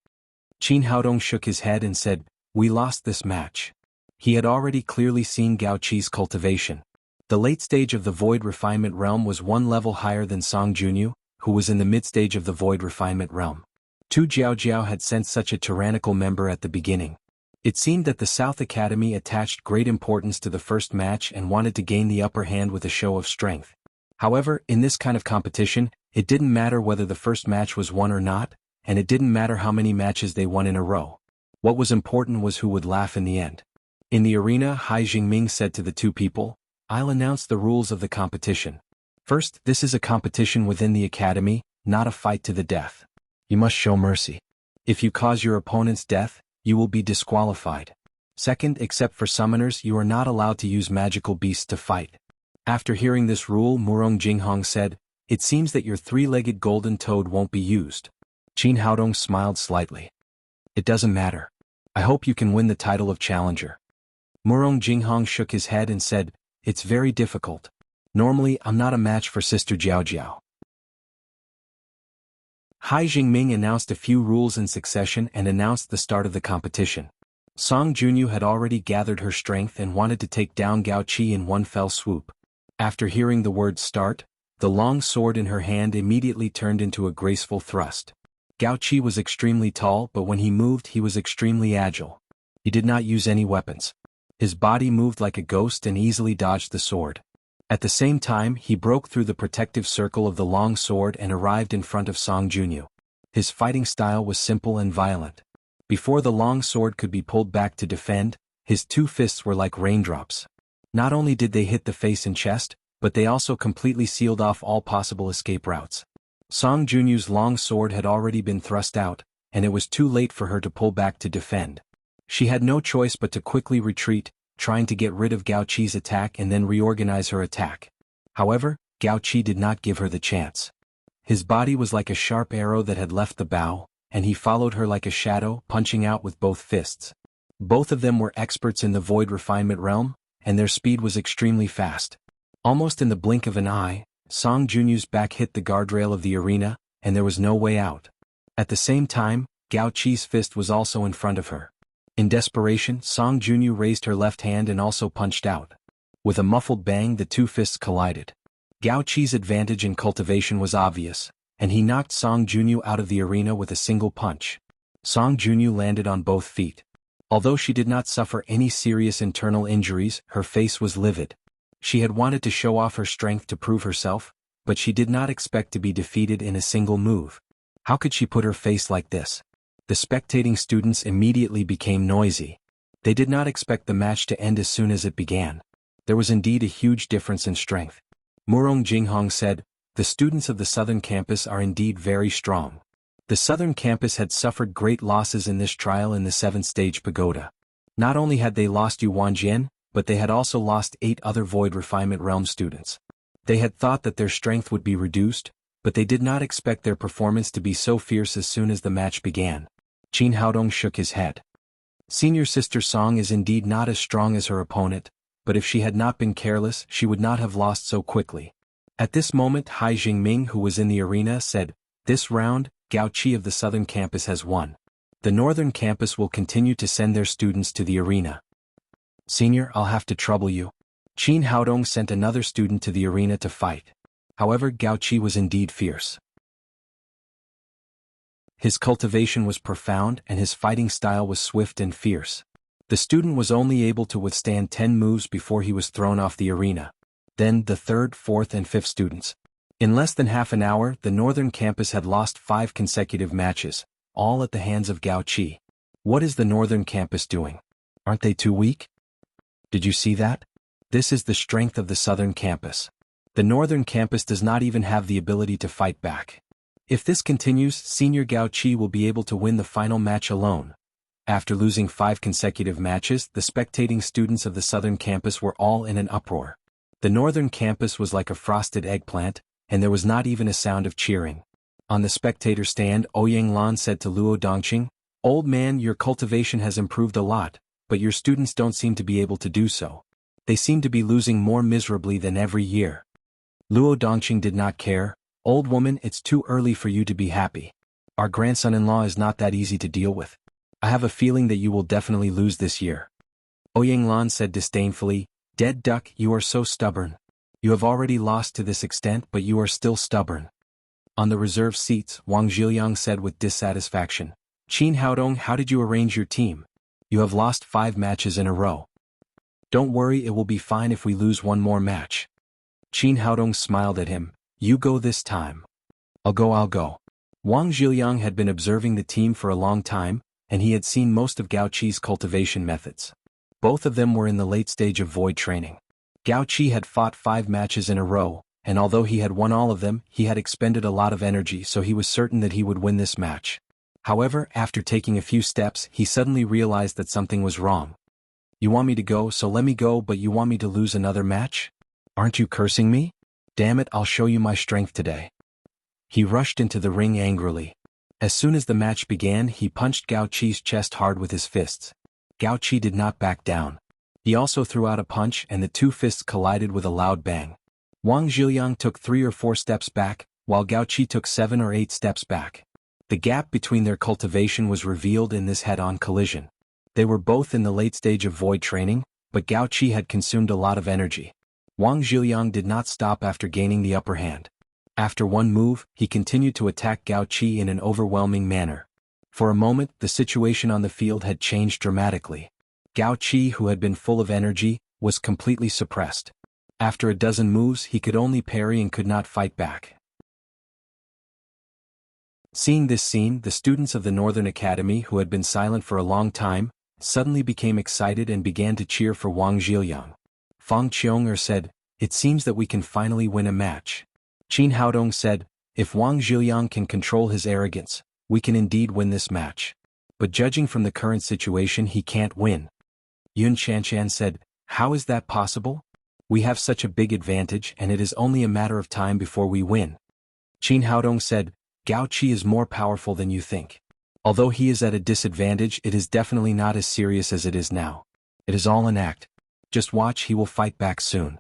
Qin Haodong shook his head and said, "We lost this match." He had already clearly seen Gao Qi's cultivation. The late stage of the Void Refinement Realm was one level higher than Song Junyu, who was in the mid-stage of the Void Refinement Realm. Tu Jiaojiao had sent such a tyrannical member at the beginning. It seemed that the South Academy attached great importance to the first match and wanted to gain the upper hand with a show of strength. However, in this kind of competition, it didn't matter whether the first match was won or not, and it didn't matter how many matches they won in a row. What was important was who would laugh in the end. In the arena, Hai Jingming said to the two people, "I'll announce the rules of the competition. First, this is a competition within the academy, not a fight to the death. You must show mercy. If you cause your opponent's death, you will be disqualified. Second, except for summoners, you are not allowed to use magical beasts to fight." After hearing this rule, Murong Jinghong said, "It seems that your three-legged golden toad won't be used." Qin Haodong smiled slightly. "It doesn't matter. I hope you can win the title of challenger." Murong Jinghong shook his head and said, "It's very difficult. Normally, I'm not a match for Sister Jiaojiao." Hai Jingming announced a few rules in succession and announced the start of the competition. Song Junyu had already gathered her strength and wanted to take down Gao Qi in one fell swoop. After hearing the word start, the long sword in her hand immediately turned into a graceful thrust. Gao Qi was extremely tall, but when he moved he was extremely agile. He did not use any weapons. His body moved like a ghost and easily dodged the sword. At the same time, he broke through the protective circle of the long sword and arrived in front of Song Junyu. His fighting style was simple and violent. Before the long sword could be pulled back to defend, his two fists were like raindrops. Not only did they hit the face and chest, but they also completely sealed off all possible escape routes. Song Junyu's long sword had already been thrust out, and it was too late for her to pull back to defend. She had no choice but to quickly retreat, trying to get rid of Gao Qi's attack and then reorganize her attack. However, Gao Qi did not give her the chance. His body was like a sharp arrow that had left the bow, and he followed her like a shadow, punching out with both fists. Both of them were experts in the Void Refinement Realm, and their speed was extremely fast. Almost in the blink of an eye, Song Junyu's back hit the guardrail of the arena, and there was no way out. At the same time, Gao Qi's fist was also in front of her. In desperation, Song Junyu raised her left hand and also punched out. With a muffled bang, the two fists collided. Gao Qi's advantage in cultivation was obvious, and he knocked Song Junyu out of the arena with a single punch. Song Junyu landed on both feet. Although she did not suffer any serious internal injuries, her face was livid. She had wanted to show off her strength to prove herself, but she did not expect to be defeated in a single move. How could she put her face like this? The spectating students immediately became noisy. They did not expect the match to end as soon as it began. There was indeed a huge difference in strength. Murong Jinghong said, "The students of the southern campus are indeed very strong." The southern campus had suffered great losses in this trial in the 7th-stage pagoda. Not only had they lost Yu Wanjian, but they had also lost 8 other Void Refinement Realm students. They had thought that their strength would be reduced, but they did not expect their performance to be so fierce as soon as the match began. Qin Haodong shook his head. Senior Sister Song is indeed not as strong as her opponent, but if she had not been careless, she would not have lost so quickly. At this moment, Hai Jingming, who was in the arena, said, "This round, Gao Qi of the southern campus has won. The northern campus will continue to send their students to the arena." "Senior, I'll have to trouble you." Qin Haodong sent another student to the arena to fight. However, Gao Qi was indeed fierce. His cultivation was profound and his fighting style was swift and fierce. The student was only able to withstand 10 moves before he was thrown off the arena. Then the third, fourth and fifth students. In less than half an hour, the northern campus had lost 5 consecutive matches, all at the hands of Gao Qi. What is the northern campus doing? Aren't they too weak? Did you see that? This is the strength of the southern campus. The northern campus does not even have the ability to fight back. If this continues, Senior Gao Qi will be able to win the final match alone. After losing 5 consecutive matches, the spectating students of the southern campus were all in an uproar. The northern campus was like a frosted eggplant, and there was not even a sound of cheering. On the spectator stand, Ouyang Lan said to Luo Dongqing, "Old man, your cultivation has improved a lot, but your students don't seem to be able to do so. They seem to be losing more miserably than every year." Luo Dongqing did not care. "Old woman, it's too early for you to be happy. Our grandson-in-law is not that easy to deal with. I have a feeling that you will definitely lose this year." Ouyang Lan said disdainfully, "Dead duck, you are so stubborn. You have already lost to this extent but you are still stubborn." On the reserve seats, Wang Zhiliang said with dissatisfaction, "Qin Haodong, how did you arrange your team? You have lost 5 matches in a row." "Don't worry, it will be fine if we lose one more match." Qin Haodong smiled at him, "You go this time." I'll go. Wang Zhiliang had been observing the team for a long time, and he had seen most of Gao Qi's cultivation methods. Both of them were in the late stage of void training. Gao Qi had fought 5 matches in a row, and although he had won all of them, he had expended a lot of energy, so he was certain that he would win this match. However, after taking a few steps, he suddenly realized that something was wrong. "You want me to go, so let me go, but you want me to lose another match? Aren't you cursing me? Damn it, I'll show you my strength today." He rushed into the ring angrily. As soon as the match began, he punched Gao Qi's chest hard with his fists. Gao Qi did not back down. He also threw out a punch and the 2 fists collided with a loud bang. Wang Zhiliang took 3 or 4 steps back, while Gao Qi took 7 or 8 steps back. The gap between their cultivation was revealed in this head-on collision. They were both in the late stage of void training, but Gao Qi had consumed a lot of energy. Wang Zhiliang did not stop after gaining the upper hand. After one move, he continued to attack Gao Qi in an overwhelming manner. For a moment, the situation on the field had changed dramatically. Gao Qi, who had been full of energy, was completely suppressed. After a dozen moves, he could only parry and could not fight back. Seeing this scene, the students of the Northern Academy, who had been silent for a long time, suddenly became excited and began to cheer for Wang Zhiliang. Fang Qiong'er said, "It seems that we can finally win a match." Qin Haodong said, "If Wang Zhiliang can control his arrogance, we can indeed win this match. But judging from the current situation, he can't win." Yun Shanshan said, "How is that possible? We have such a big advantage and it is only a matter of time before we win." Qin Haodong said, "Gao Qi is more powerful than you think. Although he is at a disadvantage, it is definitely not as serious as it is now. It is all an act. Just watch, he will fight back soon."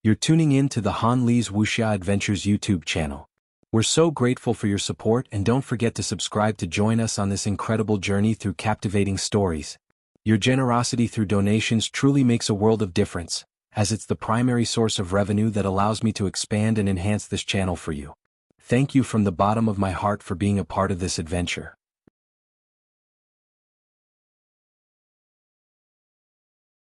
You're tuning in to the Han Li's Wuxia Adventures YouTube channel. We're so grateful for your support and don't forget to subscribe to join us on this incredible journey through captivating stories. Your generosity through donations truly makes a world of difference, as it's the primary source of revenue that allows me to expand and enhance this channel for you. Thank you from the bottom of my heart for being a part of this adventure.